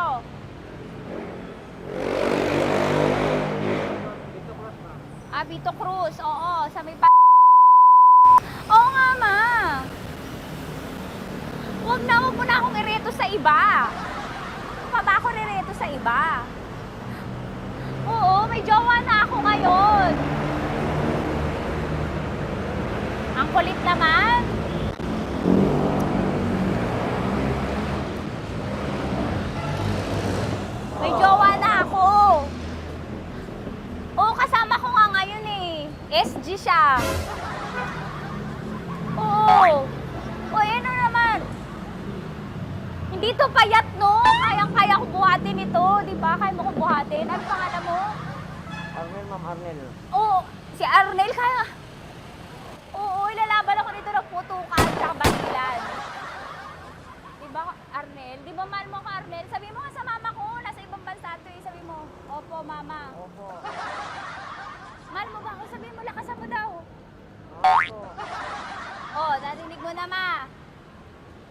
Vito Cruz. Oo, sa may Oo nga, ma. Huwag mo na akong ireto sa iba. Pa ba ako nireto sa iba? Oo, may jowa na ako ngayon. Ang kulit naman. May jowa na ako. Oo, kasama ko nga ngayon eh. SG siya. Oo. O, ano naman? Hindi to payat, no? Kayang-kaya ko buhatin ito, di ba? Kaya mo kong buhatin. Ano pangalan mo? Arnel, ma'am, Arnel. Oo, si Arnel kaya. Oo, ilalaban ako nito ng putukan sa basilan. Di ba, Arnel? Di ba mahal mo ka, Arnel? Sabi mo nga sa mama ko, nasa ibang bansa to eh. Sabi mo, opo, mama. Opo. Mahal mo ba ako? Sabi mo, lakasan mo daw. Opo. Oh, narinig mo na, ma.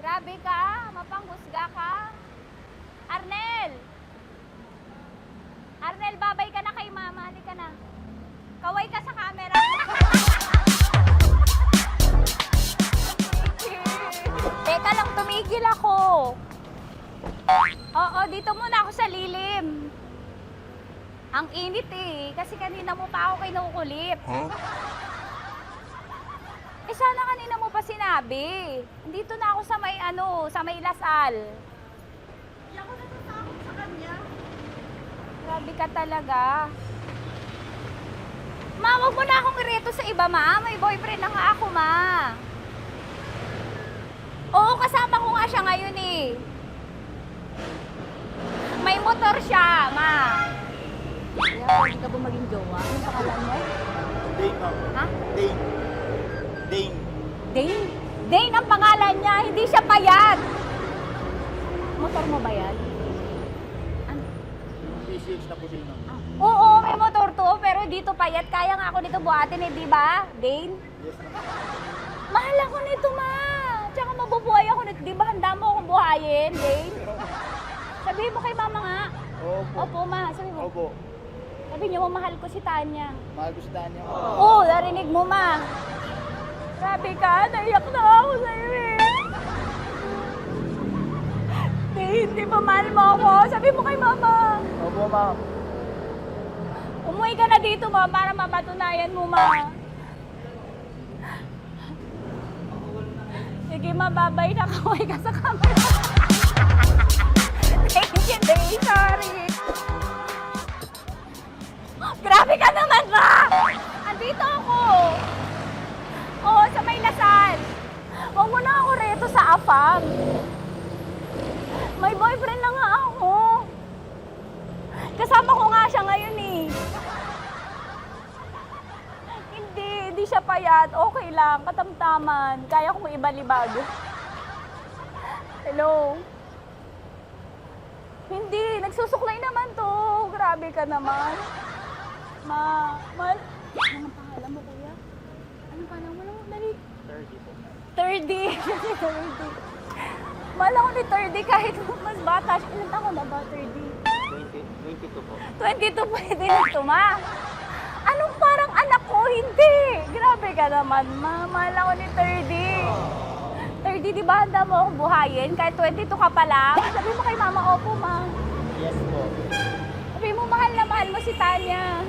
Grabe ka, mapanghusga ka. Arnel! Arnel, babay ka na kay mama. Halika na. Kaway ka sa camera. Teka lang, tumigil ako. Oo, dito muna ako sa lilim. Ang init eh, kasi kanina mo pa ako kinukulit. Huh? Eh sana kanina mo pa sinabi. Dito na ako sa may sa may Lasal. Hindi ako natatakot sa kanya. Grabe ka talaga. Ma, wag mo na akong ireto sa iba, ma. May boyfriend na nga ako, ma. Oo, kasama ko nga siya ngayon eh. May motor siya, ma. Kaya pwede ka ba maging jowa? Anong pangalan mo? Dane, ma'am. Ha? Dane. Dane. Dane? Dane ang pangalan niya, hindi siya payat. Motor mo ba yan? Ano? PCH na po din, ma'am. Oo, may motor to, pero dito payat. Kaya nga ako nito buhatin eh, di ba? Dane? Yes, ma'am. Mahal ako nito, ma. Tsaka mabubuhay ako nito. Di ba handa mo akong buhayin, Dane? Sabihin mo kay mama nga. Opo. Opo, ma. Sabi mo. Opo. Sabi niyo, mahal ko si Tanya. Mahal ko si Tanya. Oo, narinig mo, ma. Grabe ka, naiyak na ako sa'yo eh. Hindi ba mahal mo ako? Sabi mo kay mama. Opo, ma'am. Umuwi ka na dito, ma, para mapatunayan mo, ma. Sige, ma, babay na. Kaway ka sa camera. Thank you, Day. Sorry. Grabe ka naman, ma! Andito ako. Oo, sa may Lasal. Huwag mo na ako reto sa AFAM. May boyfriend na nga ako. Kasama ko nga siya ngayon eh. Hindi siya payat. Okay lang, katamtaman. Kaya kong ibalibag. Hello? Hindi, nagsusuklay naman to. Grabe ka naman. Anong pangalan mo, kuya? Anong pangalan mo? Dali. 30. 30. Mahal ako ni 30 kahit mas bata siya. Ilan taon na ba, 30? 22 po. 22 pwede na ito, ma. Anong parang anak ko? Hindi. Grabe ka naman, ma. Mahal ako ni 30. 30, di ba handa mo akong buhayin? Kahit 22 ka pa lang. Sabi mo kay mama, opo, ma. Yes po. Sabi mo, mahal na mahal mo si Tanya.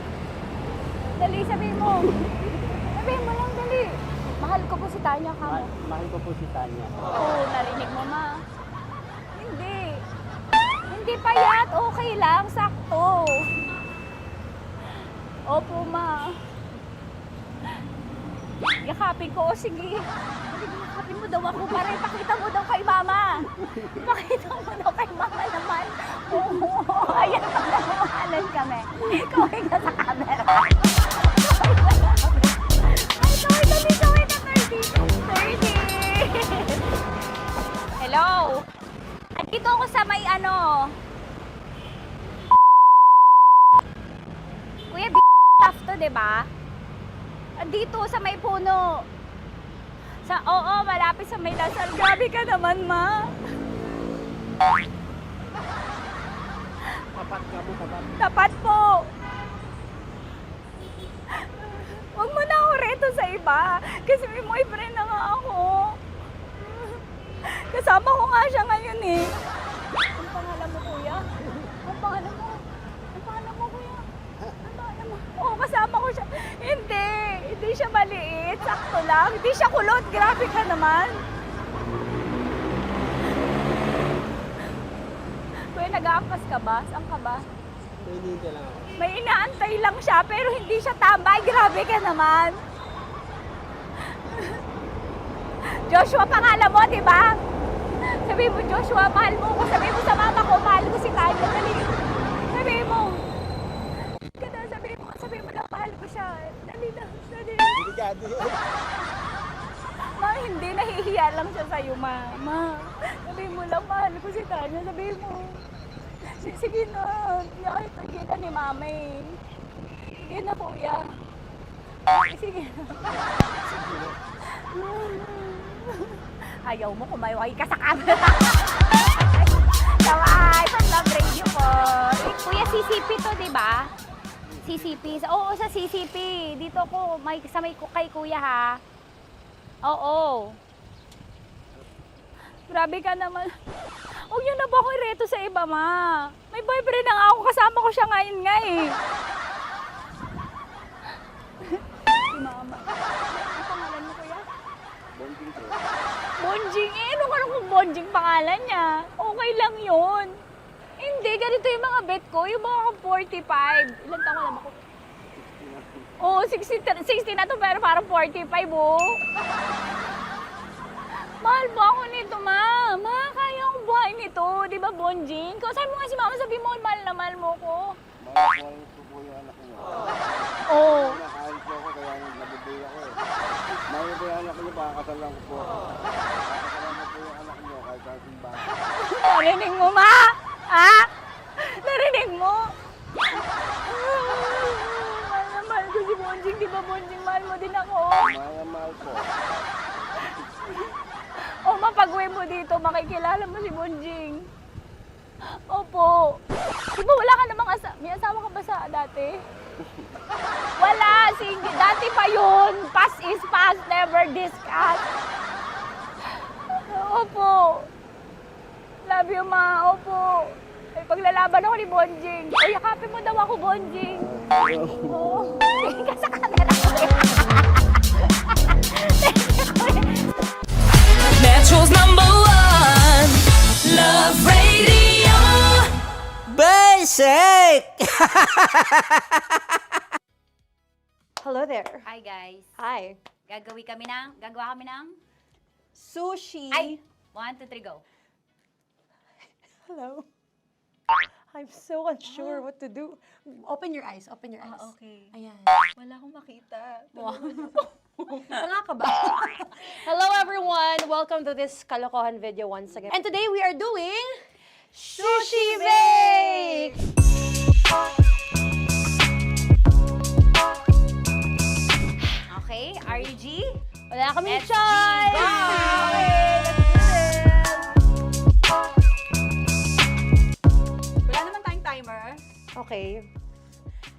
Dali, sabi mo. Sabi mo lang, dali. Mahal ko po si Tanya, ka mo. Mahal ko po si Tanya. Oo, narinig mo, ma. Hindi. Hindi payat. Okay lang, sakto. Opo, ma. Yakapin ko. O, sige. Yakapin mo daw ako para ipakita mo daw kay mama. Ipakita mo daw kay mama naman. Oo, ayan, nagmamahalan kami. Kaway ka sa camera. Ay, kaway ka 30. Hello? Andito ako sa may Kuya, tough to, diba? Dito sa may puno. Oo, malapit sa may Lasal. Grabe ka naman, ma. Tapat ka mo, tapat. Tapat po. Huwag mo na ako reto sa iba. Kasi may boyfriend na nga ako. Kasama ko nga siya ngayon eh. Ang pangalan mo, kuya? Ang pangalan mo? Ang pangalan mo, kuya? Ang pangalan mo? Oo, kasama ko siya. Hindi siya maliit. Sakto lang. Hindi siya kulot. Grabe ka naman. Kuya, nag-aangkas ka ba? Saan ka ba? Pwede ka lang ako. May inaantay lang siya, pero hindi siya tambay. Grabe ka naman. Joshua, pangalan mo, di ba? Sabi mo, Joshua, mahal mo ko. Sabi mo sa mama ko, mahal ko si Tanya. Dali. Sabi mo. Sabi mo lang, mahal ko siya. Dali na. Ma, hindi. Nahihiya lang siya sa'yo, ma. Sabi mo lang, mahal ko si Tanya. Sabi mo. Sige na. Kahit nakita ni mama eh. Sige na, kuya. Sige na. Ayaw mo, kumayaway ka sa camera. Kaway, from Love Radio po. Kuya, CCP to, di ba? CCP. Oo, sa CCP. Dito ko, sa may kay kuya ha. Oo. Grabe ka naman. Huwag niyo na ba akong ireto sa iba, ma? May boyfriend na nga ako. Kasama ko siya ngayon nga eh. Si mama. Ang pangalan mo, kuya? Bonjing po. Bonjing? Ano kung Bonjing pangalan niya? Okay lang yun. Hindi, ganito yung mga bet ko. Yung mga 45. Ilan taon alam ako? Oo, 60 na to pero parang 45, oh. Mahal ba ako nito, ma? Ma, kaya akong buhay nito. Di ba, Bonjing? Sabi mo nga si mama, sabi mo, mahal na mahal mo ko. Mahal ko po yung anak niyo. Oo. Nakahal po ako kaya nabibigay ako eh. Mahal ko yung anak niyo, pakakasal lang ko po. Pakakasalan mo po yung anak niyo kahit sa simbahan. Narinig mo, ma? Ha? Narinig mo? Mahal na mahal ko si Bonjing. Di ba, Bonjing, mahal mo din ako? Mahal po. O, mapag-uwi mo dito, makikilala mo si Bonjing. Opo. Di ba wala ka namang may asawa ka ba sa dati? Wala, sige. Dati pa yun. Past is past, never discuss. Opo. Love you, ma. Opo. Ay, paglalaban ako ni Bonjing. O, yakapin mo daw ako, Bonjing. Oo. Sige ka sa camera ko. Metro's #1 Love Radio. Basic! Hello there. Hi, guys. Hi. Gagawa kami ng Sushi. Ay! 1, 2, 3, go. Hello. I'm so unsure what to do. Open your eyes. Open your eyes. Okay. Ayan. Wala akong makita. Tanga ka ba? Hello everyone! Welcome to this Kalokohan video once again. And today we are doing Sushi Bake! Okay, RG? Wala kaming Let's choice! go! Wala naman tayong timer. Okay.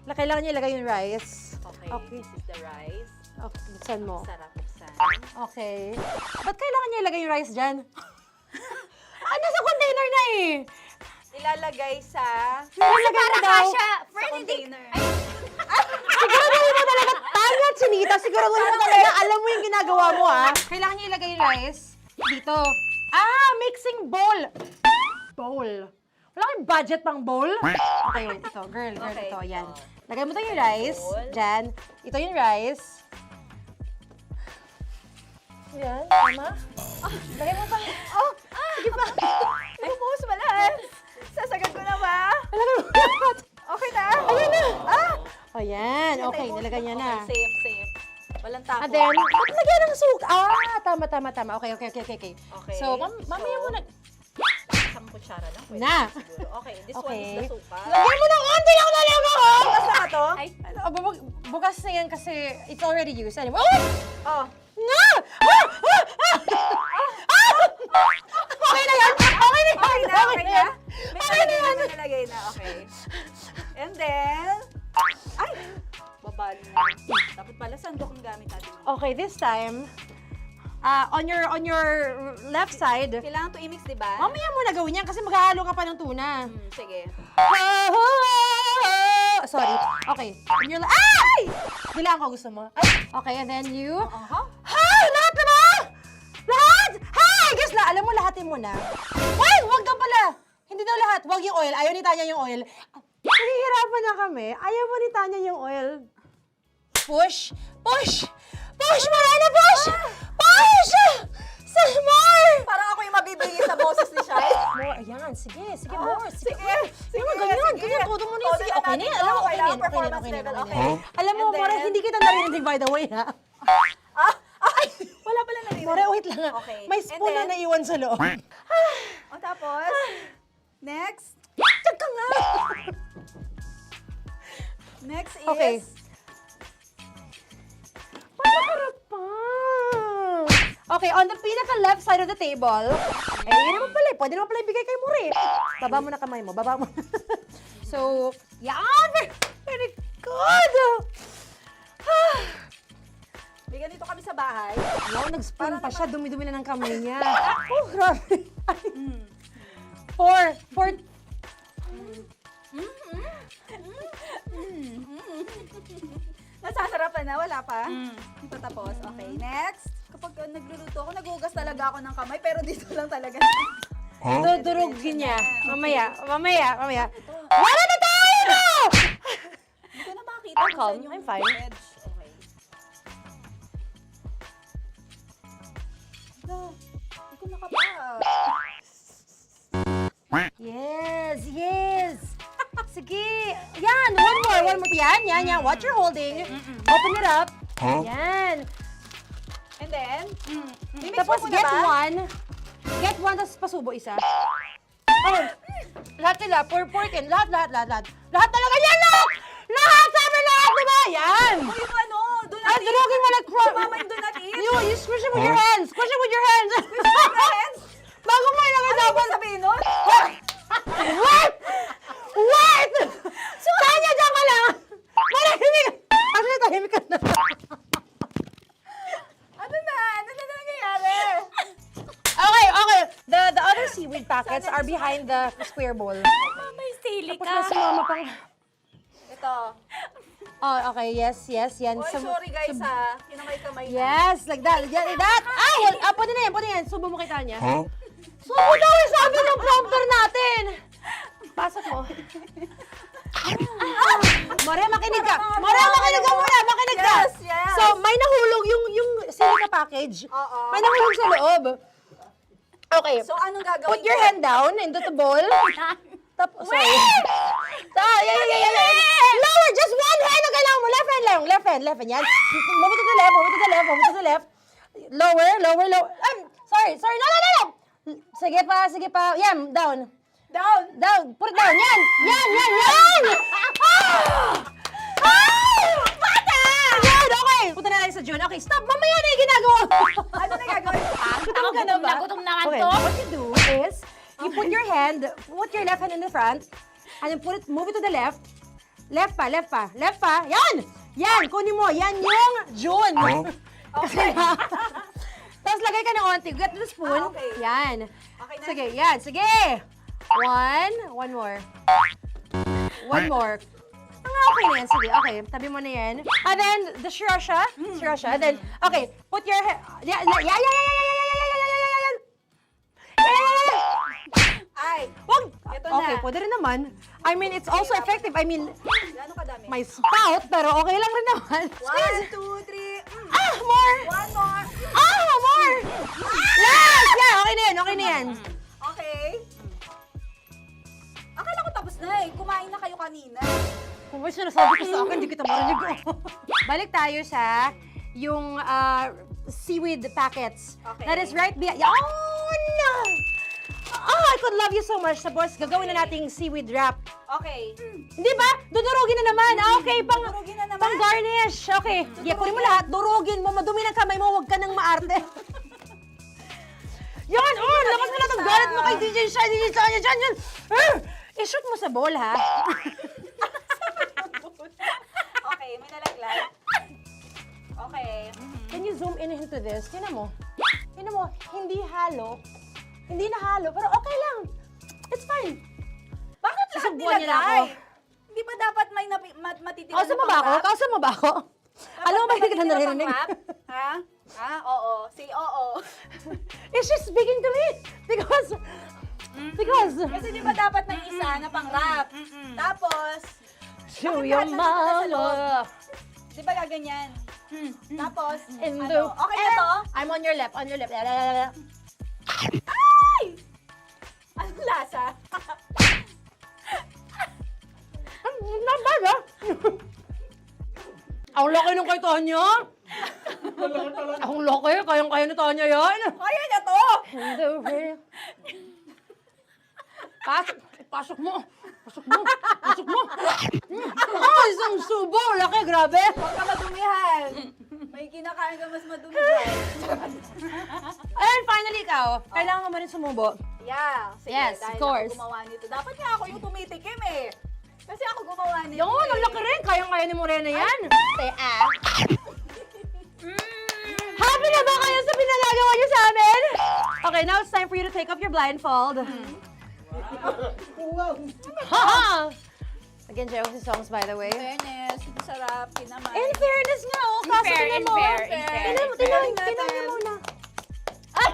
Kailangan niya ilagay yung rice. Okay, this is the rice. Okay, buksan mo. Sarap buksan. Okay. Ba't kailangan niya ilagay yung rice dyan? Nasa container na eh! Ilalagay sa... Nilalagay mo daw. container. Siguraduhin mo talaga, Tanya at Sunita, siguraduhin mo talaga, alam mo yung ginagawa mo ah. Kailangan niya ilagay yung rice dito. Mixing bowl. Bowl. Wala kayong budget pang bowl? Okay, wait, ito. Girl, Okay. ito, yan. Lagay mo ito yung rice, dyan. Ito yung rice. Yan, tama? Lagay mo pa. Sige pa. Bumuhos mo lahat. Sasagad ko na ba? Lagay mo lahat. Okay na? Ayan na. Ayan, okay, nilagay niya na. Okay, safe. Walang tapon. And then, ba't lagyan ng suka? Tama. Okay. Okay. So, mamaya mo na. Isang kutsara lang. Pwede Na. siguro. Okay, this one Okay. is the suka. Lagyan mo ng onti lang talaga ko! Bukas na to? Ay, bukas na yan kasi it's already used. Anyway. Oh. Na! Okay na yan! Okay na yan! May nalagay na nalagay na. Okay. And then, ay! Babali na. Dapat pala sandok ang gamit natin. Okay, this time, on your left side, Kailangan to i-mix, di ba? mamaya mo na gawin yan kasi maghahalo ka pa ng tuna. Sige. Sorry. Okay. On your ay! Bilang ko gusto mo. Ay! Okay, and then you... Hi! Lahat na ba? Lahat! Hi! Guys, alam mo, lahatin mo na. Wait! Wag ka pala! Hindi daw lahat. Wag yung oil. Ayaw ni Tanya yung oil. Nahihirapan na kami. Ayaw mo ni Tanya yung oil. Push! Push! Push! Marana! Push! Push! Some more! Parang ako yung mabibigay sa boses ni Shai. More. Ayan. Sige. More. Sige. Sige, Ganyan. Todo mo na yung sige. Okay na yan. Alam mo, okay na yan. Okay. Alam mo, More, hindi kita narinig by the way, ha? Ay! Wala pala narinig. More, wait lang ha. Okay. May spoon na naiwan sa loob. O tapos, next. Tiyag ka nga! Next is... Okay. Panaharap pa! Okay, on the pinaka-left side of the table, yun naman pala, pwede naman pala ibigay kay More. Baba mo na kamay mo, baba mo. So, yan! Very good! May ganito kami sa bahay. Wow, nag-spoon pa siya, dumi-dumi na ng kamay niya. Oh, grabe. Four. Nasasarapan na, wala pa. Patapos. Okay, next. Kapag nagluluto ako, nagugas talaga ako ng kamay, pero dito lang talaga. Dudurugin niya. Mamaya. Wala na tayo! Hindi ko na makita. I'm calm. I'm fine. Edge. Okay. Hindi ko nakapa. Yes. Sige. Yan, one more. Yan. What you're holding. Open it up. Yan. And then, Tapos get one. Get one, tapos pasubo isa. Oh, lahat sila. Porkin. Lahat. Lahat talaga yan, lahat! Lahat! Sabi lahat, diba? Yan! o yung ano, do not eat. Durugin mo like Mama yung do not eat. You squish it with your hands. Squish it with your hands. Bago mo ilagay Ano dapat. yung sabihin nun? Wait! Tanya, dyan ka lang! Marahimik! Actually, tahimik ka na. Ano na nangyayari? Okay. The other seaweed packets are behind the square bowl. May sili Tapos na si Mama pang... Ito. Oh, okay. Yes. Yan. Oy, sorry guys ha. Kinamay-kamay na. Yes, like that. Ay! Pwede na yan. Subo mo kay Tanya. Subo daw yung sabi ng prompter natin! Pasok mo. More, makinig ka. Makinig ka. Yes. So, may nahulog yung silica package. Oo. May nahulog sa loob. Okay. So, anong gagawin Put your ko? hand down into the bowl. Tapos, sorry. Yeah. Lower, just one hand ang kailangan mo. Left hand lang. Left hand. Yan. Move it to the left. Lower. Sorry. No. Sige pa. Yan, down. Put it down. Yan. Bata! Yan, okay. Punta na lang sa June. Okay, stop. Mamaya na yung ginagawa. Ano na gagawin? Gutom naman to. What you do is, you put your left hand in the front, and then move it to the left. Left pa. Yan, kunin mo. Yan yung June. Okay. Tapos lagay ka ng onti. Get the spoon. Okay. Yan. Okay na? Sige. One more. Okay na yan. Sige, okay. Tabi mo na yan. And then, the sriracha. And then, okay. Put your head. Yeah. Ay, Wag. Ito Okay, na. pwede rin naman. I mean, it's also effective. I mean, Gano'ng kadami? may spout, pero okay lang rin naman. 1, 2, 3. More! One more. More! Last! Yeah, okay na yan. Okay. Akala ko tapos na eh. Kumain na kayo kanina. Kung may sinasabi ko sa akin, hindi kita marinig. Balik tayo sa yung seaweed packets. Okay. That is right behind. Oh, no! Oh, I could love you so much. Tapos, gagawin na nating seaweed wrap. Okay. Hindi ba? Dudurugin na naman. Okay, Durugin na naman. pang garnish. Okay. Kunin mo lahat. Durugin mo. Madumi ng kamay mo. Huwag ka nang maarte. Yan! Oh, lakas mo na itong galit mo kay DJ Shine. Yan. I-shoot mo sa bowl, ha? Okay, may nalaglag. Okay. Can you zoom in into this? Tingnan mo. Hindi halo. Hindi na halo, pero okay lang. It's fine. Bakit lahat Susubuan niya na nilagay? ako. Hindi ba dapat may matitira Kausa mo ba ako? Alam mo ba hindi kita naririnig? Ha? Oo. Say oo. Is she speaking to me? Because... Kasi di ba dapat may isa na pang-rap? Tapos, Show bakit your lahat nandito sa loob? mama. Di ba gaganyan? Tapos, In the... okay na to? I'm on your left. Ay! Anong lasa? Not bad, ha? Ang laki nung kay Tonya. Ang laki. Kayang-kaya ni Tonya yan. Kaya niya to! Pasok mo. Isang subo. Laki, grabe. Huwag ka madumihan. May kinakain ka mas madumi dyan. And finally, ikaw. Kailangan mo rin sumubo. Yeah. Sige, Yes, dahil of course. ako gumawa nito. Dapat nga ako yung tumitikim eh. Kasi ako gumawa nito. Yung ang laki rin. Kayang-kaya ni Morena yan. Happy na ba kayo sa pinagagawa niyo sa amin? Okay, now it's time for you to take off your blindfold. Haha! Again, Joe, si songs, by the way. Fairness, sarap, kinamay. In fairness nga, oh. Kaso tingnan mo. Tingnan niyo muna. Ay!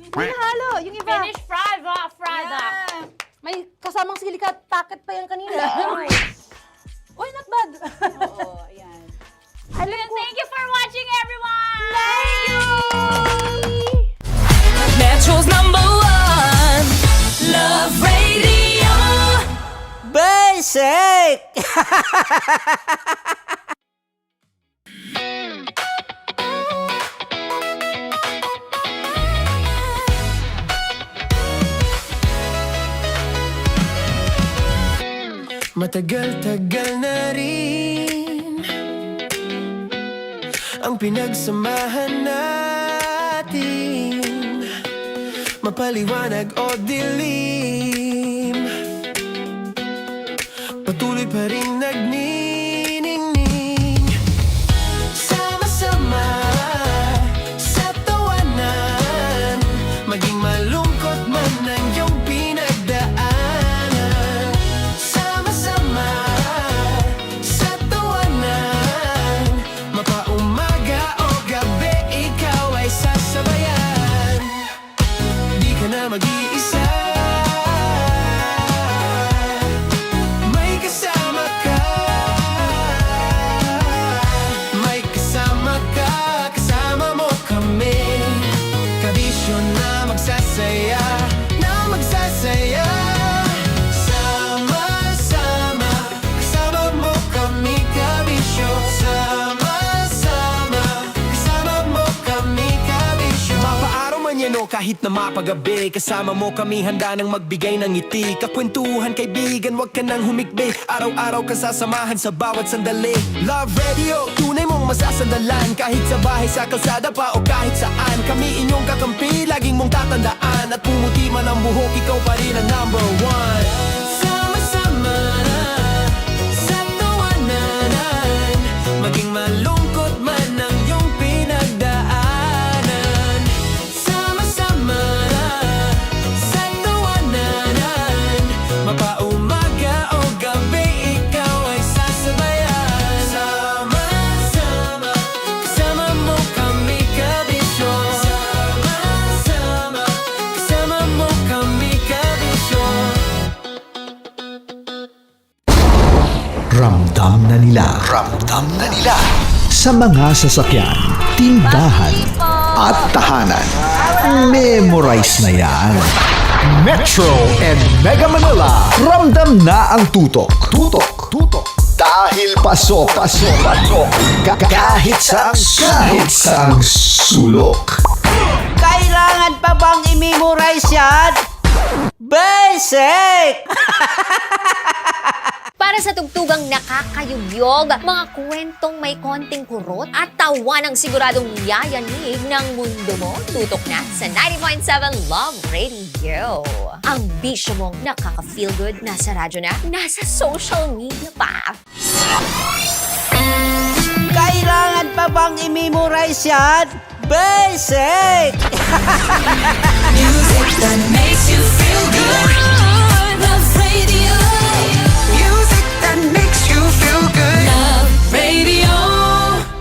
Hindi halo. Yung iba. Finish fried up. May kasamang silica packet pa yan kanina. Uy, not bad. Oo, ayan. Thank you for watching, everyone! Thank you! Metro's #1 Love Radio. Basic! Matagal-tagal na rin ang pinagsamahan natin, mapaliwanag o dilim, patuloy pa rin nagniningning. Sama-sama sa tawanan, maging malungkot man ang iyong pinagdaanan. Sama-sama sa tawanan, mapaumaga o gabi, ikaw ay sasabayan. Di ka na mag-iisa, may kasama ka. kahit na mapagabi. Kasama mo kami handa nang magbigay ng ngiti. Kakwentuhan kaibigan, wag ka nang humikbi. Araw-araw kasasamahan sa bawat sandali. Love Radio, tunay mong masasandalan. Kahit sa bahay, sa kalsada pa o kahit saan. Kami inyong kakampi, laging mong tatandaan. At pumuti man ang buhok, ikaw pa rin ang number one. Sama-sama na sa tawanan, maging malungkot man ang iyong pinagdaanan. Sama-sama na sa tawanan, mapaumaga o gabi, ikaw ay sasabayan. Sama-sama, kasama mo kami kabisyon. Sama-sama, kasama mo kami kabisyon. Ramdam na nila sa mga sasakyan, tindahan at tahanan. Memorize na yan. Metro and Mega Manila, ramdam na ang tutok. Dahil pasok. Kahit saang sulok. Kailangan pa bang i-memorize yan? Basic! Para sa tugtugang nakakayugyog, mga kwentong may konting kurot at tawa ng siguradong yayanig ng mundo mo, tutok na sa 90.7 Love Radio. Ang bisyo mong nakaka-feel good, nasa radyo na, nasa social media pa. Kailangan pa bang i-memorize yan? Basic! Music that makes you feel good. Love Radio. Music that makes you feel good. Love Radio.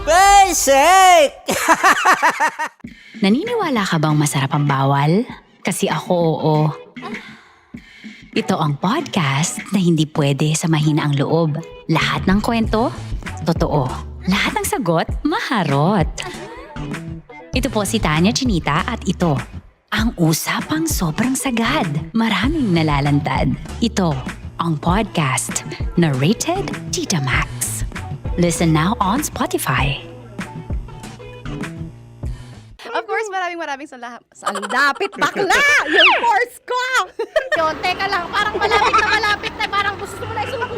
Basic! Naniniwala ka bang masarap ang bawal? Kasi ako oo. Ito ang podcast na hindi pwede sa mahina ang loob. Lahat ng kwento, totoo. Lahat ng sagot, maharot. Ito po si Tanya Chinita at ito, ang usapang sobrang sagad. Maraming nalalantad. Ito, ang podcast na Rated Tita Max. Listen now on Spotify. Of course, maraming salamat. Ang lapit bakla! Yung force ko! Yun, teka lang, parang malapit na, parang gusto mo na isulat.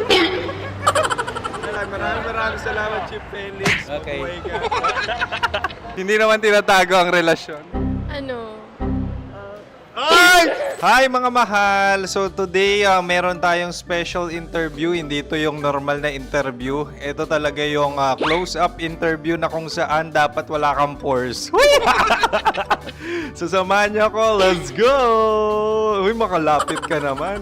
Maraming salamat, Chip Felix. Okay. Oh my God. Hindi naman tinatago ang relasyon. Ano? Hi mga mahal! So today, meron tayong special interview. Hindi ito yung normal na interview. Ito talaga yung close-up interview na kung saan dapat wala kang pores. So samahan niyo ako. Let's go! Uy, makalapit ka naman.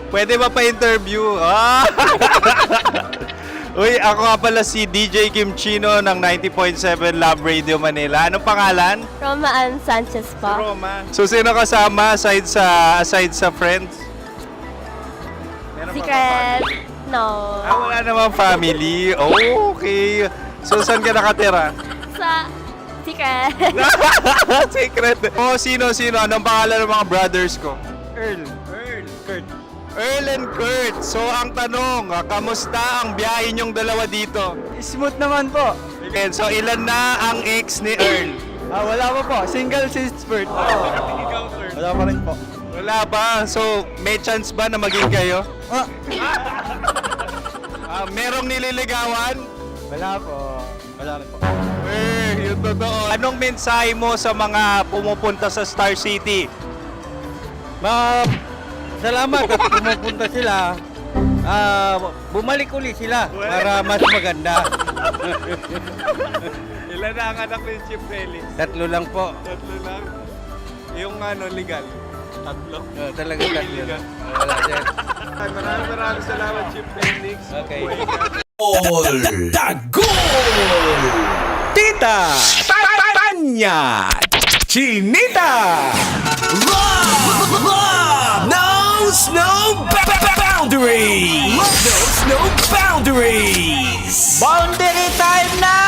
Pwede ba pa-interview? Uy, ako nga pala si DJ Kim Chino ng 90.7 Love Radio Manila. Anong pangalan? Roma Ann Sanchez po. Roma. So, sino kasama aside sa friends? Secret. No. Wala namang family. Oh, okay. So, saan ka nakatira? Sa secret. Secret. Oh, sino? Anong pangalan ng mga brothers ko? Earl, Kurt. Earl and Kurt. So, ang tanong, kamusta ang biyahe niyong dalawa dito? Smooth naman po. Okay, so ilan na ang ex ni Earl? Wala pa po. Single since birth. Wala pa rin po. Wala ba? So, may chance ba na maging kayo? Merong nililigawan? Wala po. Wala rin po. Yung totoo. Anong mensahe mo sa mga pumupunta sa Star City? Salamat at pumupunta sila. Bumalik ulit sila para mas maganda. Ilan na ang anak ni Chip Felix? 3 lang po. 3 lang? Yung legal? 3? Talaga 3 lang. Wala sir. Maraming salamat, Chip Felix. Okay. Tagol! Tita Tanya Chinita. Love knows no boundaries. Love knows no boundaries. Boundary time na!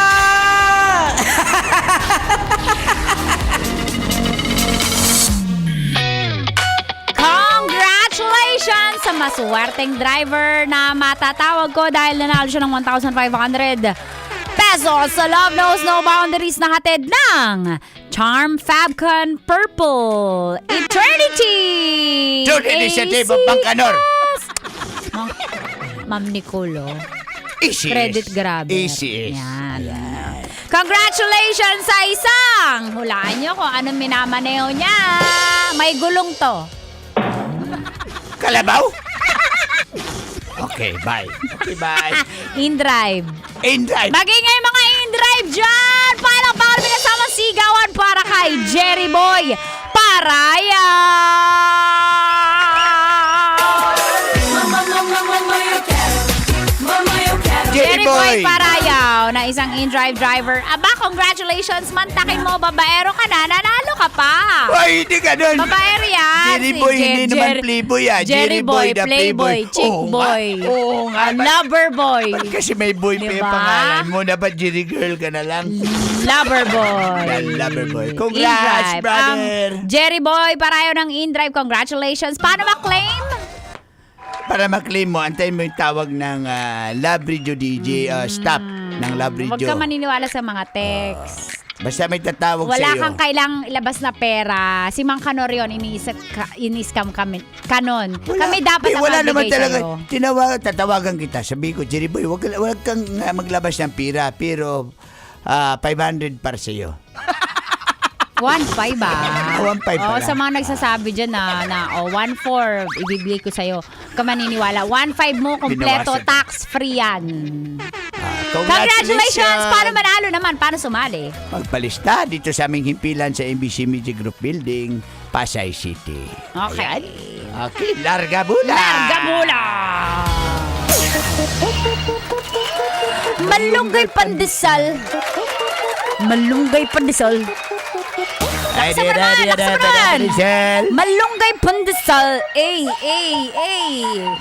Congratulations! sa maswerteng driver na matatawag ko dahil nanalo siya ng 1,500 pesos sa Love Knows No Boundaries na hatid ng Charm Fabcon Purple Eternity! June Initiative of Bangkanor. Ma'am Nicolo. Easy. Credit grabber. Easy. Yan. Congratulations sa isang! Hulaan nyo kung anong minamaneho niya. May gulong to. Kalabaw? Okay, bye. Okay, bye. In-drive. In-drive. Magingay mga in-drive dyan! Palakpakan pinasamang sigawan para kay Jerry Boy Paraya! Jerry Boy Parayaw na isang in-drive driver. Aba, congratulations! Mantakin mo, babaero ka na. Nanalo ka pa. Ay, hindi ka nun. Babaero yan. Jerry Boy, hindi naman playboy yan. Jerry Boy, na playboy, chick boy. Oo nga. Lover boy. Kasi may boy pa yung pangalan mo. Dapat Jerry girl ka na lang. Lover boy. Lover boy. Congrats, In-drive. brother. Jerry Boy, parayo ng in-drive. Congratulations. Paano ma-claim? Para ma-claim mo, antayin mo yung tawag ng Love Radio DJ, stop ng Love Radio. Huwag ka maniniwala sa mga text. Basta may tatawag Wala sa'yo. kang kailang ilabas na pera. Si Mang Kanor yun, ini-scam kami. Kanon. Kami dapat ang wala naman magbigay talaga. sa'yo. Tatawagan kita. Sabi ko, Jerry Boy, wag kang maglabas ng pira, pero 500 para sa'yo. 1.5 ba? 1.5 pala. Sa mga nagsasabi dyan na 1.4 ibibigay ko sa'yo. Ka maniniwala. 1.5 mo, kompleto, Binawasan. tax-free yan. Congratulations! Paano manalo naman? Paano sumali? Magpalista dito sa aming himpilan sa MBC Media Group Building, Pasay City. Okay. Ayan. Okay, larga bula! Larga bula! Malunggay pandesal. Malunggay pandesal. Lakas naman! Malunggay pandesal.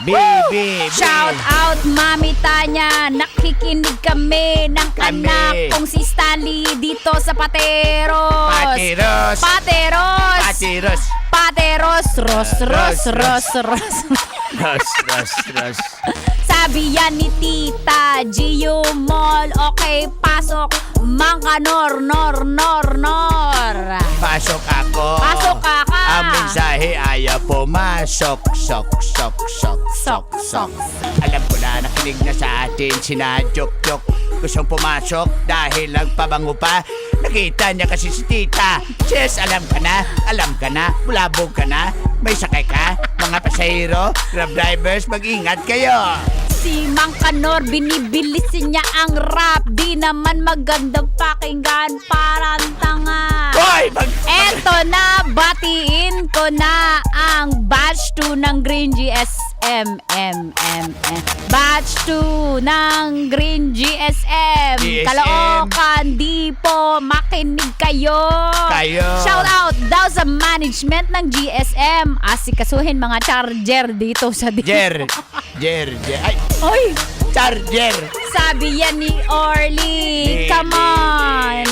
Baby. Shout out, Mami Tanya. Nakikinig kami ng anak kong si Stanley dito sa Pateros. Ros. Sabi yan ni Tita Gio Mall. Okay, pasok. Mang Kanor, nor. Pasok ako. Pasok ka. Ang mensahe ayaw pumasok. Sok. Alam ko na nakinig na sa atin sina Jok. Gustong pumasok dahil nagpabango pa. Nakita niya kasi si Tita. Yes, alam ka na. Bulabog ka na. May sakay ka. Mga pasahero, grab drivers, mag-ingat kayo. Si Mang Kanor, binibilisin niya ang rap. Di naman magandang pakinggan, parang tanga. Eto na, batiin ko na ang batch 2 ng Green GSM. Batch 2 ng Green GSM. Caloocan, di po makinig kayo. Shout out daw sa management ng GSM. Asikasuhin mga charger dito sa Jer. Oy! Charger! Sabi yan ni Orly. Come on!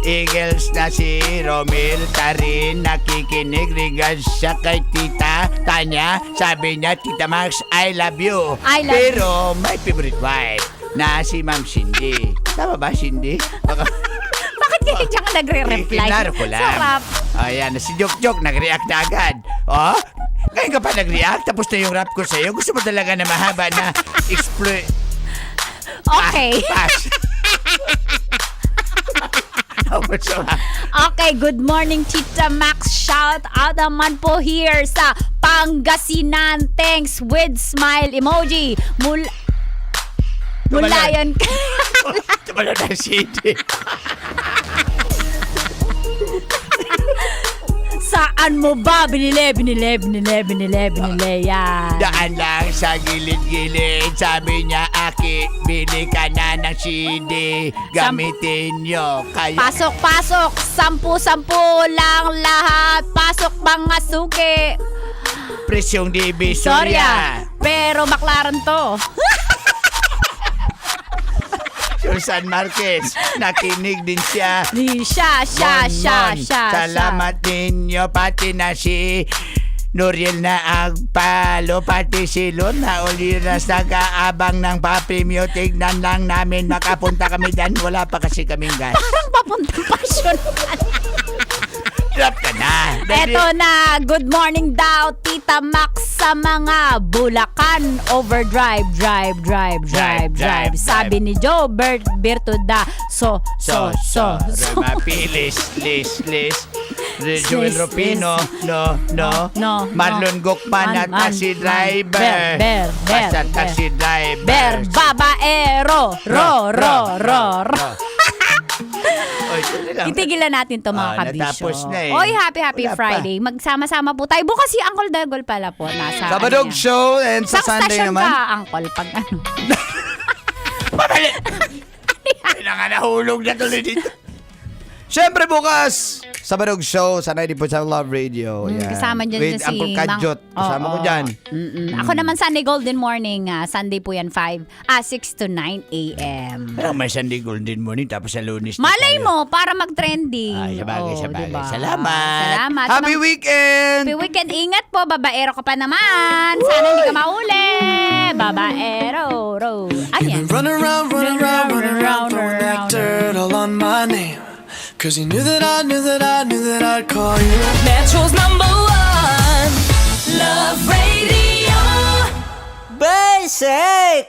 Eagles na si Romel Tarin nakikinig. Regards siya kay Tita Tanya. Sabi niya, Tita Max, I love you. Pero may favorite wife na si Ma'am Cindy. Tama ba, Cindy? Bakit kaya diyan ka nagre-reply? Kinaro ko lang. Sarap. Ayan, si Jok nag-react na agad. Oh, ngayon ka pa nag-react, tapos na yung rap ko sa'yo. Gusto mo talaga na mahaba na exploit. Okay. Okay, good morning, Tita Max. Shout out naman po here sa Pangasinan. Thanks with smile emoji. Mulayan ka. Tumalo na Cindy. Saan mo ba binili yan? Daan lang sa gilid-gilid. Sabi niya, Aki, bili ka na ng CD. Gamitin nyo kayo. Pasok. 10 lang lahat. Pasok mga suki. Presyong Divisoria. Pero McLaren to. Susan Marquez, nakinig din siya. Siya. Salamat ninyo, pati na si Nuriel na ang palo, pati silon na uliras nag-aabang ng papremyo. Tignan lang namin, makapunta kami dyan. Wala pa kasi kaming gas. Parang papuntang pasyon. Drop ka na. Eto na, good morning daw, Tita Max sa mga Bulacan. Overdrive, drive. Sabi ni Joe Bertuda, so. Rema Pilis, Lis. Joel Rupino, no. Marlon Gokman at taxi driver. Basta taxi driver. Babaero, ro. Itigilan natin to mga kabisyo. Natapos na eh. Oy, happy Wala pa. Friday. Magsama-sama po tayo. Bukas si Uncle Dagol pala po. Nasa Sabadog show and sa Isang Sunday stasyon naman. ka, Uncle, pag ano. Kailangan nahulog na tuloy dito. Siyempre bukas, Sabadog Show sa 90.7 Love Radio. Yan. Kasama dyan With si Uncle Kadjot. Kasama ko dyan. Ako naman Sunday Golden Morning. Sunday po yan 6 to 9 a.m. Pero may Sunday Golden Morning tapos sa Lunes. Malay mo, para mag-trending. Ay, sabagay. Diba? Salamat. Happy weekend! Happy weekend. Ingat po, babaero ka pa naman. Sana hindi ka mauli. Babaero. Ayan. Run around, throwing that dirt all on my name. Cause you knew that I'd call you. Metro's #1 Love Radio. Basic!